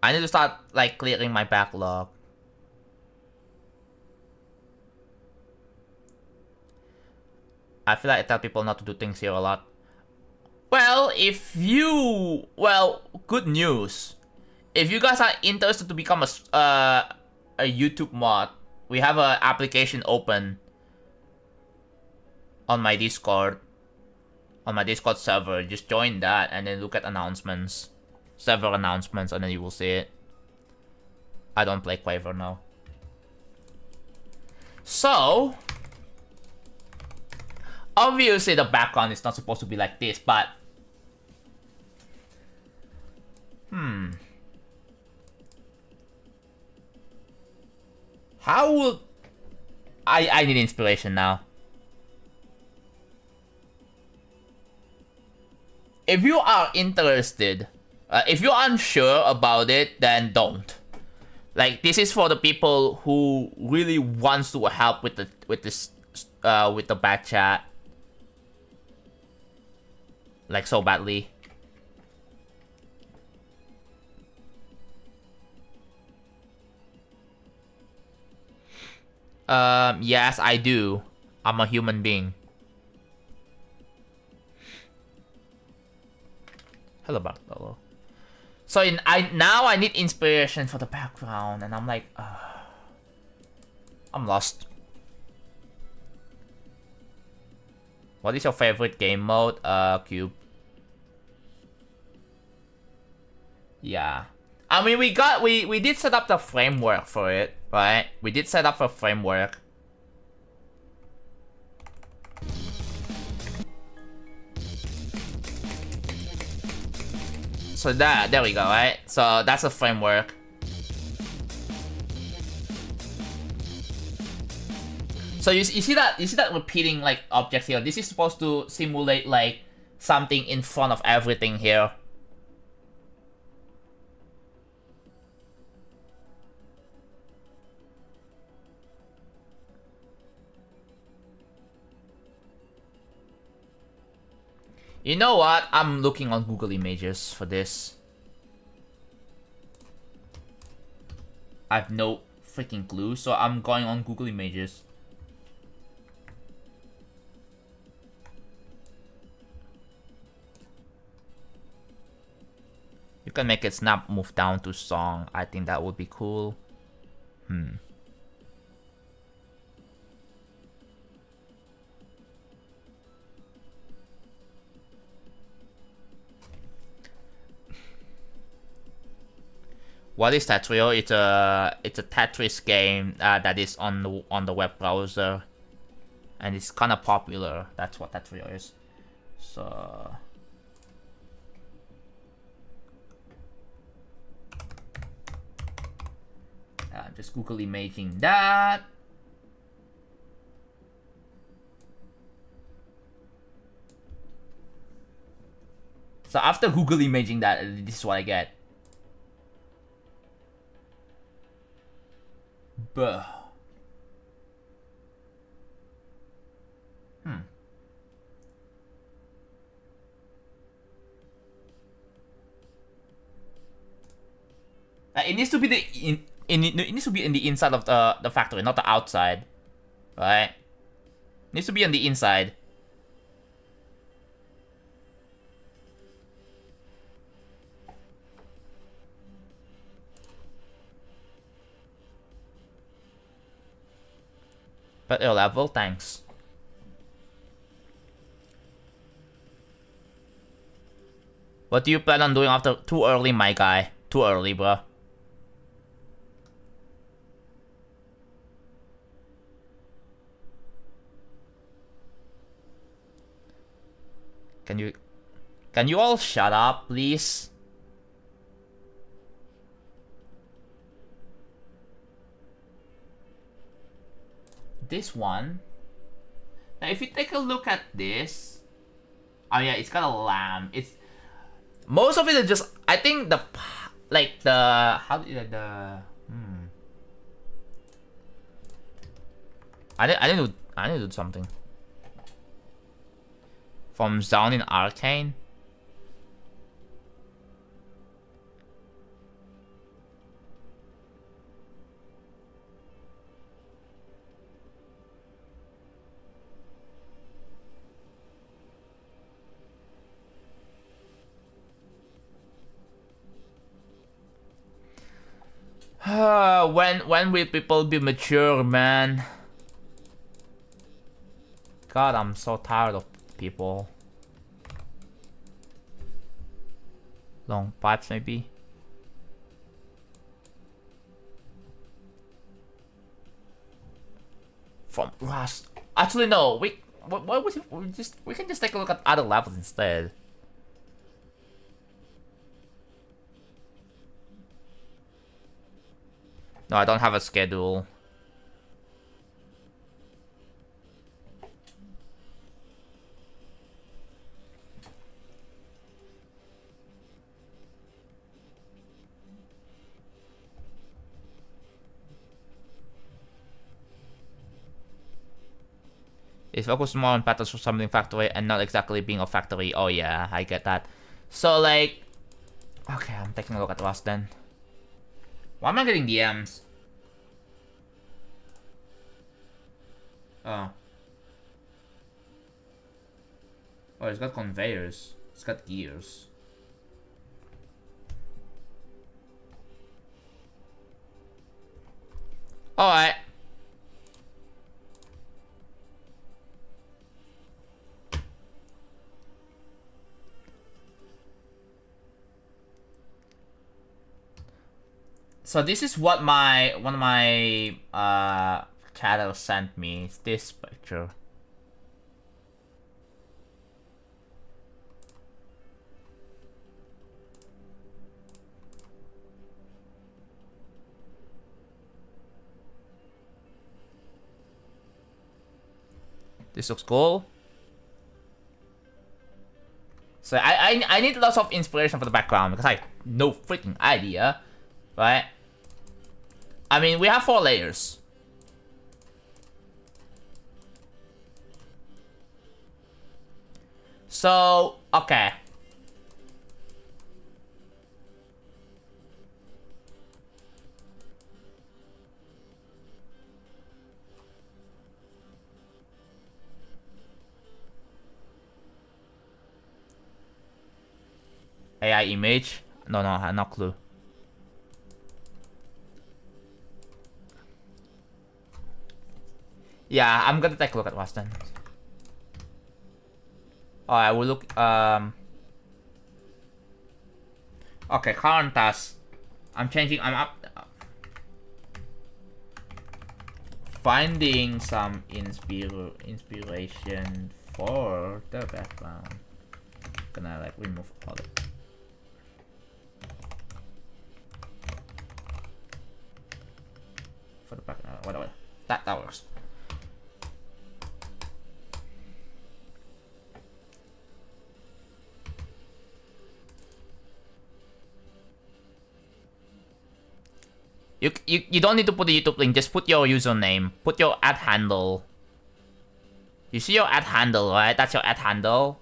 I need to start like clearing my backlog. I feel like I tell people not to do things here a lot. Well, good news. If you guys are interested to become a YouTube mod, we have an application open on my Discord server. Just join that and then look at announcements, several announcements, and then you will see it. I don't play Quaver now. So, obviously the background is not supposed to be like this, but how would I need inspiration now. If you are interested, if you're unsure about it, then don't. Like, this is for the people who really wants to help with the with the back chat, like so badly. Yes, I do. I'm a human being. Hello, Bartolo. So now I need inspiration for the background, and I'm like, I'm lost. What is your favorite game mode? Cube. Yeah. I mean, we did set up the framework for it, right? We did set up a framework. So there we go, right? So that's a framework. So you see that repeating like objects here. This is supposed to simulate like something in front of everything here. You know what? I'm looking on Google Images for this. I have no freaking clue, so I'm going on Google Images. You can make it snap move down to song. I think that would be cool. What is Tetrio? It's a Tetris game that is on the web browser, and it's kind of popular. That's what Tetrio is. So just Google imaging that. So after Google imaging that, this is what I get. Buh. It needs to be it needs to be in the inside of the factory, not the outside, right? It needs to be on the inside. Better level, thanks. What do you plan on doing after? Too early, my guy. Too early, bro. Can you all shut up, please? This one. Now, if you take a look at this, oh yeah, it's got a lamp. It's most of it is just. I think the like the how did the I need to do something. From Down in Arcane. When will people be mature, man? God, I'm so tired of people. Long pipes, maybe. From Rust. Actually, no. We can just take a look at other levels instead. No, I don't have a schedule. It's focused more on patterns for something factory and not exactly being a factory. Oh yeah, I get that. So like, okay, I'm taking a look at Rust then. Why am I getting DMs? Oh. Oh, it's got conveyors. It's got gears. Alright. So this is what one of my chatters sent me. It's this picture. This looks cool. So I need lots of inspiration for the background because I have no freaking idea, right? I mean, we have 4 layers. So, okay. AI image? No, I have no clue. Yeah, I'm gonna take a look at Weston. Alright, we'll look, okay, current task. I'm up. Finding some inspiration for the background. Gonna like remove all of it. For the background, whatever. That works. You don't need to put the YouTube link, just put your username, put your @ handle. You see your @ handle, right? That's your @ handle.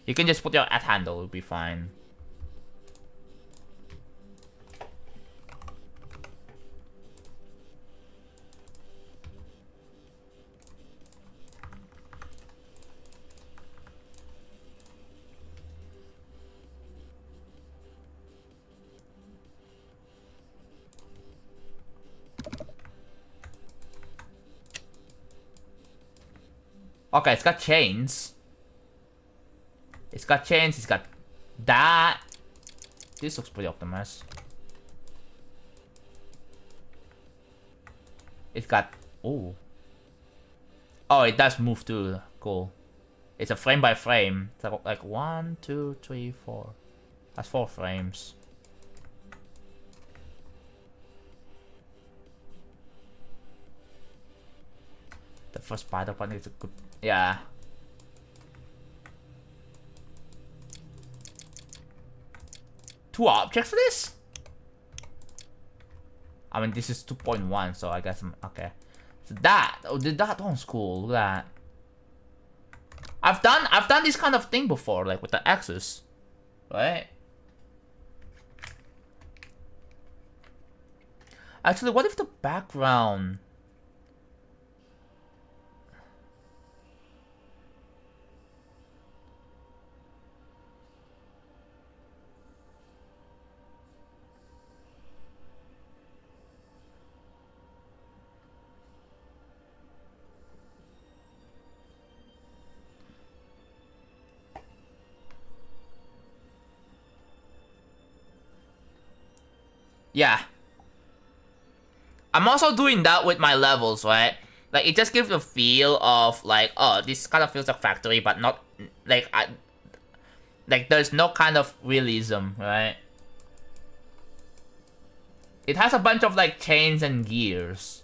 You can just put your @ handle, it'll be fine. Okay, it's got chains. It's got that. This looks pretty optimized. It's got, oh, it does move too. Cool. It's a frame by frame. It's like 1, 2, 3, 4. That's 4 frames. The first spider part is a good, yeah. Two objects for this? I mean, this is 2.1, so I guess I'm okay. So that one's cool. Look at that. I've done this kind of thing before, like with the axis, right? Actually, what if the background? Yeah. I'm also doing that with my levels, right? Like, it just gives a feel of, like, oh, this kind of feels like factory, but not, like, like, there's no kind of realism, right? It has a bunch of, like, chains and gears,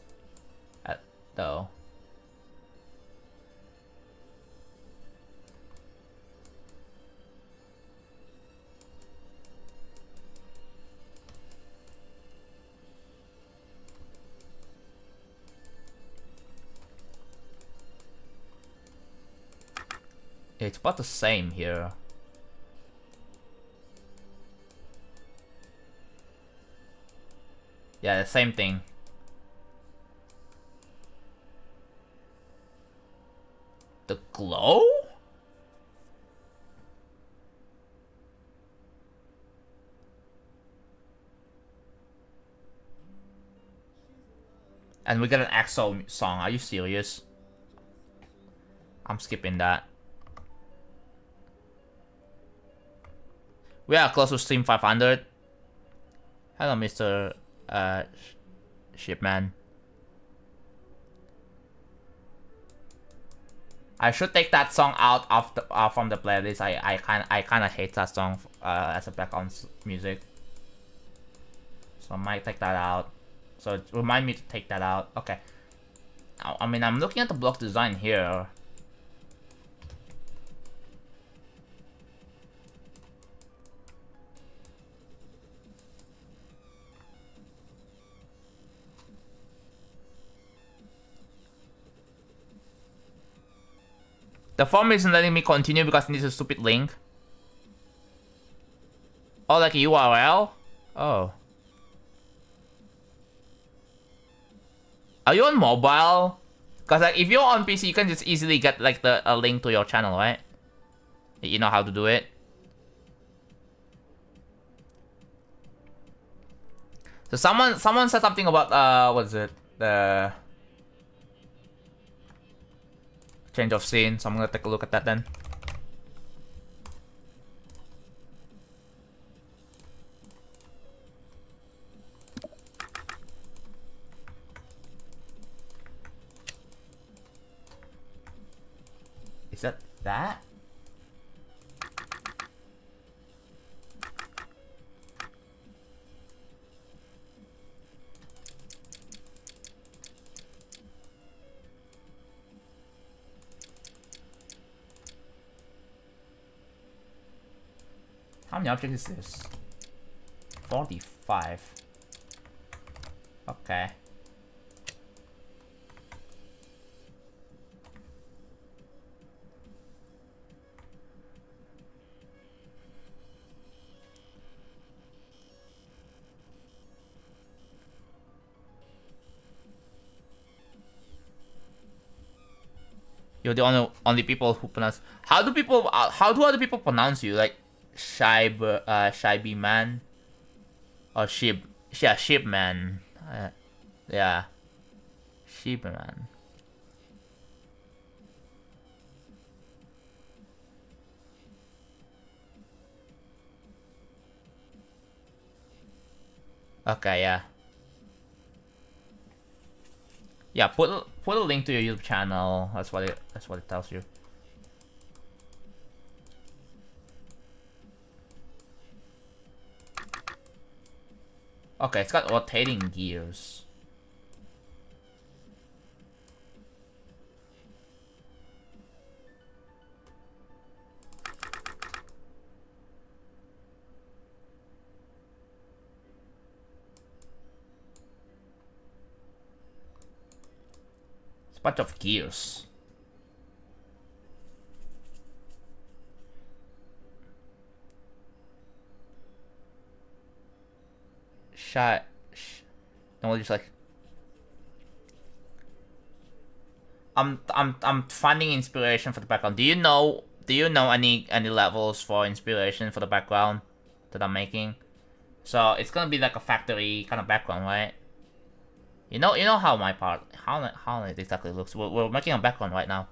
though. It's about the same here. Yeah, the same thing. The glow? And we got an EXO song. Are you serious? I'm skipping that. We are close to Stream 500. Hello, Mr. Shipman. I should take that song out of the, from the playlist. I kind of hate that song as a background music. So I might take that out. So remind me to take that out. Okay. I mean, I'm looking at the block design here. The form isn't letting me continue because it needs a stupid link. Oh, like a URL? Oh. Are you on mobile? Because like, if you're on PC, you can just easily get like a link to your channel, right? You know how to do it. So someone said something about what is it? The change of scene. So I'm gonna take a look at that then. Is that? How many objects is this? 45. Okay. You're the only people who pronounce. How do other people pronounce you? Like Shibe man, or Shib? Yeah, Shib man. Yeah, Shib man. Okay, yeah. Yeah, put a link to your YouTube channel. That's what it tells you. Okay, it's got rotating gears. It's a bunch of gears. No, just like I'm finding inspiration for the background. Do you know any levels for inspiration for the background that I'm making? So it's gonna be like a factory kind of background, right? You know how my part how it exactly looks. We're making a background right now.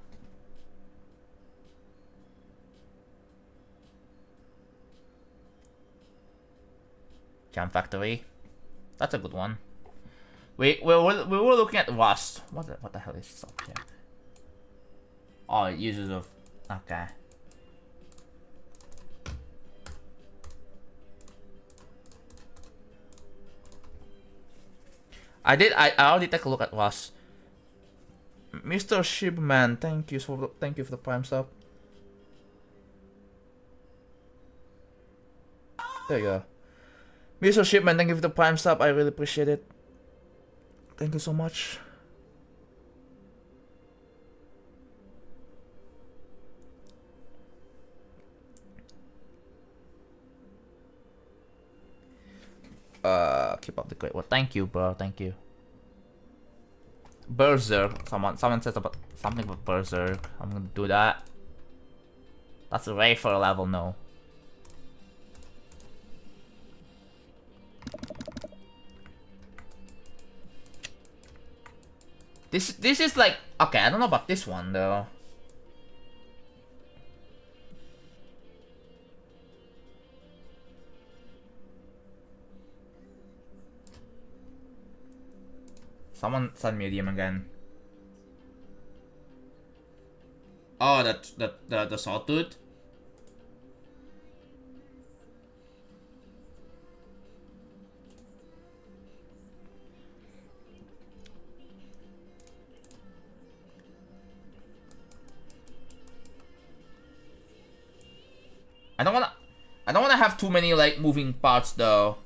Jam Factory. That's a good one. We were looking at Rust. What the hell is this object? Oh, users of. Okay. I already take a look at Rust. Mr. Shipman, thank you for the prime sub. There you go. Mr. Shipman, thank you for the prime sub. I really appreciate it. Thank you so much. Keep up the great work. Thank you, bro. Thank you. Berserk. Someone says about something about Berserk. I'm gonna do that. That's a way for a level, no. This is like, okay, I don't know about this one though. Someone said medium again. Oh, the sawtooth. I don't wanna have too many like moving parts though.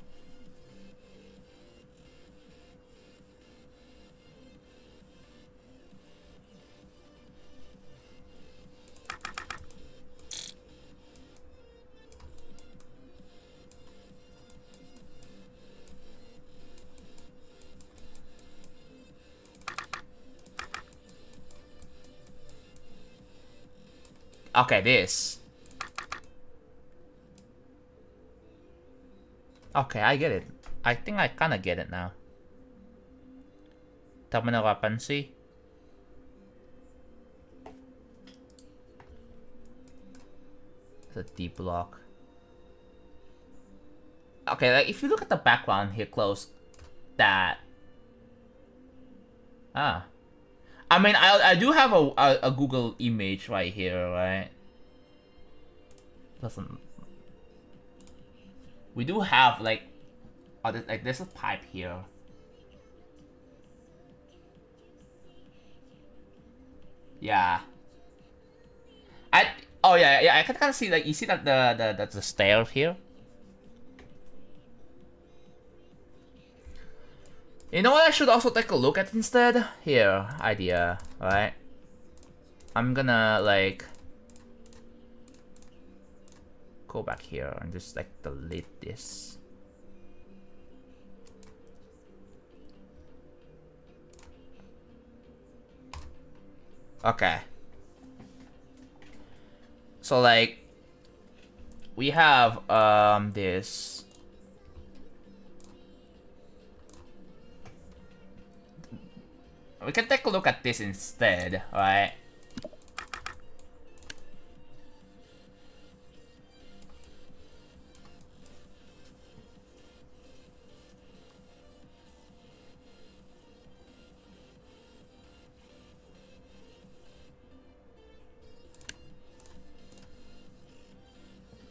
Okay, this. Okay, I get it. I think I kinda get it now. Tama na kapansi. It's a D block. Okay, like if you look at the background here close, that. Ah. I mean, I do have a Google image right here, right? Doesn't. We do have like, there's a pipe here. Yeah. Oh yeah, I can kind of see like you see that the stairs here. You know what I should also take a look at instead? Here, idea, right? I'm gonna like go back here and just like delete this. Okay. So like we have this. We can take a look at this instead, right?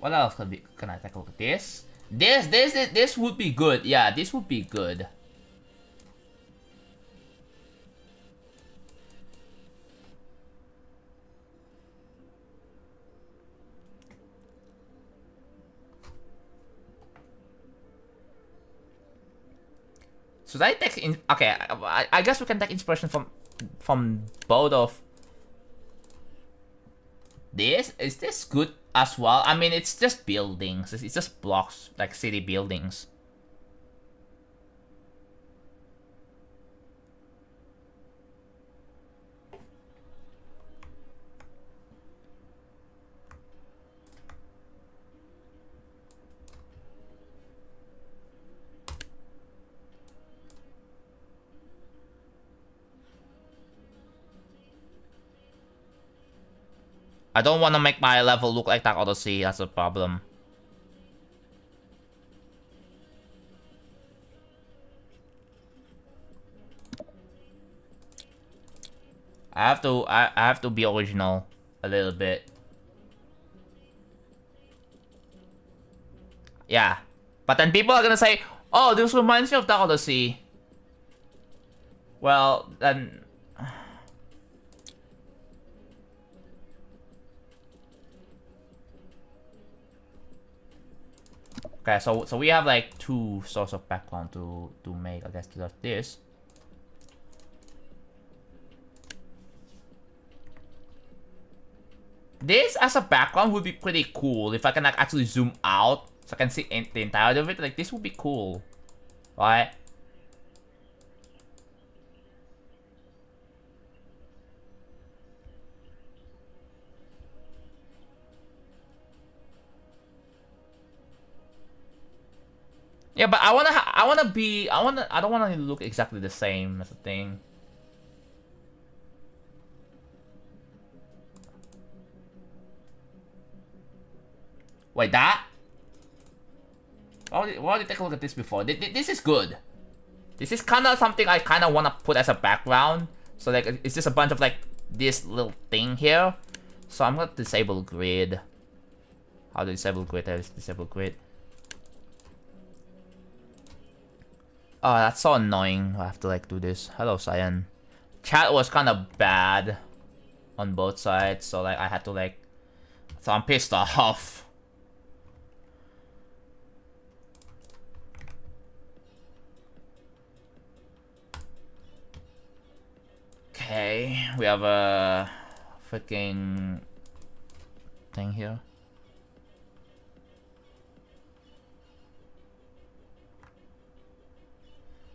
What else can I take a look at this? This would be good. Yeah, this would be good. Should I take in? Okay, I guess we can take inspiration from both of this. Is this good as well? I mean, it's just buildings. It's just blocks, like city buildings. I don't want to make my level look like that Odyssey, that's a problem. I have to be original a little bit. Yeah. But then people are gonna say, oh, this reminds me of Dark of the Sea. Well, then... Okay, so we have like two sorts of background to make. I guess there's this. This as a background would be pretty cool if I can like actually zoom out so I can see the entirety of it. Like this would be cool, right? Yeah, but I don't wanna look exactly the same as the thing. Wait, that? Why did you take a look at this before? This is good. This is kind of something I kind of want to put as a background. So like, it's just a bunch of like this little thing here. So I'm gonna disable grid. How to disable grid? There's disable grid. Oh, that's so annoying. I have to like do this. Hello, Cyan. Chat was kind of bad on both sides, so like I had to like. So I'm pissed off. Okay, we have a freaking thing here.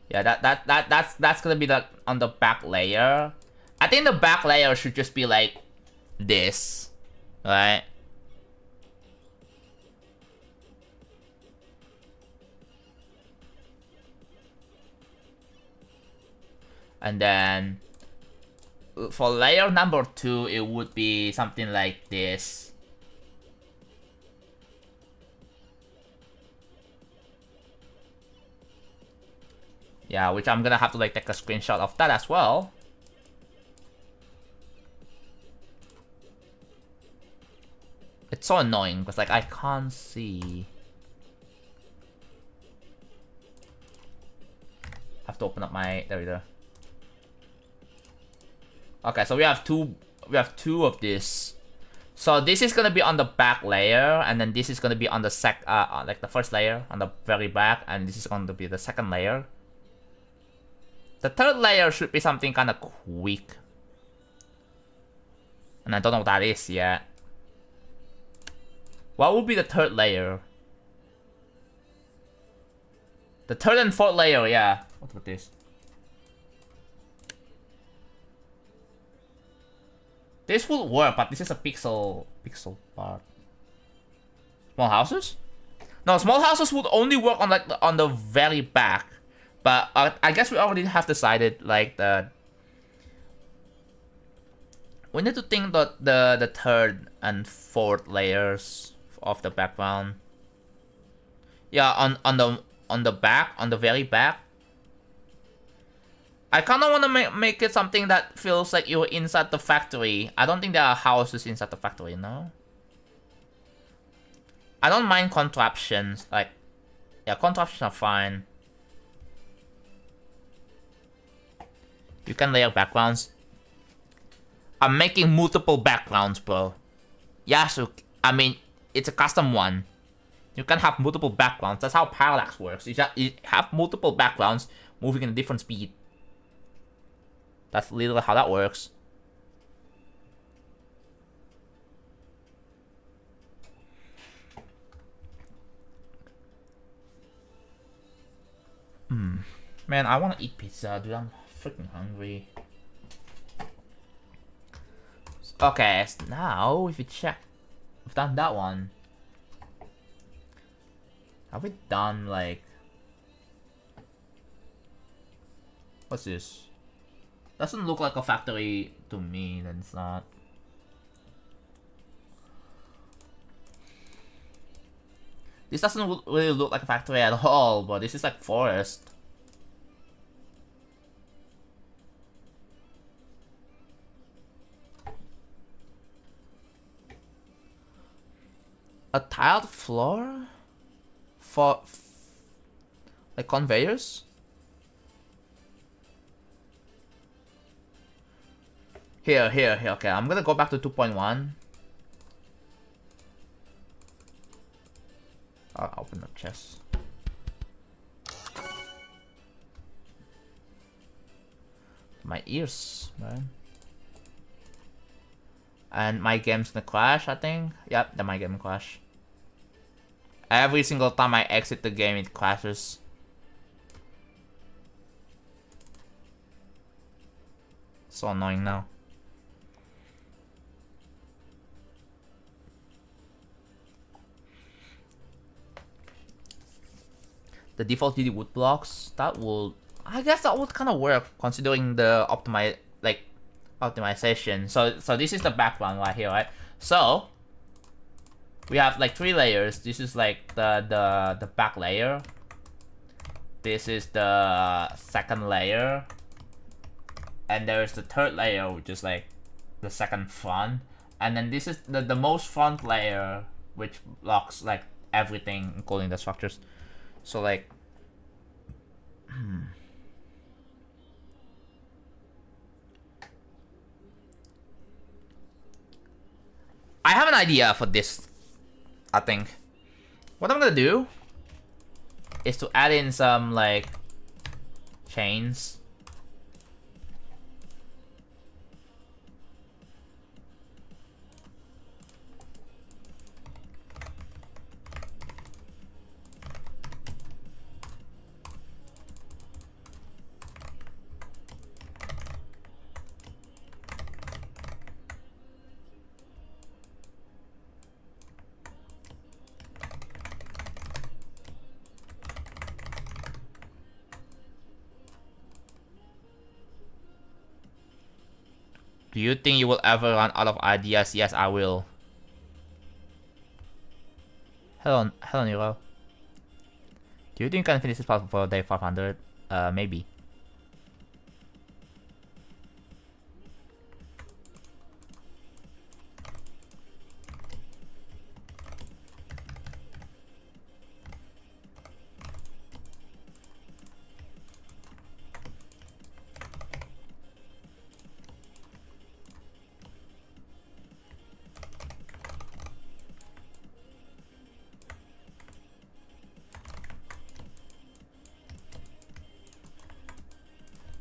Yeah, that's gonna be the on the back layer. I think the back layer should just be like this, right? And then for layer number 2, it would be something like this. Yeah, which I'm gonna have to like take a screenshot of that as well. It's so annoying because like I can't see. I have to open up my, there we go. Okay, so we have two of this. So this is gonna be on the back layer, and then this is gonna be on the like the first layer on the very back, and this is going to be the second layer. The third layer should be something kind of quick, and I don't know what that is yet. What would be the third layer? The third and fourth layer, yeah. What's with this? This will work, but this is a pixel part. Small houses? No, small houses would only work on like on the very back. But I guess we already have decided like the. We need to think the third and fourth layers of the background. Yeah, on the back, on the very back. I kind of want to make it something that feels like you're inside the factory. I don't think there are houses inside the factory, no? I don't mind contraptions. Like, yeah, contraptions are fine. You can layer backgrounds. I'm making multiple backgrounds, bro. Yeah, so, I mean, it's a custom one. You can have multiple backgrounds. That's how parallax works. You have multiple backgrounds moving in a different speed. That's literally how that works. Man, I want to eat pizza, dude. I'm freaking hungry. Okay, so now if you check, we've done that one. Have we done like... What's this? Doesn't look like a factory to me, then it's not. This doesn't really look like a factory at all, but this is like forest. a tiled floor for like conveyors. Here. Okay, I'm gonna go back to 2.1. I'll open the chest. My ears, man. And my game's gonna crash, I think. Yep, then my game crash. Every single time I exit the game, it crashes. So annoying now. The default GD wood blocks, that will, I guess that would kind of work considering the optimization. So this is the background right here, right? So we have like 3 layers. This is like the back layer. This is the second layer, and there's the third layer, which is like the second front, and then this is the most front layer, which blocks like everything, including the structures. So like, I have an idea for this. I think what I'm gonna do is to add in some like chains. Do you think you will ever run out of ideas? Yes, I will. Hello, Nero. Do you think you can finish this part before day 500? Maybe.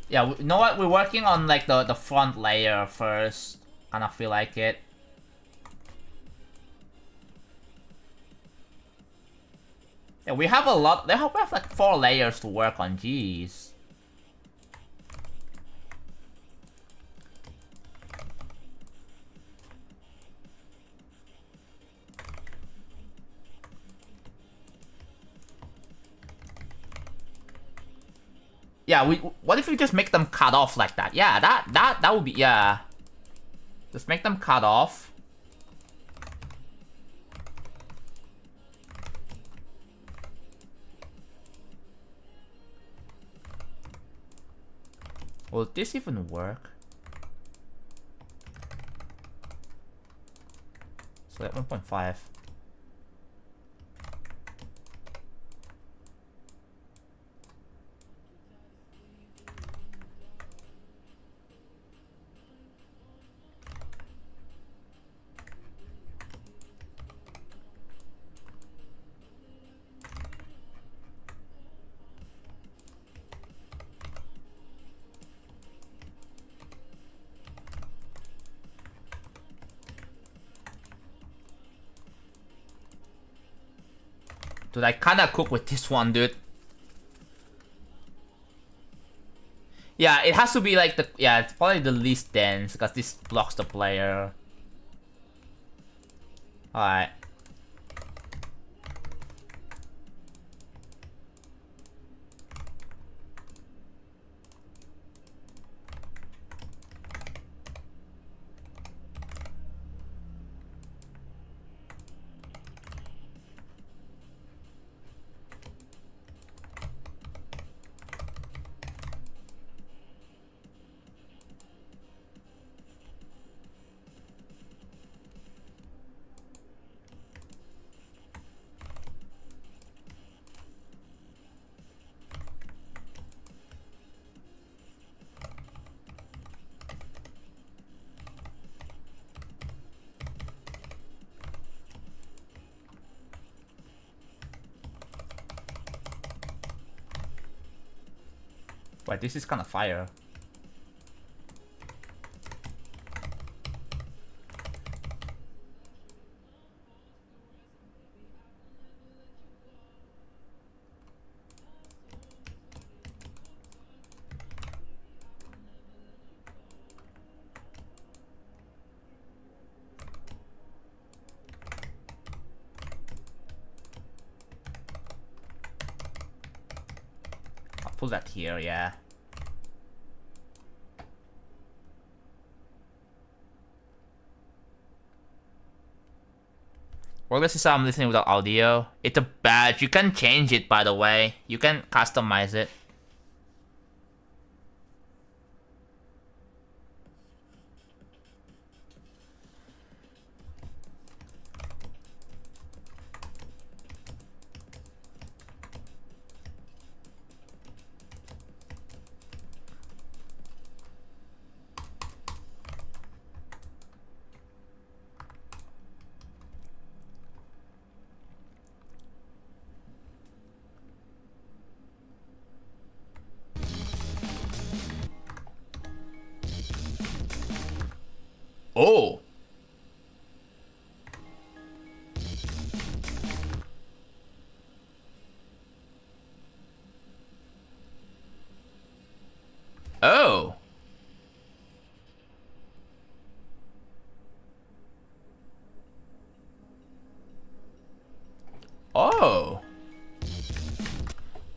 Yeah, you know what? We're working on like the front layer first. And I feel like it. Yeah, we have a lot. We have like 4 layers to work on. Jeez. Yeah, what if we just make them cut off like that? Yeah, that would be, yeah. Just make them cut off. Will this even work? So at 1.5. Dude, I kinda cook with this one, dude. Yeah, it has to be like the, yeah, it's probably the least dense because this blocks the player. Alright. Wait, this is kind of fire. I'll put that here, yeah. Well, this is how I'm listening without audio. It's a badge. You can change it, by the way. You can customize it. Oh! Oh! Oh!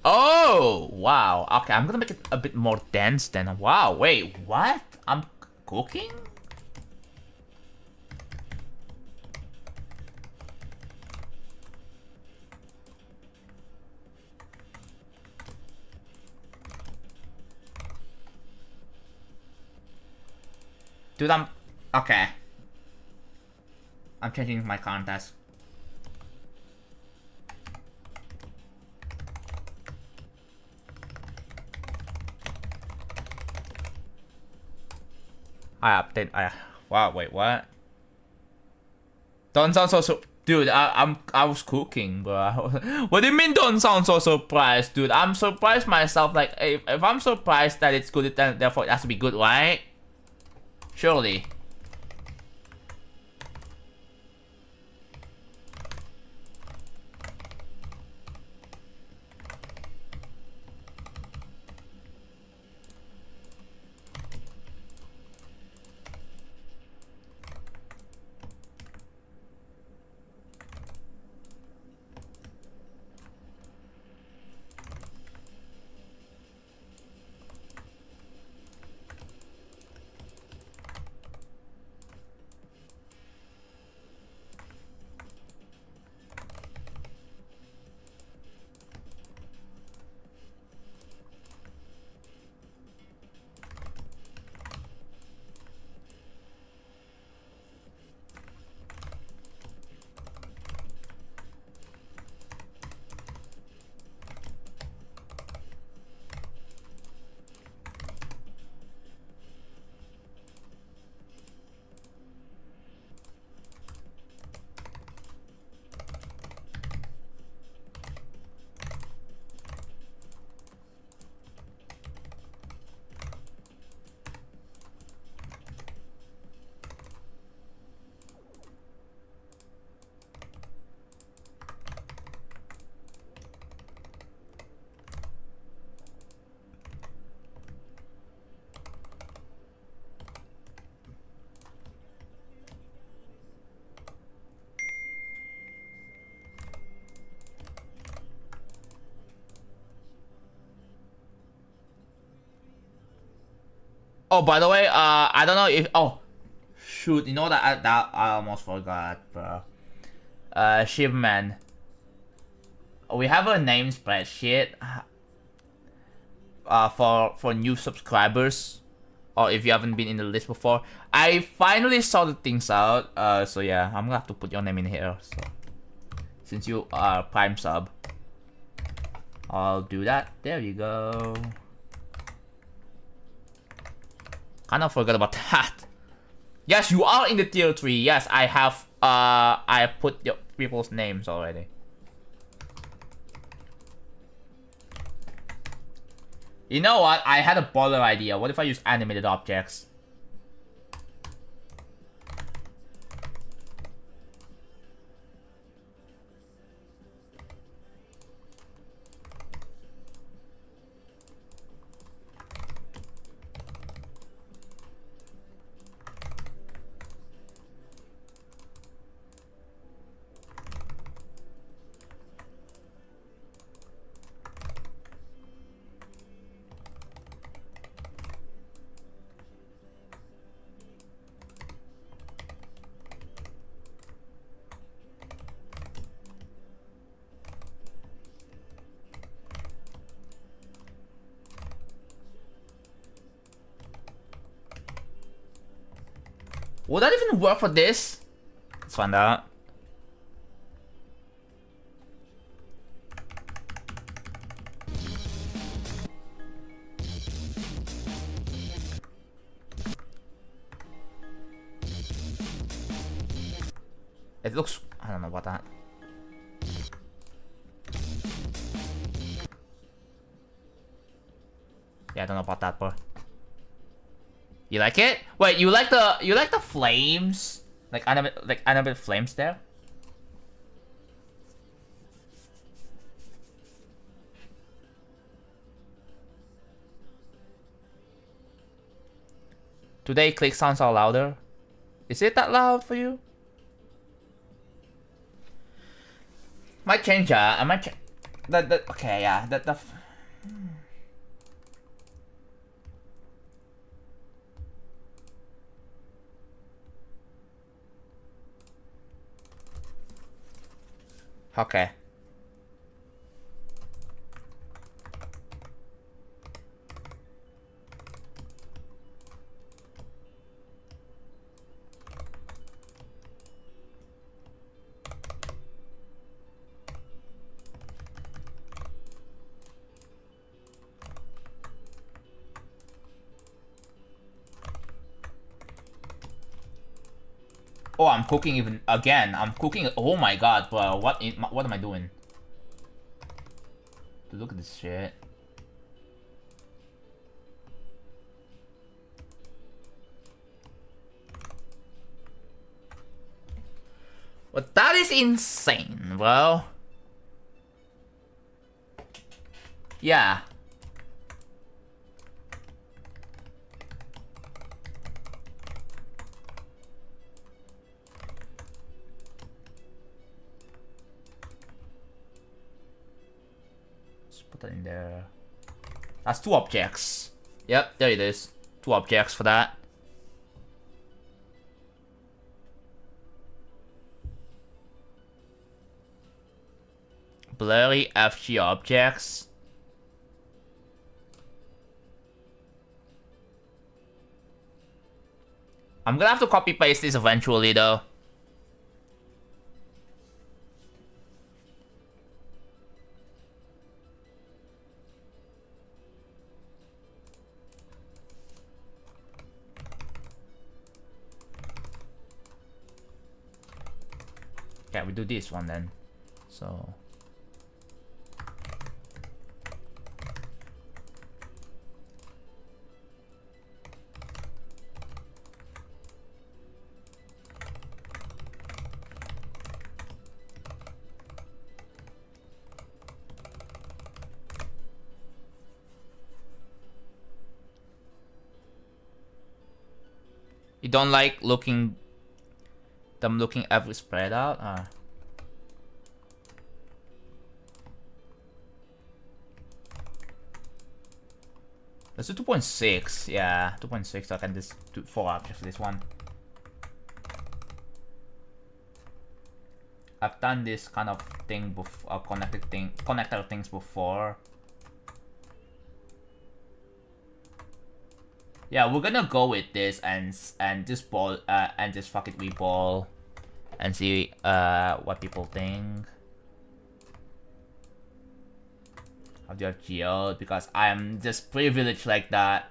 Oh! Wow. Okay, I'm gonna make it a bit more dense then. Wow, wait, what? I'm cooking? Dude, okay. I'm changing my contest. Wow, wait, what? Don't sound so dude, I was cooking, bro. What do you mean don't sound so surprised, dude? I'm surprised myself, like, if I'm surprised that it's good, then therefore it has to be good, right? Surely. Oh, by the way, I don't know if. Oh, shoot! You know that I almost forgot, bro. Shipman. We have a name spreadsheet. For new subscribers, or if you haven't been in the list before. I finally sorted things out. So yeah, I'm gonna have to put your name in here. So since you are Prime sub, I'll do that. There you go. Kind of forgot about that. Yes, you are in the tier 3. Yes, I have. I put your people's names already. You know what? I had a baller idea. What if I use animated objects? Would that even work for this? Let's find out. It looks... I don't know about that. Yeah, I don't know about that part. You like it? Wait, you like the flames? Like animated flames there? Today click sounds are louder. Is it that loud for you? Might change I might change that okay, yeah, okay. Oh, I'm cooking even again. I'm cooking. Oh my god, bro. What am I doing? Look at this shit. But that is insane, bro. Yeah. Let's put that in there. That's 2 objects. Yep, there it is. 2 objects for that. Blurry FG objects. I'm gonna have to copy paste this eventually though. Yeah, we do this one then. So you don't like them looking every spread out? Let's do 2.6. Yeah, 2.6. So I can just do 4 objects for this one. I've done this kind of thing before, connector things before. Yeah, we're gonna go with this and just ball and just fuck it, we ball and see what people think. How do you have geode? Because I'm just privileged like that.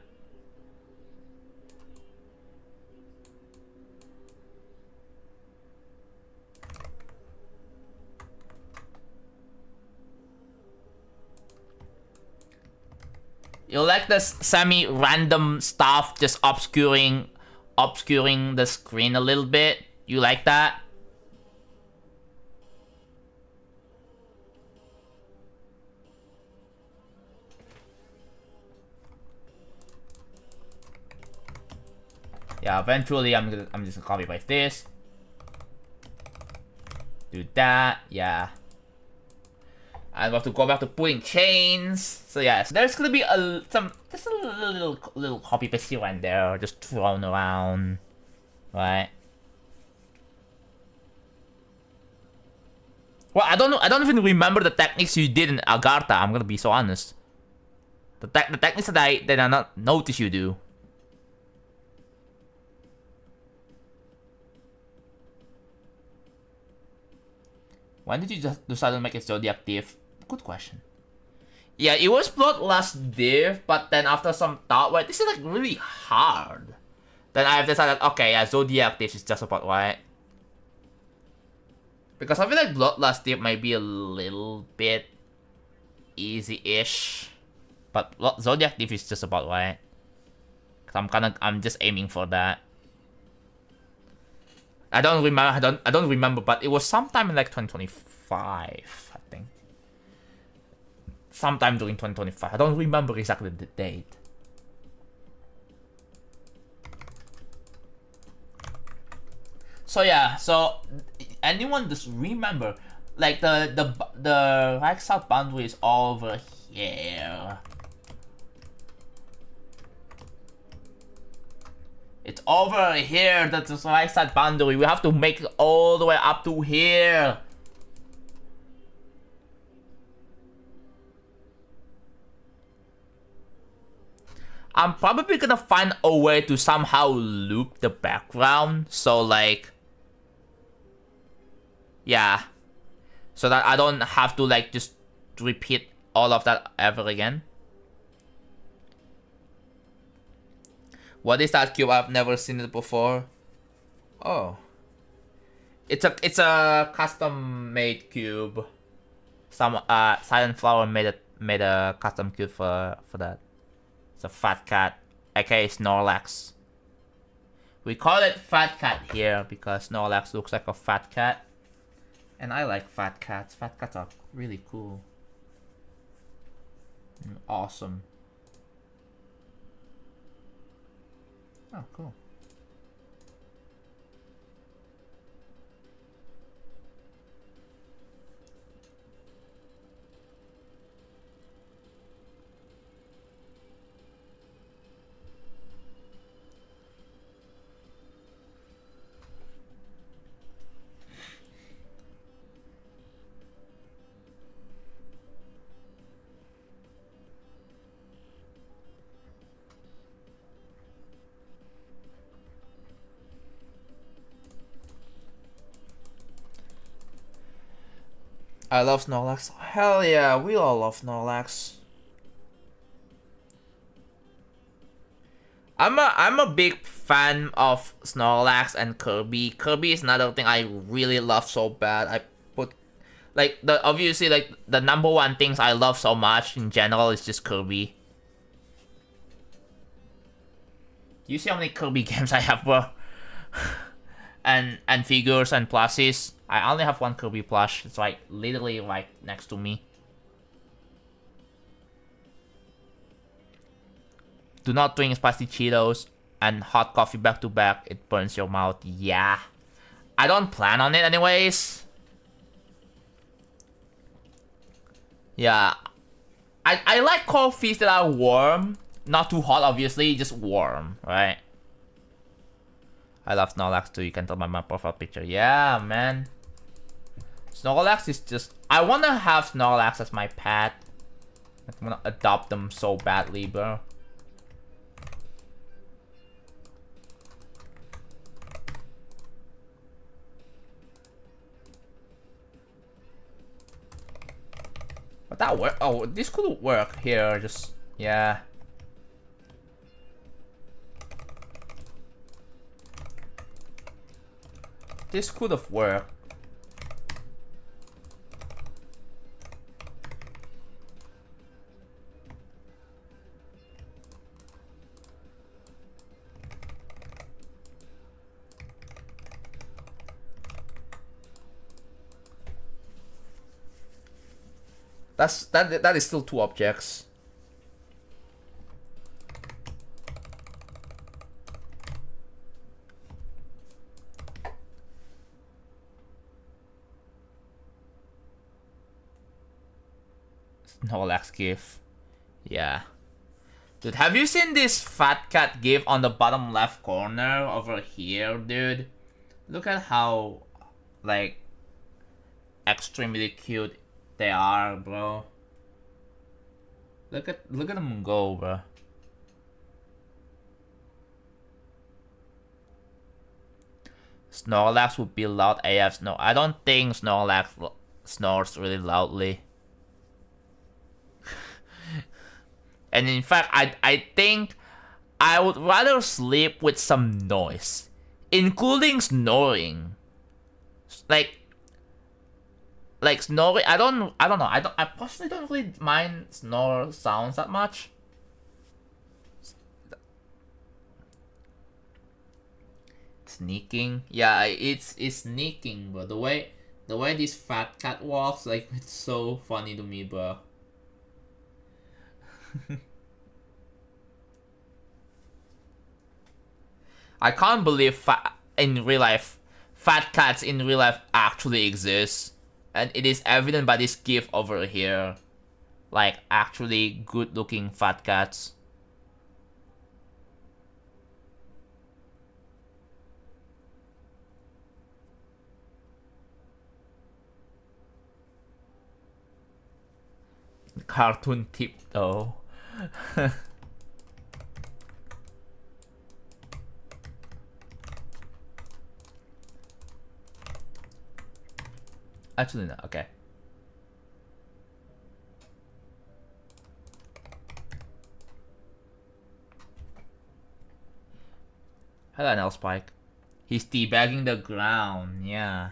You like this semi-random stuff just obscuring the screen a little bit? You like that? Yeah, eventually I'm just gonna copy paste this. Do that, yeah. I'm about to go back to putting chains. So yeah, so there's gonna be just a little copy paste here and there, just thrown around, right? Well, I don't even remember the techniques you did in Agartha. I'm gonna be so honest. The techniques that I not notice you do. When did you just decide to make it Zodiac div? Good question. Yeah, it was Bloodlust div, but then after some thought, wait, this is like really hard. Then I've decided, okay, yeah, Zodiac div is just about right. Because I feel like Bloodlust div might be a little bit easy-ish, but Zodiac div is just about right. Cause I'm just aiming for that. I don't remember, but it was sometime in like 2025, I think. Sometime during 2025. I don't remember exactly the date. So yeah, so anyone just remember, like the right south boundary is over here. It's over here, that's the right side boundary. We have to make it all the way up to here. I'm probably gonna find a way to somehow loop the background. So like, yeah. So that I don't have to like just repeat all of that ever again. What is that cube? I've never seen it before. Oh. It's a custom made cube. Some Silent Flower made a custom cube for that. It's a fat cat, aka Snorlax. We call it fat cat here because Snorlax looks like a fat cat. And I like fat cats. Fat cats are really cool. And awesome. Oh, cool. I love Snorlax. Hell yeah, we all love Snorlax. I'm a big fan of Snorlax and Kirby. Kirby is another thing I really love so bad. I put like obviously like the number one things I love so much in general is just Kirby. Do you see how many Kirby games I have, bro? and figures and plushies. I only have one Kirby plush. It's like literally right next to me. Do not drink spicy Cheetos and hot coffee back to back. It burns your mouth. Yeah. I don't plan on it anyways. Yeah. I like coffees that are warm. Not too hot, obviously. Just warm, right? I love Snorlax too. You can tell by my profile picture. Yeah, man. Snorlax is just... I want to have Snorlax as my pet. I want to adopt them so badly, bro. But that work... Oh, this could work here. Just... Yeah. This could have worked. That is still 2 objects. Snorlax GIF. Yeah. Dude, have you seen this fat cat GIF on the bottom left corner over here, dude? Look at how, like, extremely cute they are, bro. Look at them go, bro. Snorlax would be loud AF. No, I don't think Snorlax snores really loudly. And in fact, I think I would rather sleep with some noise, including snoring. Like snoring. I don't know. I personally don't really mind snore sounds that much. Sneaking, yeah, it's sneaking, bro. The way this fat cat walks, like, it's so funny to me, bro. I can't believe in real life, fat cats in real life actually exist, and it is evident by this GIF over here, like actually good-looking fat cats. Cartoon tip though. Actually, no. Okay. Hello, Nell Spike. He's teabagging the ground. Yeah.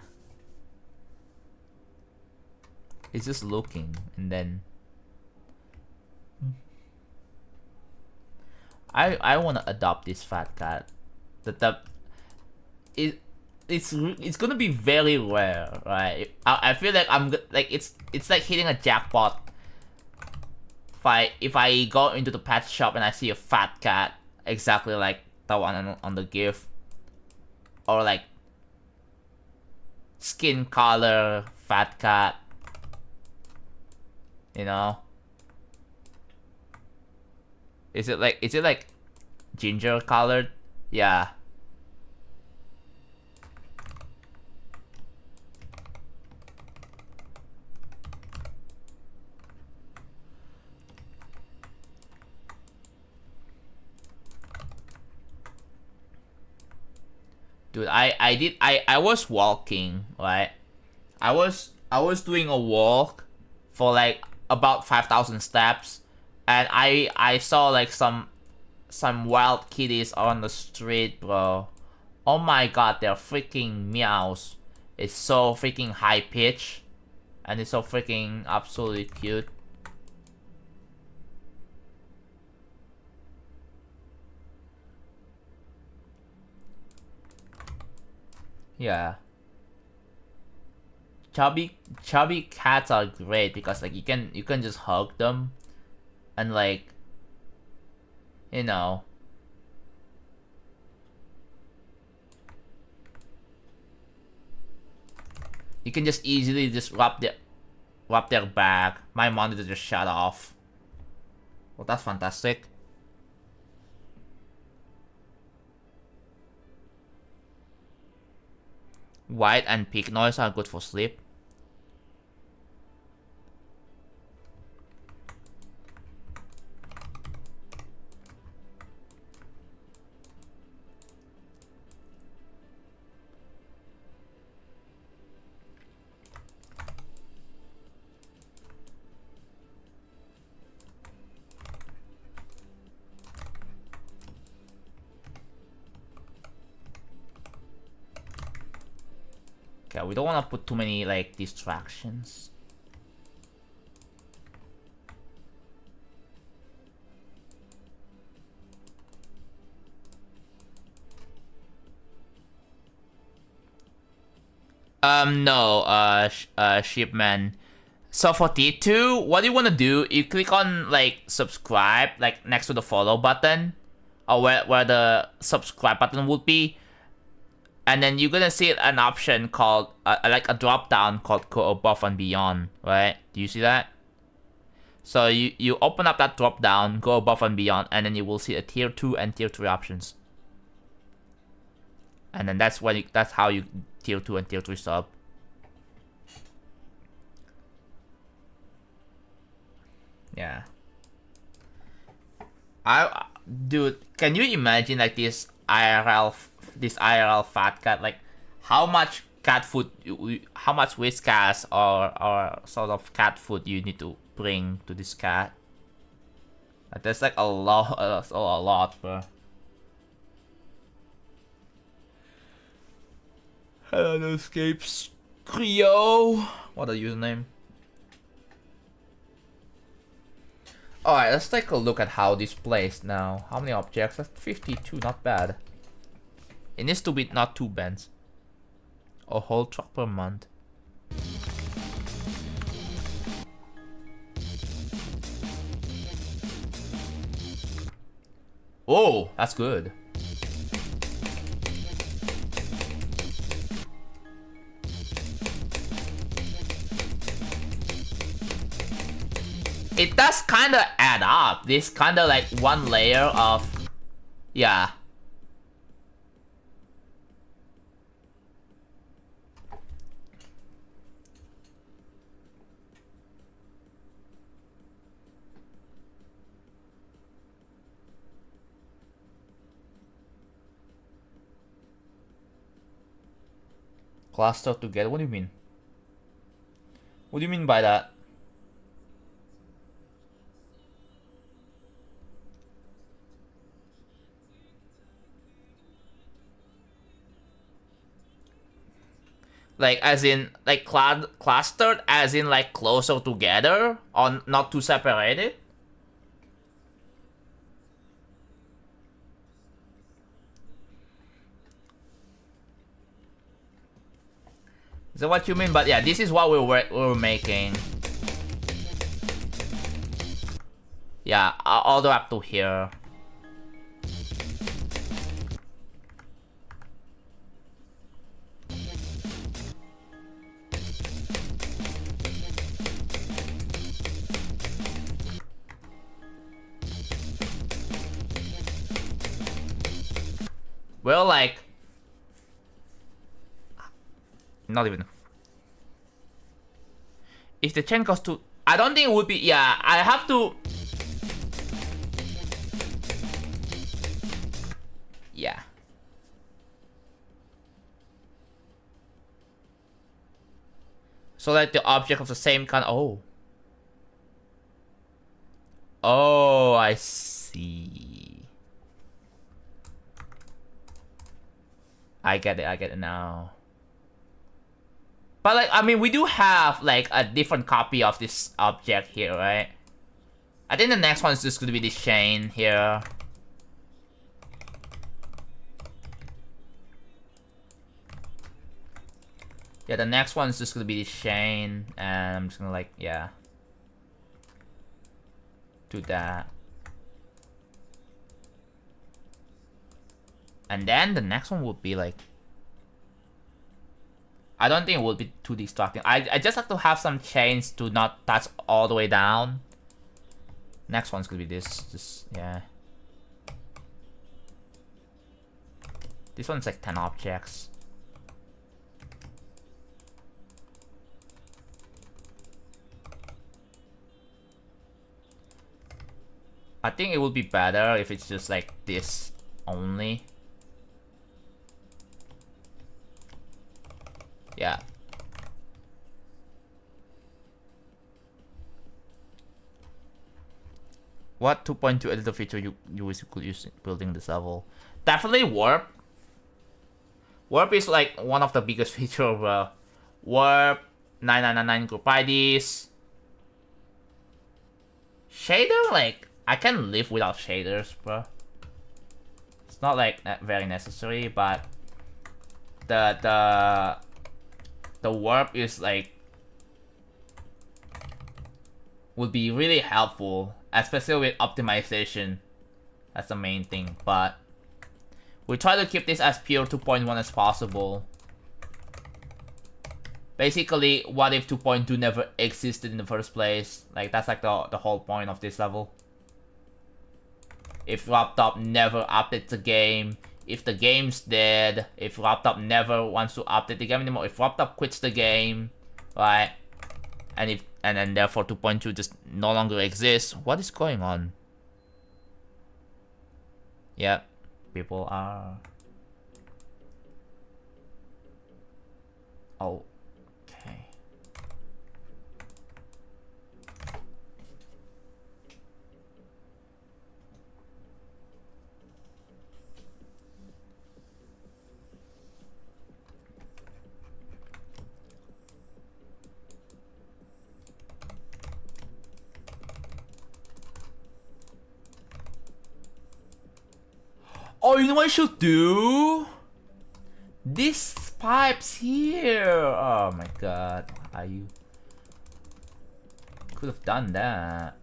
He's just looking, and then I want to adopt this fat cat. It's gonna be very rare, right? I feel like it's like hitting a jackpot. If I go into the pet shop and I see a fat cat exactly like the one on the GIF, or like skin color fat cat, you know. Is it like ginger colored? Yeah. Dude, I was walking, right? I was doing a walk for like about 5,000 steps, and I saw like some wild kitties on the street, bro. Oh my god, their freaking meows is so freaking high pitched, and it's so freaking absolutely cute. Yeah. Chubby cats are great because like you can just hug them, and like, you know, you can just easily just rub their back. My monitor just shut off. Well, that's fantastic. White and pink noise are good for sleep. Okay, we don't want to put too many like distractions. No, Shipman. So for T2, what you want to do, you click on like subscribe, like next to the follow button, or where the subscribe button would be, and then you're gonna see an option called like a drop down called go above and beyond, right? Do you see that? So you open up that drop down, go above and beyond, and then you will see a tier 2 and tier 3 options. And then that's how you tier 2 and tier 3 sub. Yeah. Dude, can you imagine like this IRL fat cat? Like, how much cat food, how much Whiskas or sort of cat food you need to bring to this cat? That's like a lot, bro. Hello, escapes. Creo. What a username. Alright, let's take a look at how this plays now. How many objects? That's 52, not bad. It needs to be not 2 bands. A whole truck per month. Oh, that's good. It does kind of add up. This kind of like one layer of, yeah. Cluster together. What do you mean? What do you mean by that? Like, as in, like, clustered, as in, like, closer together, or not too separated? Is that what you mean? But yeah, this is what we were making. Yeah, all the way up to here. Well, like, not even. If the chain goes to, I don't think it would be. Yeah, I have to. Yeah. So like the object of the same kind. Oh. Oh, I see. I get it now. But like, I mean, we do have like a different copy of this object here, right? I think the next one is just gonna be this chain here. Yeah, the next one is just gonna be this chain, and I'm just gonna like, yeah, do that. And then the next one would be like, I don't think it would be too distracting. I just have to have some chains to not touch all the way down. Next one's gonna be this, just, yeah. This one's like 10 objects. I think it would be better if it's just like this only. Yeah. What 2.2 editor feature you could use building this level? Definitely warp. Warp is like one of the biggest feature of warp, 9999 group IDs. Shader, like, I can live without shaders, bro. It's not like very necessary, but the warp is like would be really helpful, especially with optimization. That's the main thing, but we try to keep this as pure 2.1 as possible. Basically, what if 2.2 never existed in the first place? Like, that's like the whole point of this level. If laptop never updates the game, if the game's dead, if laptop never wants to update the game anymore, if laptop quits the game, right? And then therefore 2.2 just no longer exists. What is going on? Yep, people are... Oh. Oh, you know what I should do? This pipe's here. Oh my god. Are you... Could have done that.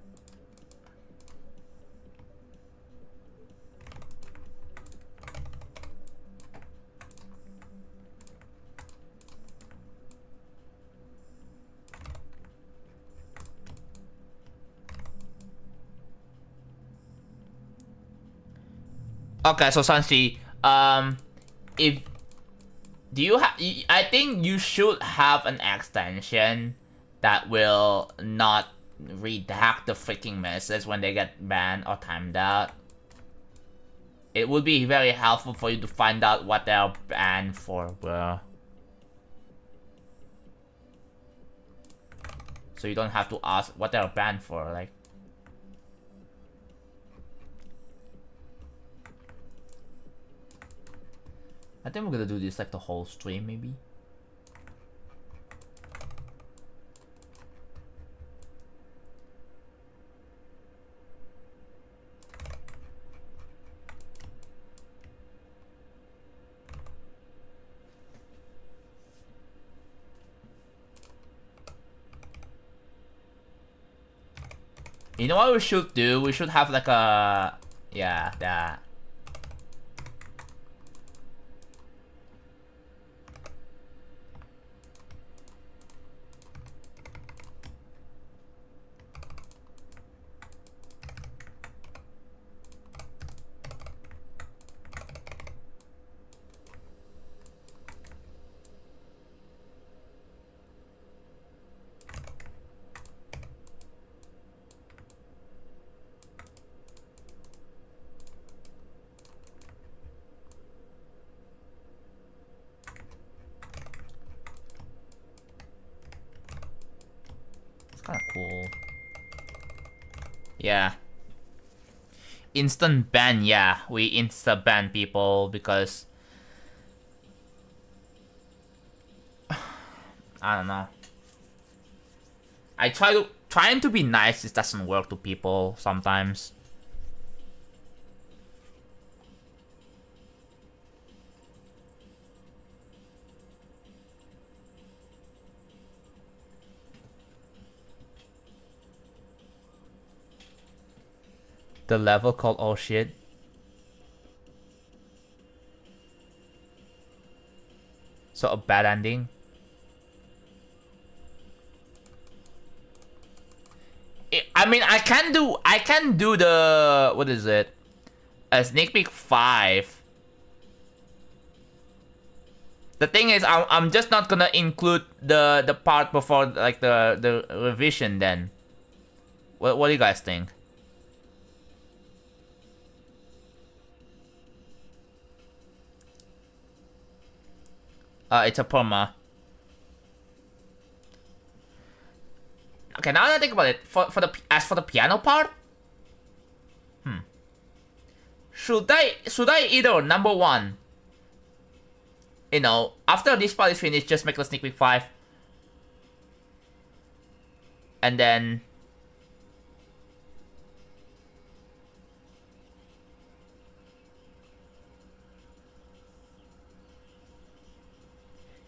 Okay, so Sanshi, if do you have? I think you should have an extension that will not redact the freaking message when they get banned or timed out. It would be very helpful for you to find out what they're banned for, bro. So you don't have to ask what they're banned for, like. I think we're gonna do this like the whole stream, maybe. You know what we should do? We should have like a... Yeah, that. Kind of cool. Yeah. Instant ban, yeah. We insta ban people because I don't know. Trying to be nice, it doesn't work to people sometimes. The level called oh shit. So a bad ending. I mean, I can do the, what is it? A sneak peek 5. The thing is, I'm just not gonna include the part before like the revision then. What do you guys think? It's a perma. Okay, now that I think about it, for the piano part, should I either number 1, you know, after this part is finished, just make the sneak peek 5, and then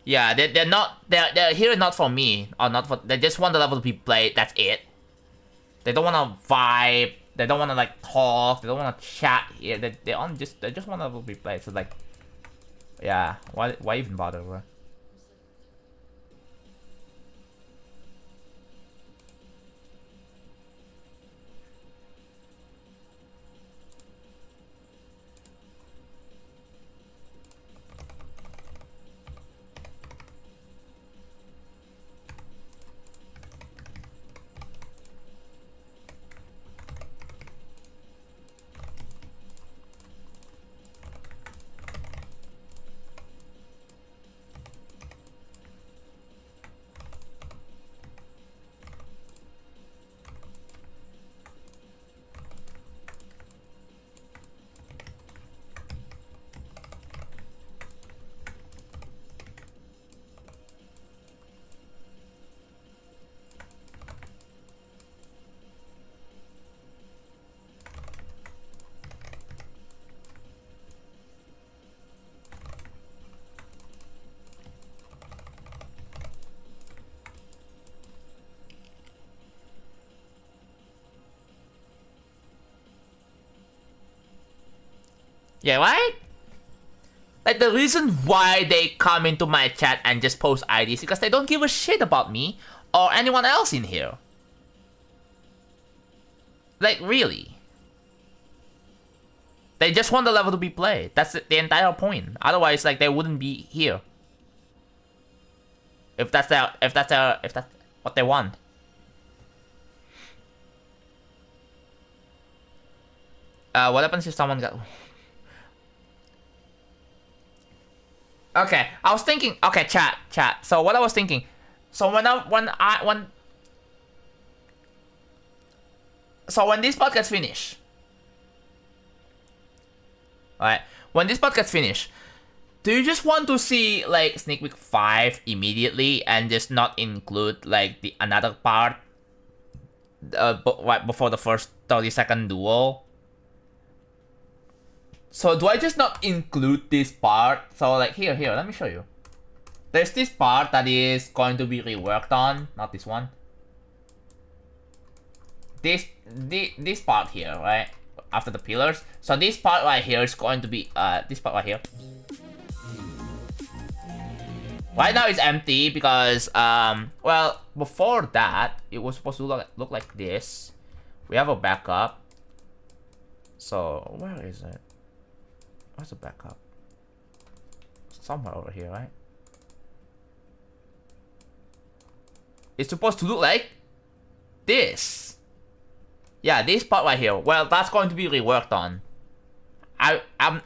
yeah, they're here not for me, or not for, they just want the level to be played, that's it. They don't wanna vibe. They don't wanna like talk. They don't wanna chat here. They just wanna be played. So like, yeah. Why even bother, bro? Yeah, right? Like, the reason why they come into my chat and just post IDs is because they don't give a shit about me or anyone else in here. Like, really. They just want the level to be played. That's the entire point. Otherwise, like, they wouldn't be here. If that's what they want. What happens if someone got... Okay, I was thinking. Okay, chat. So what I was thinking. So when this part gets finished, alright. When this part gets finished, do you just want to see like Sneak Peek 5 immediately and just not include like the another part right before the first 30-second duel? So do I just not include this part? So like here, let me show you. There's this part that is going to be reworked on, not this one. This part here, right? After the pillars. So this part right here is going to be this part right here. Right now it's empty because well, before that it was supposed to look like this. We have a backup. So where is it? Where's the backup? Somewhere over here, right? It's supposed to look like this. Yeah, this part right here. Well, that's going to be reworked on. I'm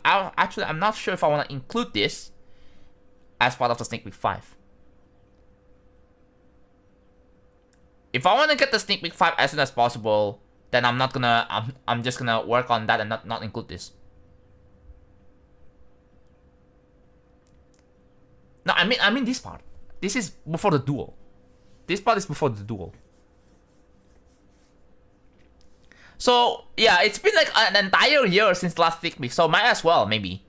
not sure if I want to include this as part of the Sneak Peek 5. If I want to get the Sneak Peek 5 as soon as possible, then I'm not gonna. I'm just gonna work on that and not include this. No, I mean this part. This is before the duel. This part is before the duel. So yeah, it's been like an entire year since last Sneak Peek, so might as well maybe.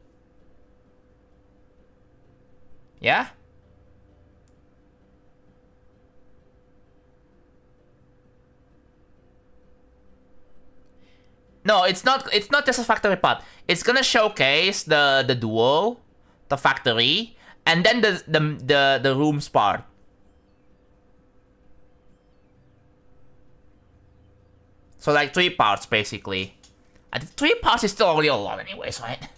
Yeah. No, it's not just a factory part. It's gonna showcase the duel, the factory, and then the rooms part. So like 3 parts basically. And 3 parts is still already a lot anyways, right?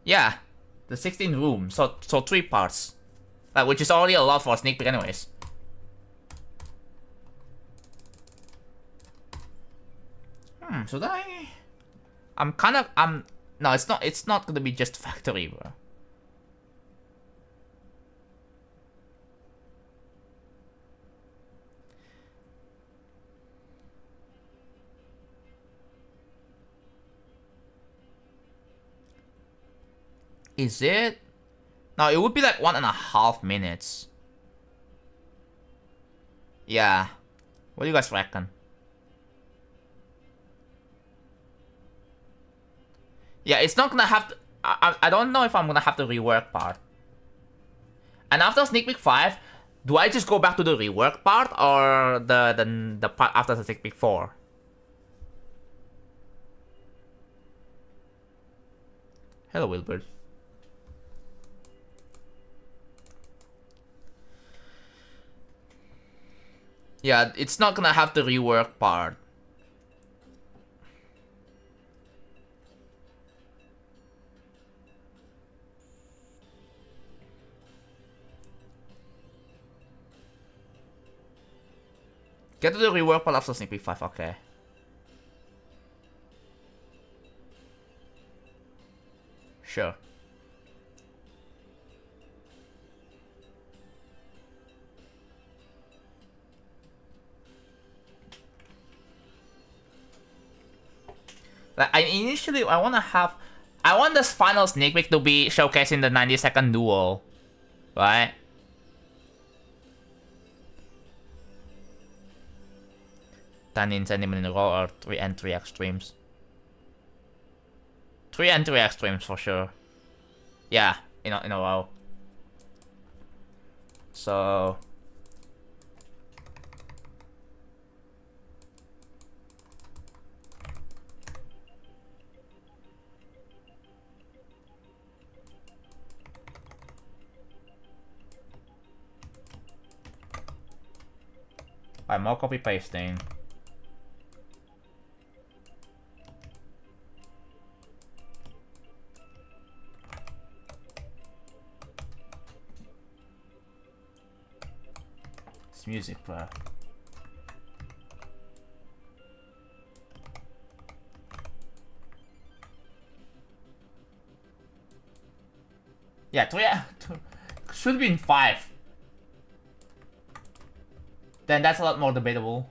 Yeah, the 16 rooms. So 3 parts, which is already a lot for a Sneak Peek anyways. Should I? No, it's not gonna be just factory, bro. Is it? No, it would be like 1.5 minutes. Yeah. What do you guys reckon? Yeah, it's not gonna have to... I don't know if I'm gonna have to rework part. And after Sneak Peek 5, Do I just go back to the rework part or the part after the sneak peek 4? Hello, Wilbur. Yeah, it's not gonna have the rework part. Get to the rework part after Sneak Peek 5, okay. Sure. Like, I want this final sneak peek to be showcasing the 90-second duel, right? In a row or 3 and 3 extremes. 3 and 3 extremes for sure. Yeah, in a row. So I'm more copy pasting. It's music player. Yeah, 3 should be in 5. Then that's a lot more debatable.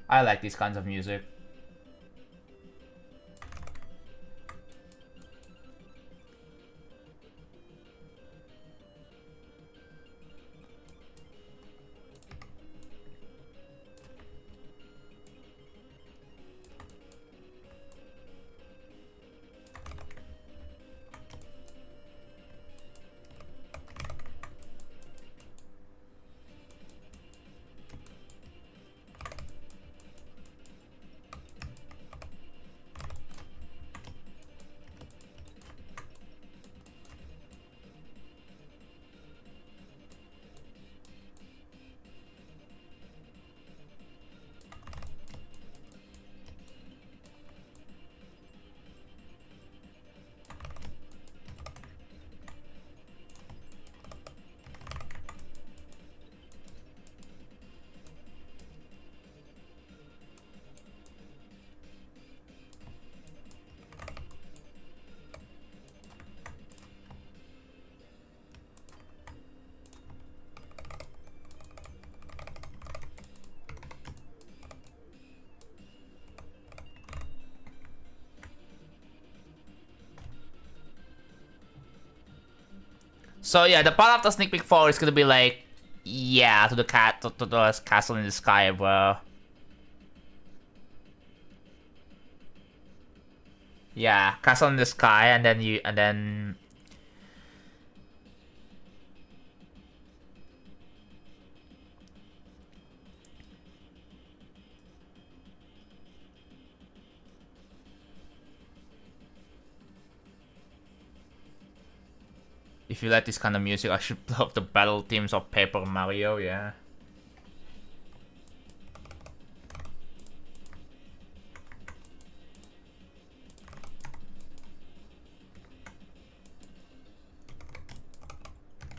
I like these kinds of music. So yeah, the part after Sneak Peek 4 is gonna be like, yeah, to the castle in the sky, bro. Yeah, castle in the sky, and then if you like this kind of music, I should play up the battle themes of Paper Mario, yeah.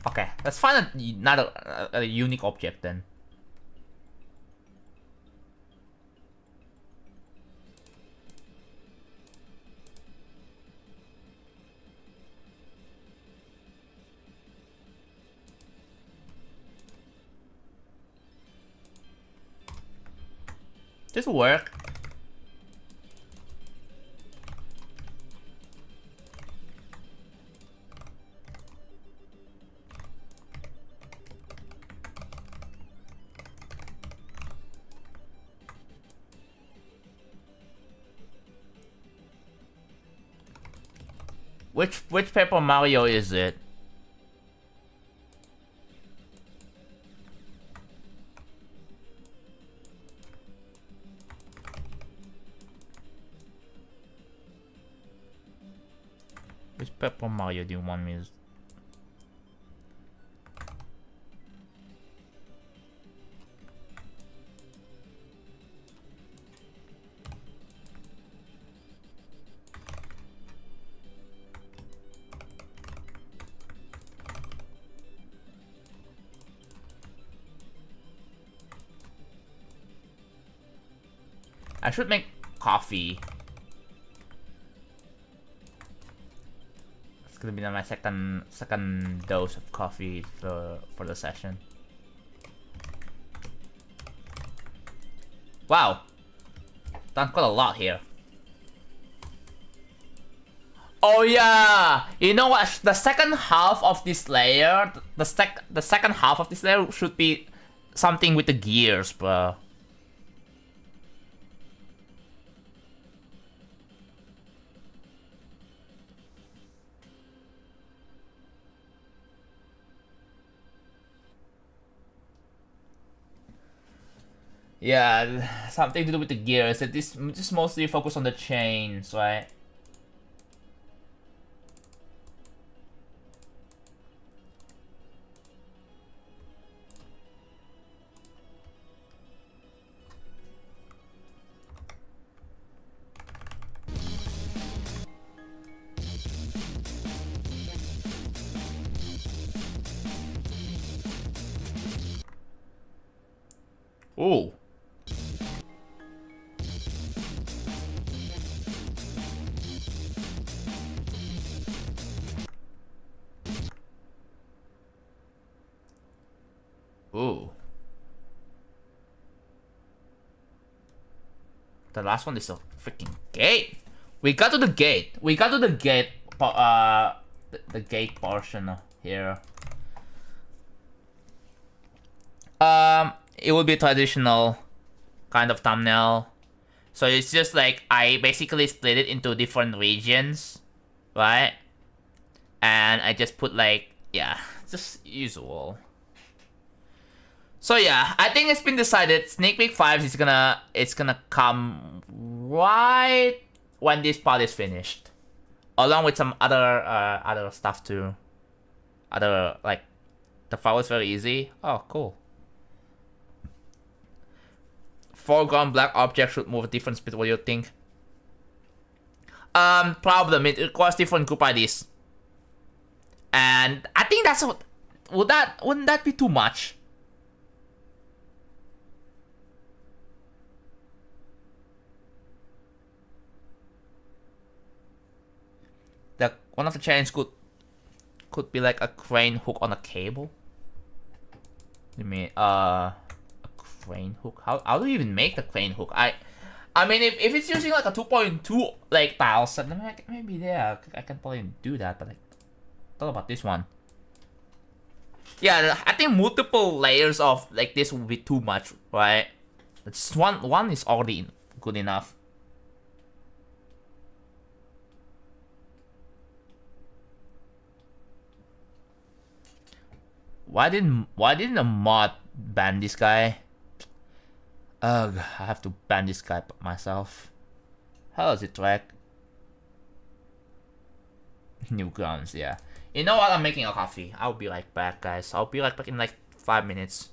Okay, let's find a unique object then. This will work. Which Paper Mario is it? Which Paper Mario do you want me to... I should make coffee. It's gonna be my second dose of coffee for the session. Wow, done quite a lot here. Oh yeah, you know what? The second half of this layer, the second half of this layer should be something with the gears, bro. Yeah, something to do with the gears. This just mostly focus on the chains, right? Ooh. Ooh. The last one is a freaking gate. We got to the gate. We got to the gate. The gate portion here. It will be traditional kind of thumbnail. So it's just like I basically split it into different regions, right? And I just put like, yeah, just usual. So yeah, I think it's been decided. Sneak Peek 5 is gonna come right when this part is finished, along with some other stuff too. Other like, the file is very easy. Oh, cool. Foreground black object should move at different speed. What do you think? Problem. It requires different group IDs, and I think that's what. Wouldn't that be too much? One of the chains could be like a crane hook on a cable. You mean a crane hook? How do you even make the crane hook? I mean if it's using like a 2.2 like tile set, then maybe yeah I can probably do that. But like, thought about this one. Yeah, I think multiple layers of like this would be too much, right? It's one is already good enough. Why didn't a mod ban this guy? Ugh, I have to ban this guy myself. How does it track? Newgrounds, yeah. You know what? I'm making a coffee. I'll be right back, guys. I'll be right back in like 5 minutes.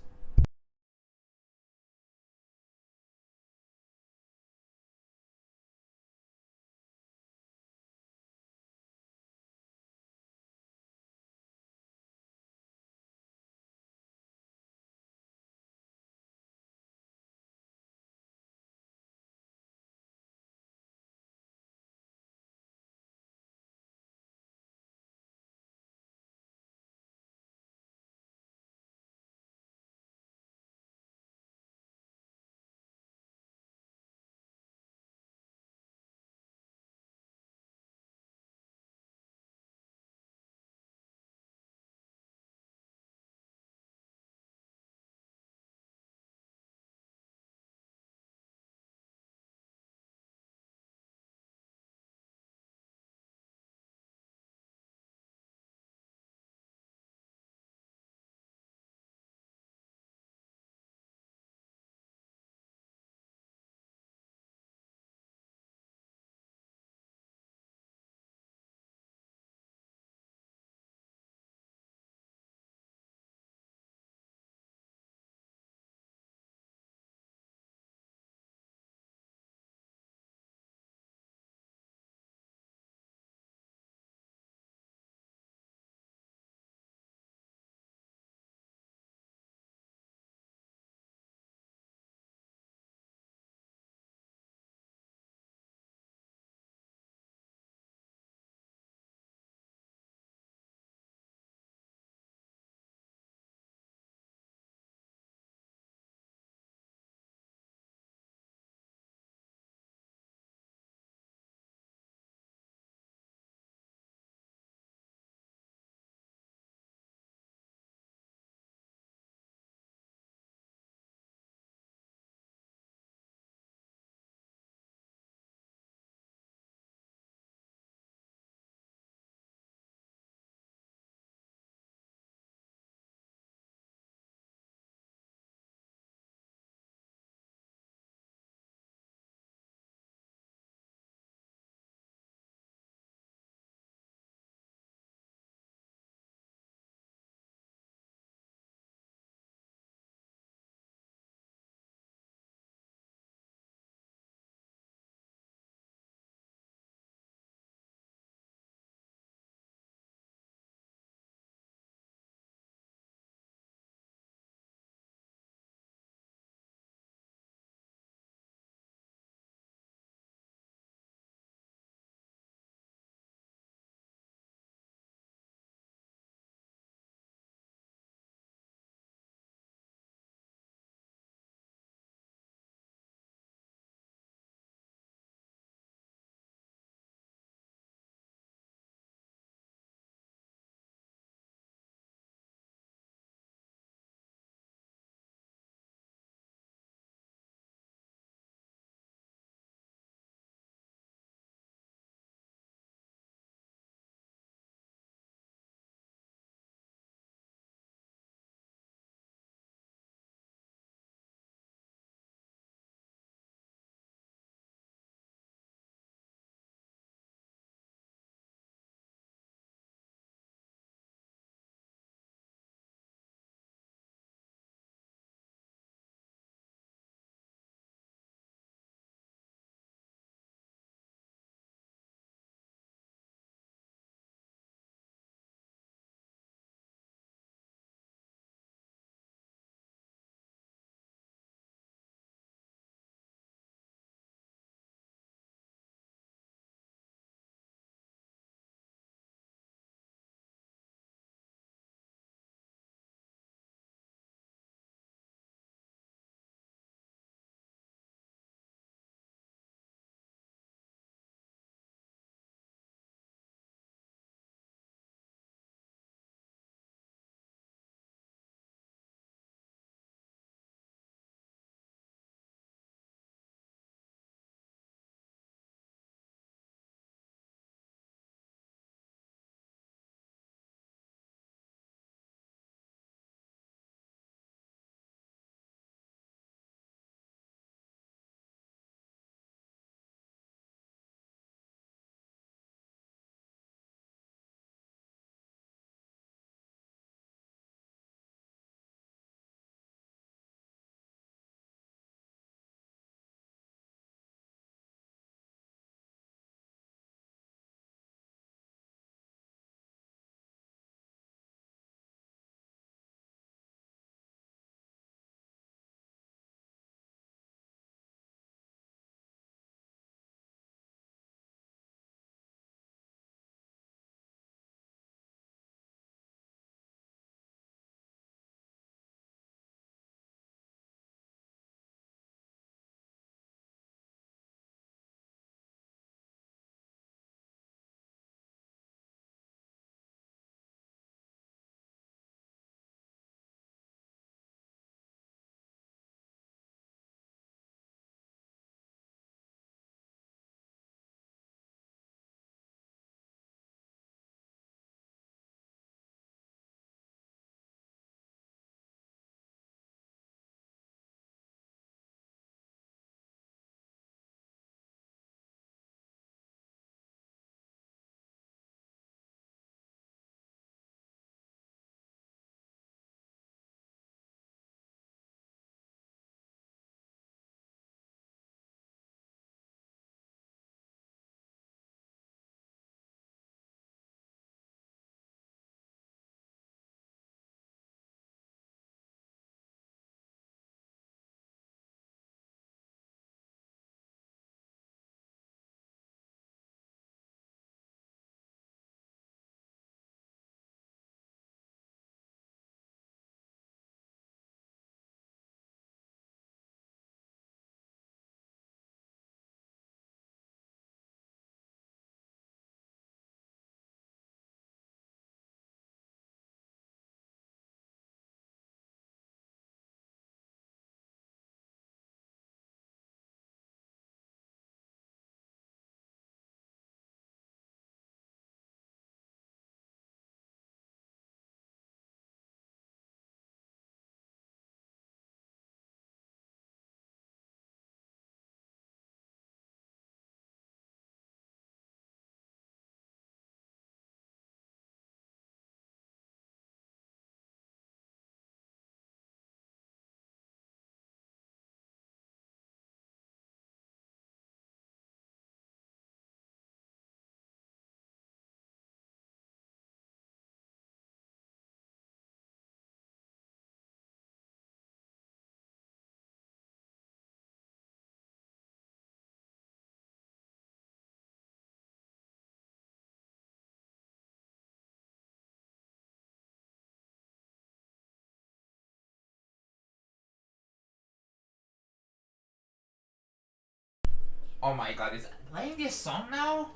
Oh my god, is playing this song now?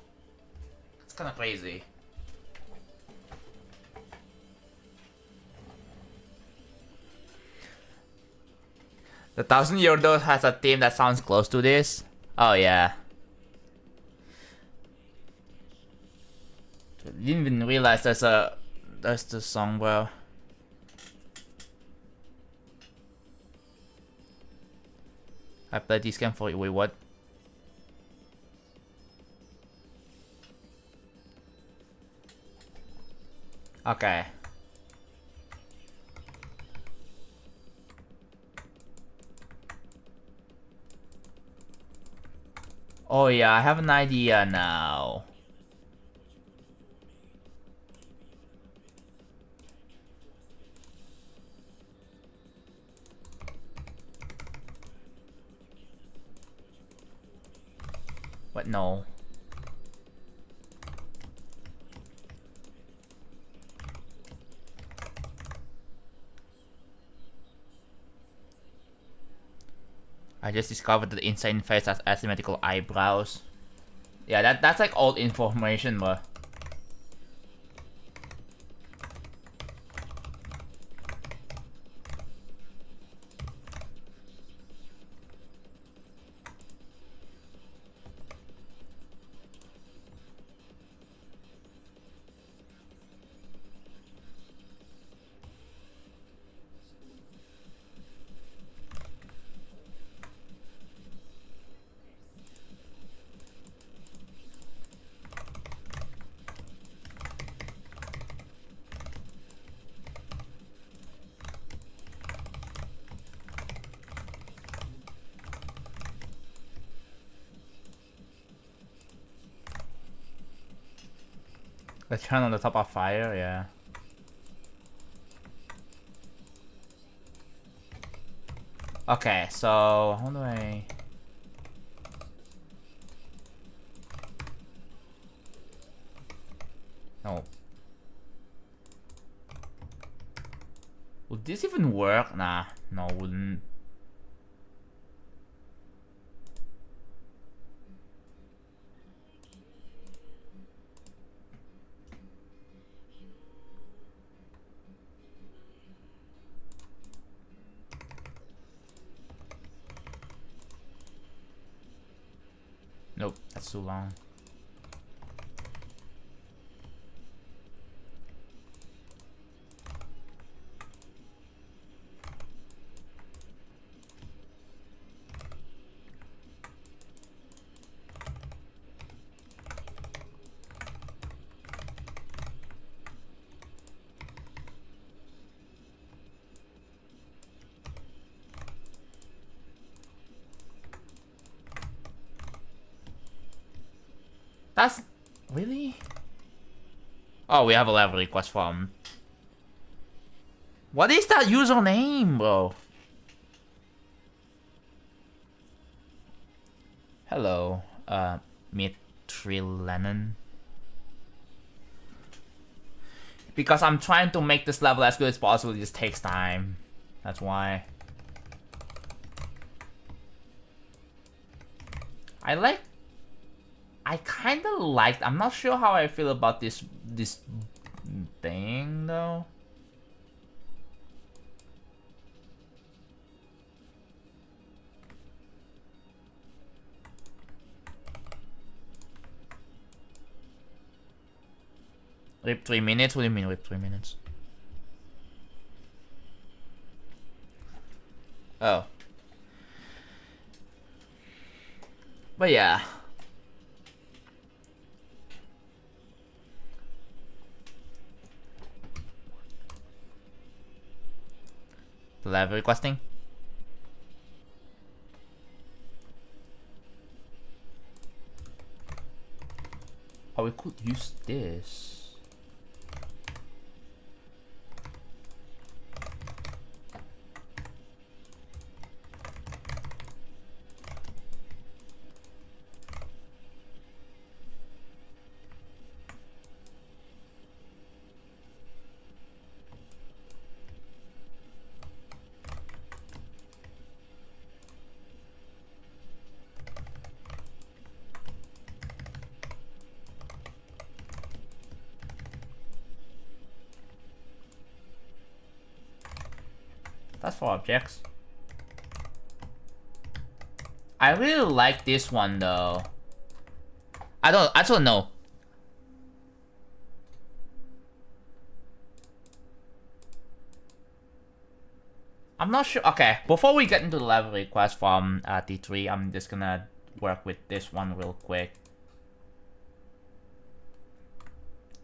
It's kinda crazy. The 1000-Year Door has a theme that sounds close to this. Oh yeah. Didn't even realize there's the song, bro. I played this game for wait, what? Okay. Oh yeah, I have an idea now. What? No. I just discovered that the insane face has asymmetrical eyebrows. Yeah, that's like old information, but let's turn on the top of fire, yeah. Okay, so how do I... No. Would this even work? Nah, no, wouldn't. Nope, that's too long. That's... really? Oh, we have a level request from... What is that username, bro? Hello, Mitrilenin. Because I'm trying to make this level as good as possible, it just takes time. That's why. I kinda liked... I'm not sure how I feel about this thing, though. Rip 3 minutes? What do you mean rip 3 minutes? Oh. But yeah. Level requesting? Oh, we could use this. That's 4 objects. I really like this one though. I don't know. I'm not sure. Okay, before we get into the level request from T3, I'm just gonna work with this one real quick.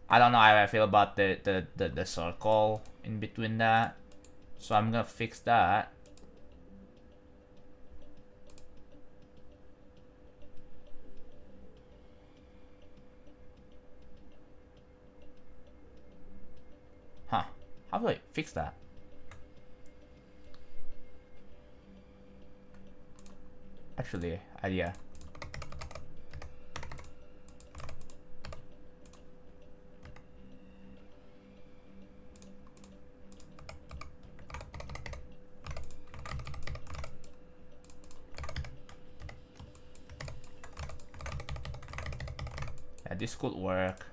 I don't know how I feel about the circle in between that, so I'm gonna fix that. Huh? How do I fix that? Actually, idea. Yeah, this could work.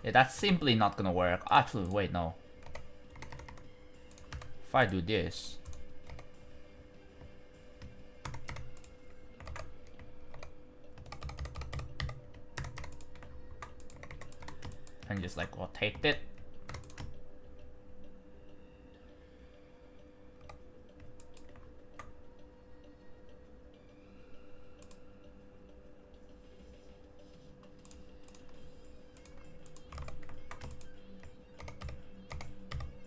Yeah, that's simply not gonna work. Actually, wait, no. If I do this... and just like rotate it.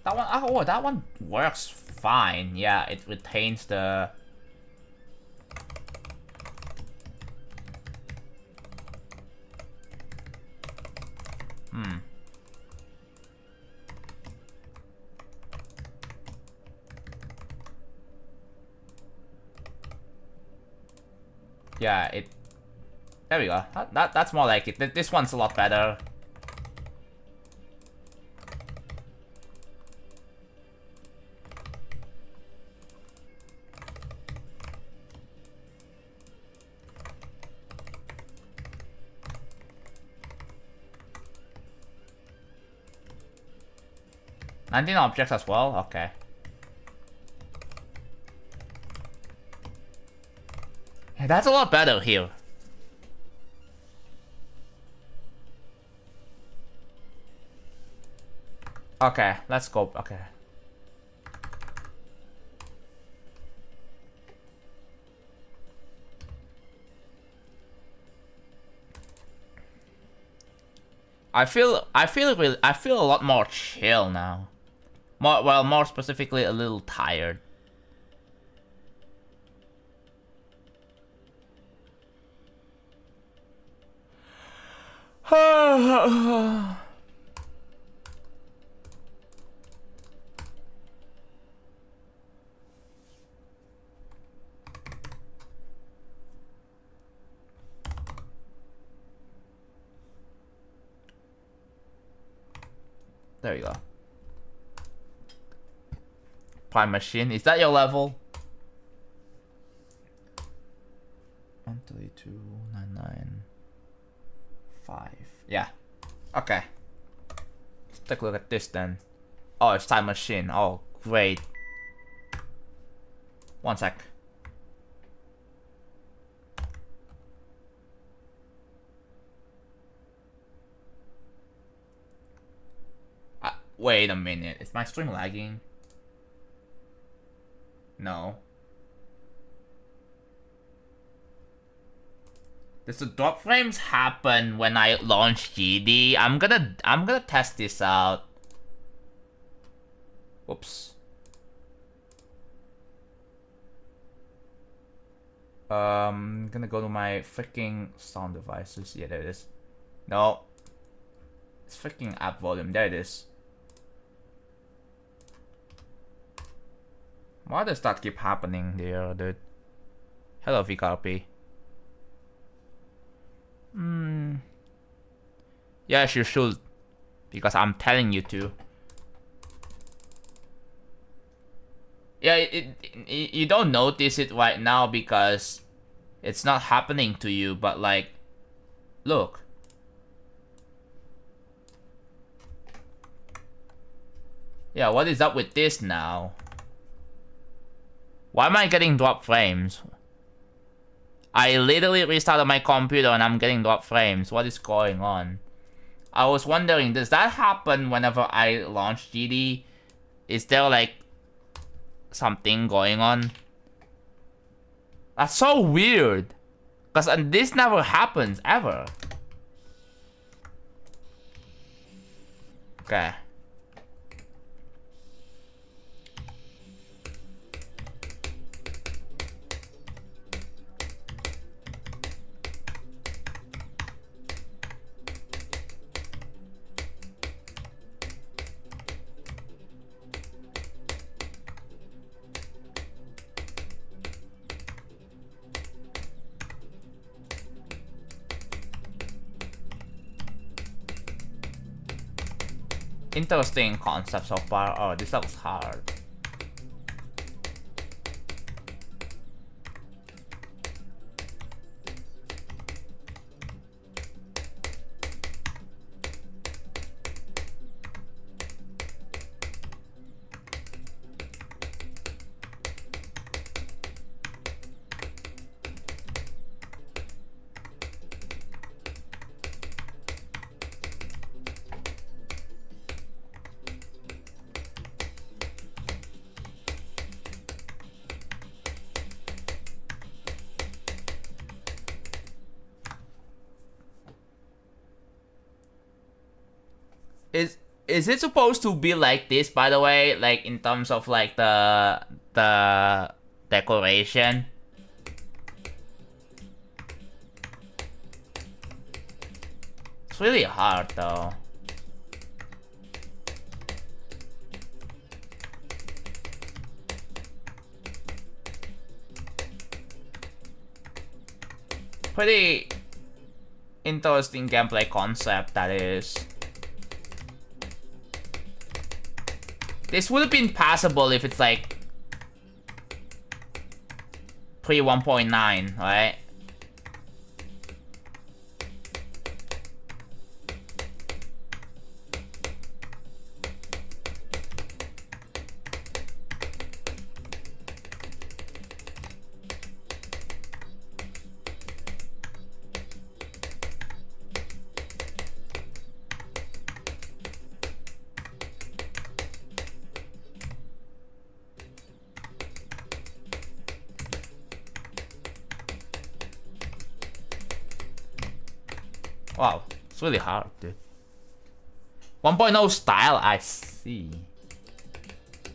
That one, oh, that one works fine. Yeah, it retains the... Yeah, it... There we go. That's more like it. This one's a lot better. "19 objects as well? Okay. Yeah, that's a lot better here. Okay, let's go. Okay. I feel a lot more chill now. More specifically, a little tired. There you go. Prime machine, is that your level? 132,995. Yeah. Okay. Let's take a look at this then. Oh, it's time machine. Oh, great. One sec. Wait a minute. Is my stream lagging? No. Does the drop frames happen when I launch GD? I'm gonna test this out. Whoops. I'm gonna go to my freaking sound devices. Yeah, there it is. No. It's freaking app volume. There it is. Why does that keep happening there, dude? Hello, VKP. Yes, you should. Because I'm telling you to. Yeah, you don't notice it right now because it's not happening to you, but like, look. Yeah, what is up with this now? Why am I getting drop frames? I literally restarted my computer and I'm getting drop frames. What is going on? I was wondering, does that happen whenever I launch GD? Is there like something going on? That's so weird. Because this never happens, ever. Okay. Interesting concept so far. Oh, this looks hard. Is it supposed to be like this, by the way? Like in terms of like the decoration? It's really hard though. Pretty interesting gameplay concept, that is. This would have been passable if it's like pre 1.9, right? Wow, it's really hard, dude. 1.0 style, I see.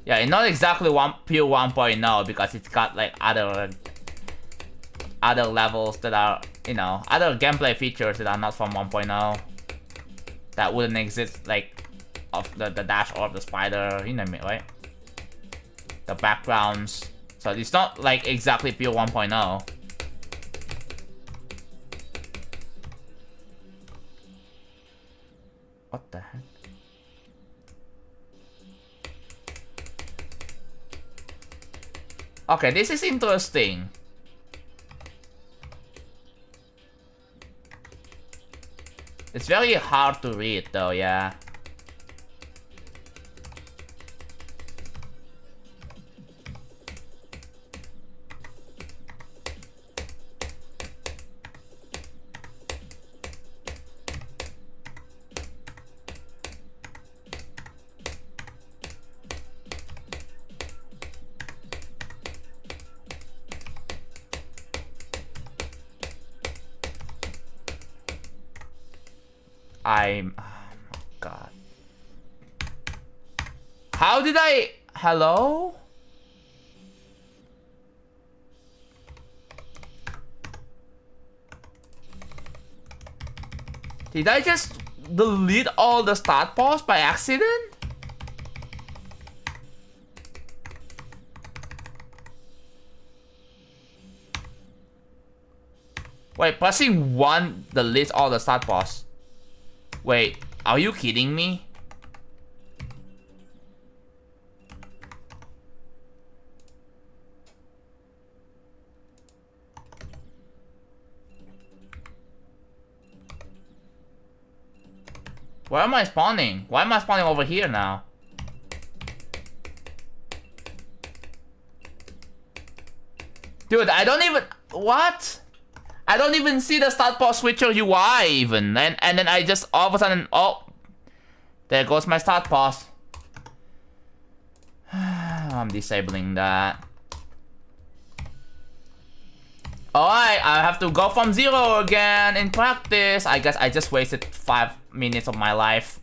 Yeah, it's not exactly pure 1.0 because it's got like other levels that are, you know, other gameplay features that are not from 1.0 that wouldn't exist, like of the dash or the spider, you know what I mean, right? The backgrounds. So it's not like exactly pure 1.0. What the heck? Okay, this is interesting. It's very hard to read though, yeah. Oh my god. How did I... Hello? Did I just delete all the start pause by accident? Wait, pressing 1 deletes all the start pause. Wait, are you kidding me? Where am I spawning? Why am I spawning over here now? Dude, I don't even... What? I don't even see the start pause switcher UI even. And then I just all of a sudden... Oh. There goes my start pause. I'm disabling that. Alright, I have to go from 0 again in practice. I guess I just wasted 5 minutes of my life.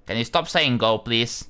Can you stop saying go, please?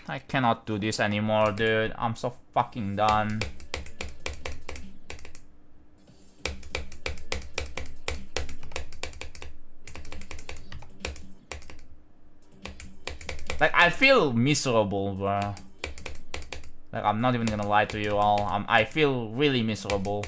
I cannot do this anymore, dude. I'm so fucking done. Like, I feel miserable, bro. Like, I'm not even gonna lie to you all. I feel really miserable.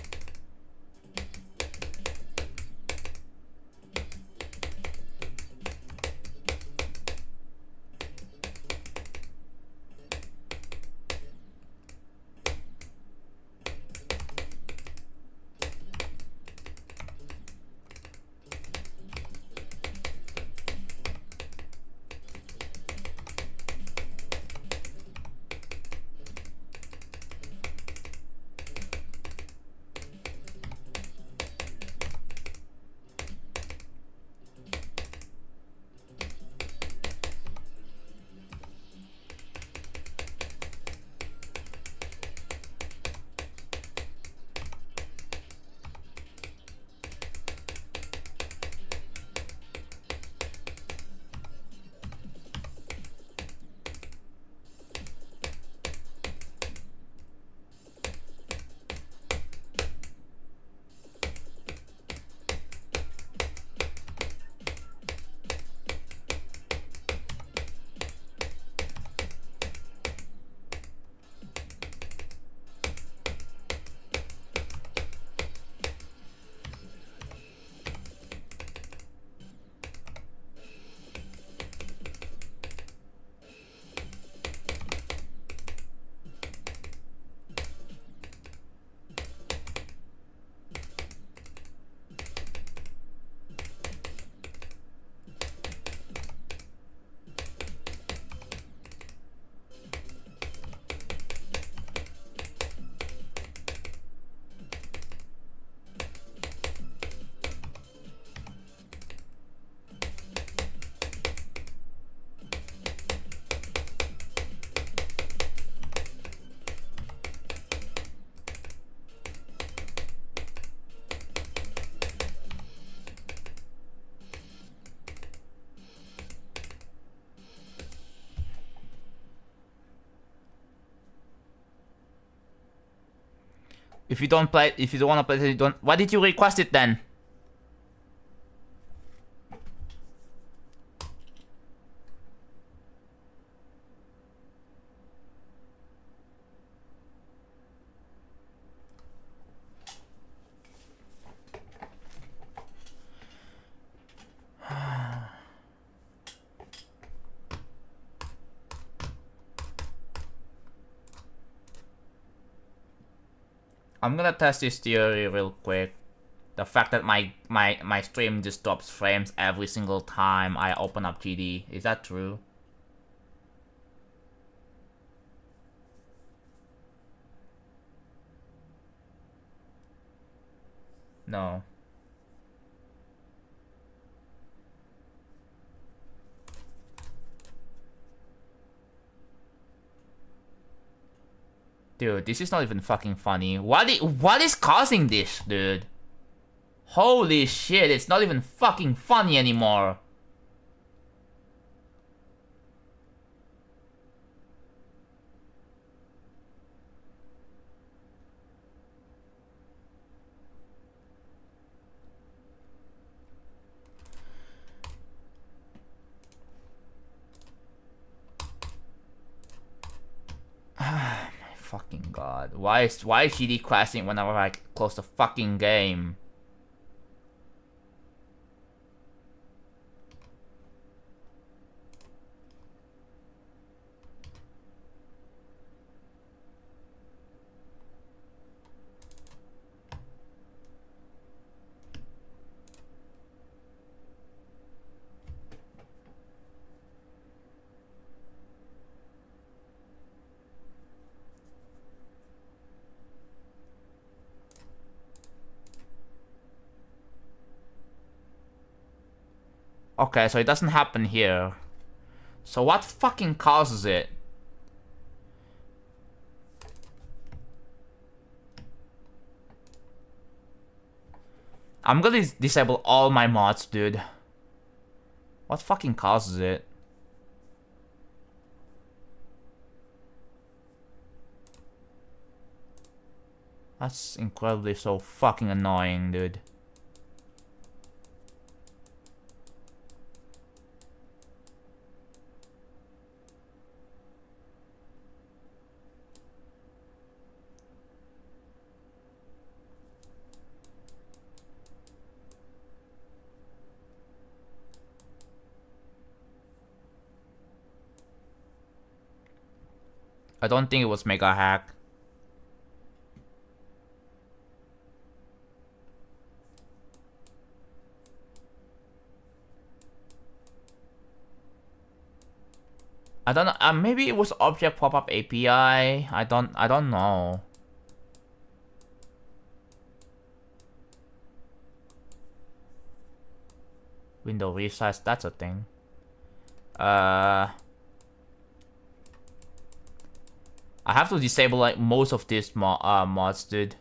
If you don't want to play it, you don't. Why did you request it then? I'm gonna test this theory real quick. The fact that my stream just drops frames every single time I open up GD. Is that true? No. Dude, this is not even fucking funny. What is causing this, dude? Holy shit, it's not even fucking funny anymore. Fucking god. Why is GD crashing whenever I close the fucking game? Okay, so it doesn't happen here. So what fucking causes it? I'm gonna disable all my mods, dude. What fucking causes it? That's incredibly so fucking annoying, dude. I don't think it was mega hack. I don't know. Maybe it was object pop-up API. I don't know. Window resize. That's a thing. I have to disable like most of these mods, dude.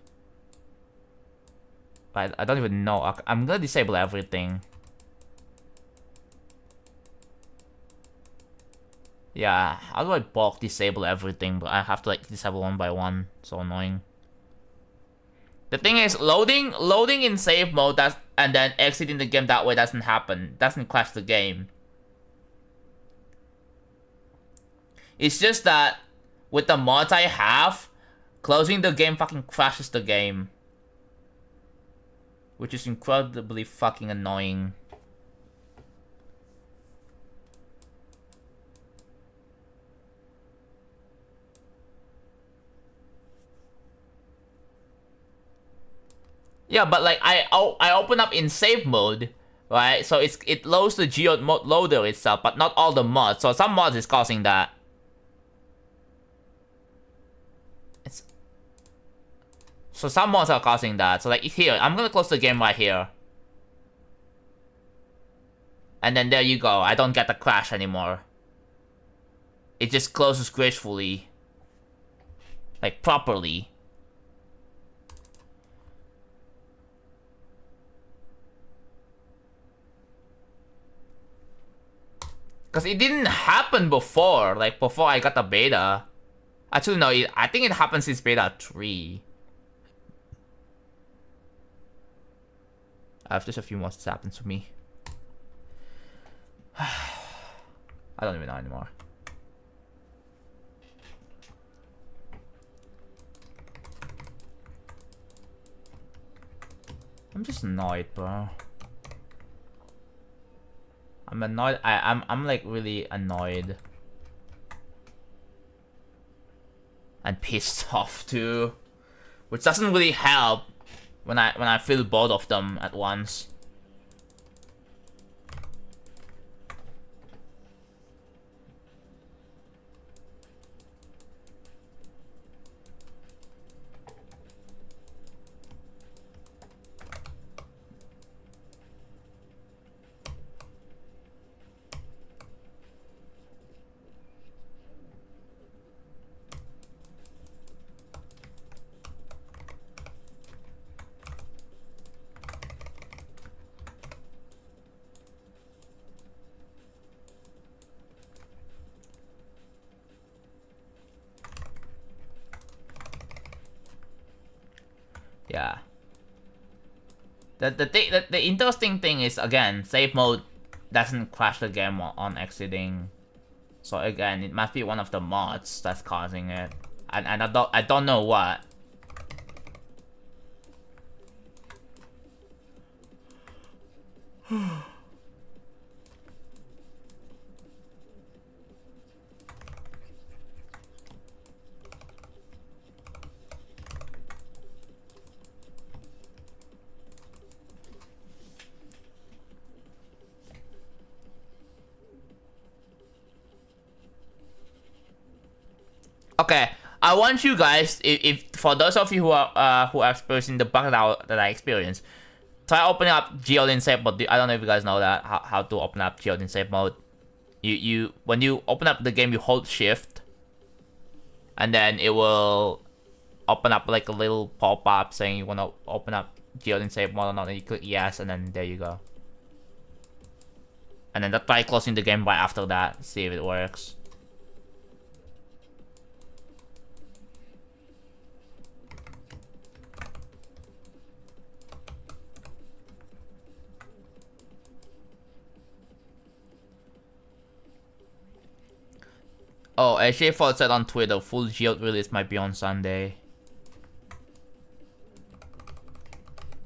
I don't even know. I'm gonna disable everything. Yeah, how do I bulk disable everything? But I have to like disable one by one. So annoying. The thing is, loading in save mode and then exiting the game that way doesn't happen. Doesn't crash the game. It's just that with the mods I have, closing the game fucking crashes the game. Which is incredibly fucking annoying. Yeah, but like I open up in save mode, right? So it loads the geo loader itself, but not all the mods. So some mods is causing that. So some mods are causing that. So like here, I'm gonna close the game right here. And then there you go. I don't get the crash anymore. It just closes gracefully. Like properly. Because it didn't happen before. Like before I got the beta. Actually no, I think it happened since beta 3. if there's a few more that happens to me. I don't even know anymore. I'm just annoyed, bro. I'm annoyed. I'm like really annoyed. And pissed off too. Which doesn't really help when I feel both of them at once. Yeah. The interesting thing is, again, save mode doesn't crash the game on exiting. So again, it must be one of the mods that's causing it. And I don't know what. Okay, I want you guys, if for those of you who are experiencing the bug that I experienced, try opening up Geode in safe mode. I don't know if you guys know that how to open up Geode in safe mode. You when you open up the game, you hold shift, and then it will open up like a little pop-up saying you want to open up Geode in safe mode or not. And you click yes, and then there you go. And then try closing the game right after that. See if it works. Oh, AJ4 said on Twitter, full Geode release might be on Sunday.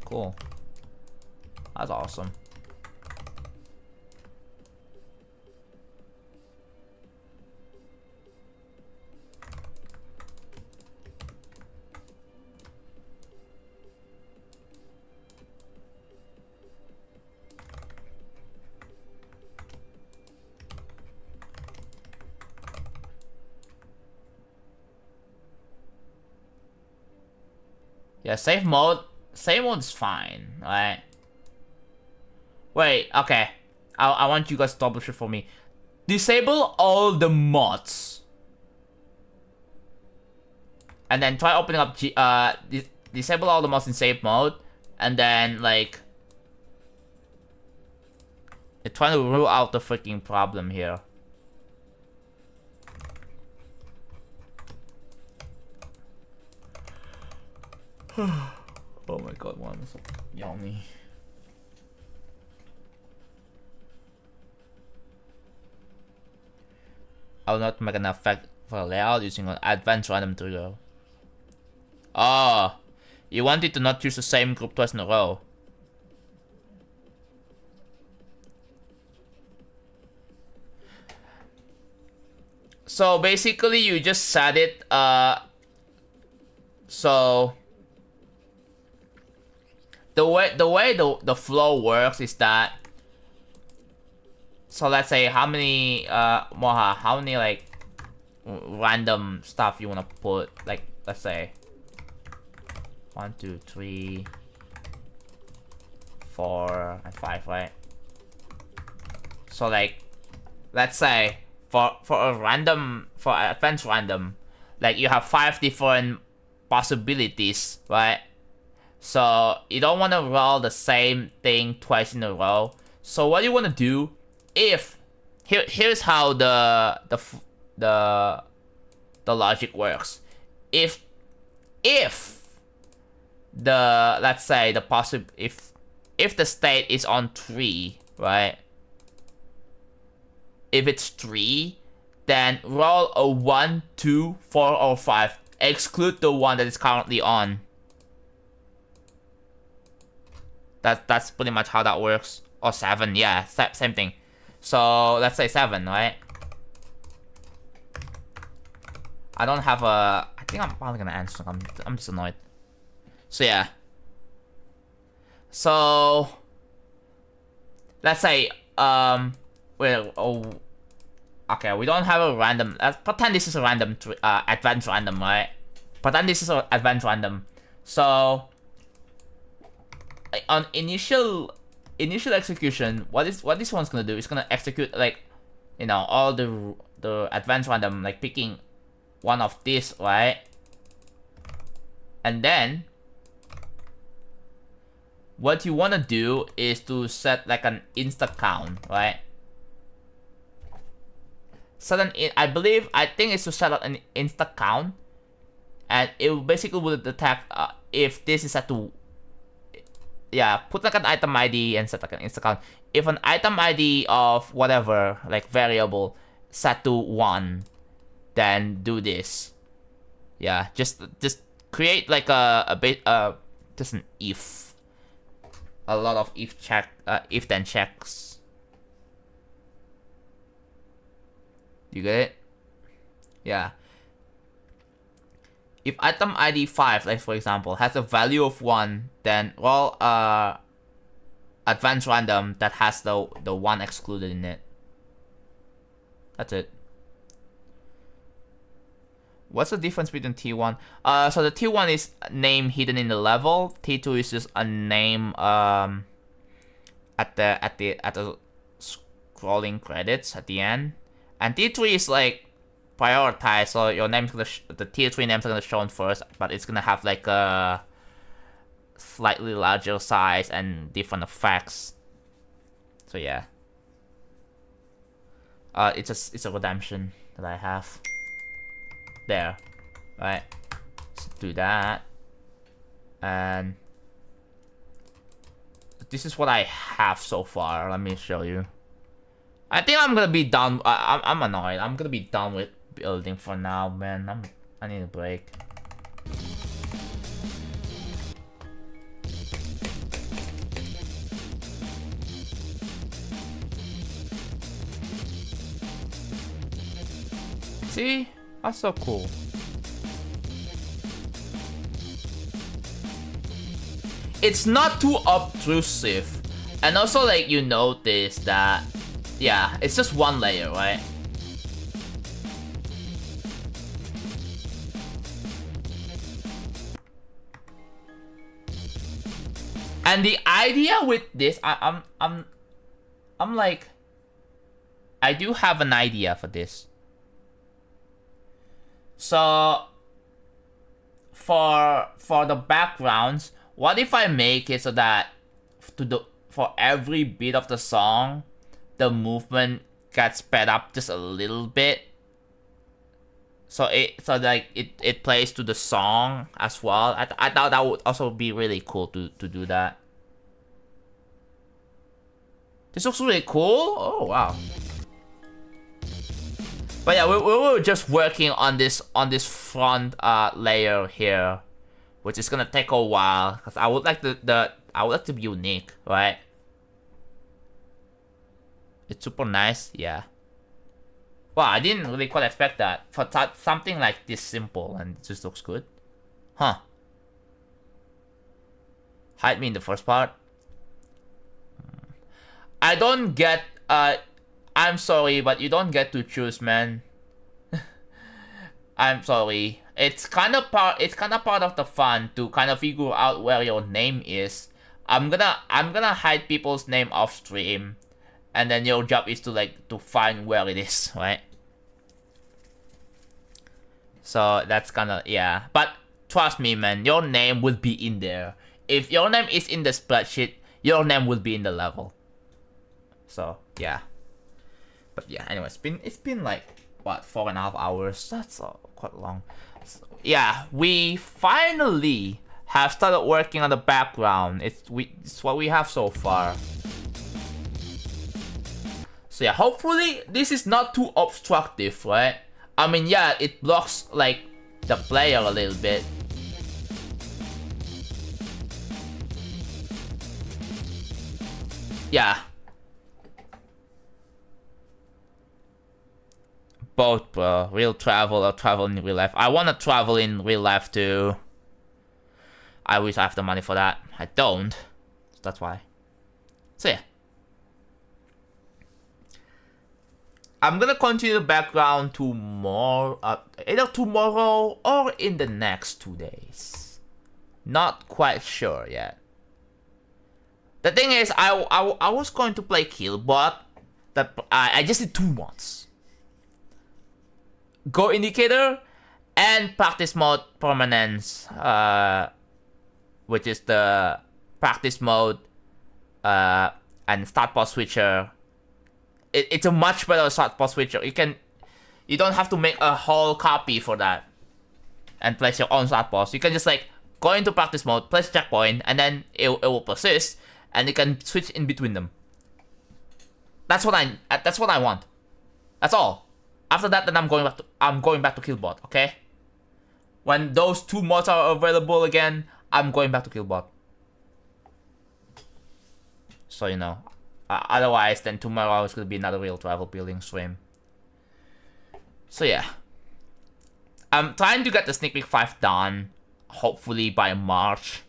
Cool. That's awesome. Yeah, save mode's fine, right? Wait, okay. I want you guys to double check for me. Disable all the mods. And then try opening up disable all the mods in save mode. And then like it's trying to rule out the freaking problem here. Oh my god, one is so yummy. I will not make an effect for layout using an advanced random trigger. Oh, you wanted to not use the same group twice in a row. So basically you just set it, so the way the flow works is that, so let's say how many Moha, how many like random stuff you wanna put, like let's say 1, 2, 3, 4, and 5, right? So like let's say for advanced random, like you have 5 different possibilities, right? So you don't want to roll the same thing twice in a row. So what you want to do, here's how the logic works. If the, let's say if if the state is on 3, right? If it's 3, then roll a 1, 2, 4, or 5. Exclude the one that is currently on. That's pretty much how that works. Or 7, yeah, same thing. So let's say 7, right? I don't have a... I think I'm probably gonna answer. I'm just annoyed. So yeah. So let's say well, okay, we don't have a random. Let's pretend this is a random advanced random, right? Pretend this is an advanced random. So on initial execution, what this one's gonna do is gonna execute, like, you know, all the advanced random, like picking one of these, right? And then what you wanna do is to set like an insta count, right? I think it's to set up an insta count, and it basically will detect if this is set to, yeah, put like an item ID and set like an insta count. If an item ID of whatever, like variable, set to 1, then do this. Yeah, just create like a bit just an if. A lot of if then checks. You get it? Yeah. If item ID 5, like for example, has a value of 1, then roll advanced random that has the 1 excluded in it. That's it. What's the difference between T1? So the T1 is a name hidden in the level. T2 is just a name at the scrolling credits at the end. And T3 is like prioritized, so your name's gonna the tier 3 names are gonna show first, but it's gonna have like a slightly larger size and different effects. So yeah. It's a redemption that I have. There. Right. Let's do that. And this is what I have so far. Let me show you. I think I'm gonna be done. I'm annoyed. I'm gonna be done with building for now, man. I need a break. See? That's so cool. It's not too obtrusive. And also, like, you notice that, yeah, it's just one layer, right? And the idea with this, I'm like, I do have an idea for this. So for the backgrounds, what if I make it so that for every beat of the song, the movement gets sped up just a little bit. So it plays to the song as well. I thought that would also be really cool to do that. This looks really cool. Oh wow. But yeah, we were just working on this front layer here, which is gonna take a while because I would like I would like to be unique, right? It's super nice, yeah. Well, I didn't really quite expect that for something like this simple, and it just looks good, huh? Hide me in the first part. I don't get I'm sorry, but you don't get to choose, man. I'm sorry. It's kind of part of the fun to kind of figure out where your name is. I'm gonna hide people's name off stream, and then your job is to find where it is, right? So that's kinda, yeah. But trust me, man, your name will be in there. If your name is in the spreadsheet, your name will be in the level. So yeah. But yeah, anyway, it's been like what, 4.5 hours. That's quite long. So, yeah, we finally have started working on the background. It's what we have so far. So yeah, hopefully this is not too obstructive, right? I mean, yeah, it blocks like the player a little bit. Yeah. Both, bro. Real travel or travel in real life. I want to travel in real life too. I wish I have the money for that. I don't. So that's why. So yeah. I'm gonna continue the background tomorrow, either tomorrow or in the next 2 days. Not quite sure yet. The thing is, I was going to play Killbot. I just did 2 mods. Go Indicator and Practice Mode Permanence, which is the practice mode and start pause switcher. It's a much better start pause switcher. You don't have to make a whole copy for that and place your own start pause. You can just like go into practice mode, place checkpoint, and then it will persist, and you can switch in between them. That's what I want. That's all. After that, then I'm going back to Killbot. Okay. When those 2 mods are available again, I'm going back to Killbot. So you know. Otherwise, then tomorrow is gonna be another real travel building stream. So yeah. I'm trying to get the Sneak Peek 5 done, hopefully by March.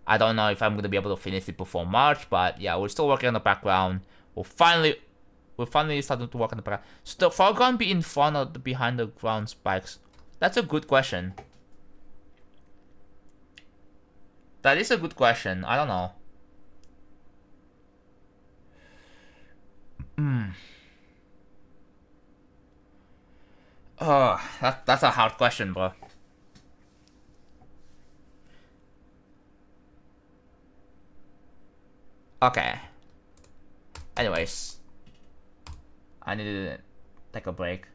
I don't know if I'm gonna be able to finish it before March, but yeah, we're still working on the background. We're finally starting to work on the background. Should the foreground be in front or behind the ground spikes? That's a good question. That is a good question. I don't know. Oh, that's a hard question, bro. Okay. Anyways, I need to take a break.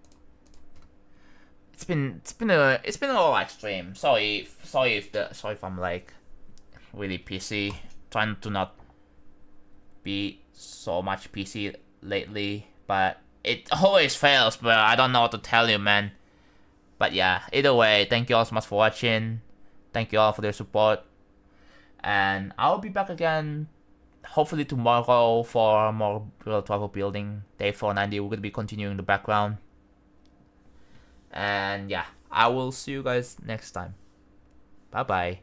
It's been a alright stream. Sorry if I'm like really PC. Trying to not be so much PC lately, but it always fails, bro. I don't know what to tell you, man. But yeah, either way, thank you all so much for watching. Thank you all for their support. And I'll be back again, hopefully tomorrow, for more real travel building. Day 490, we're going to be continuing the background. And yeah, I will see you guys next time. Bye-bye.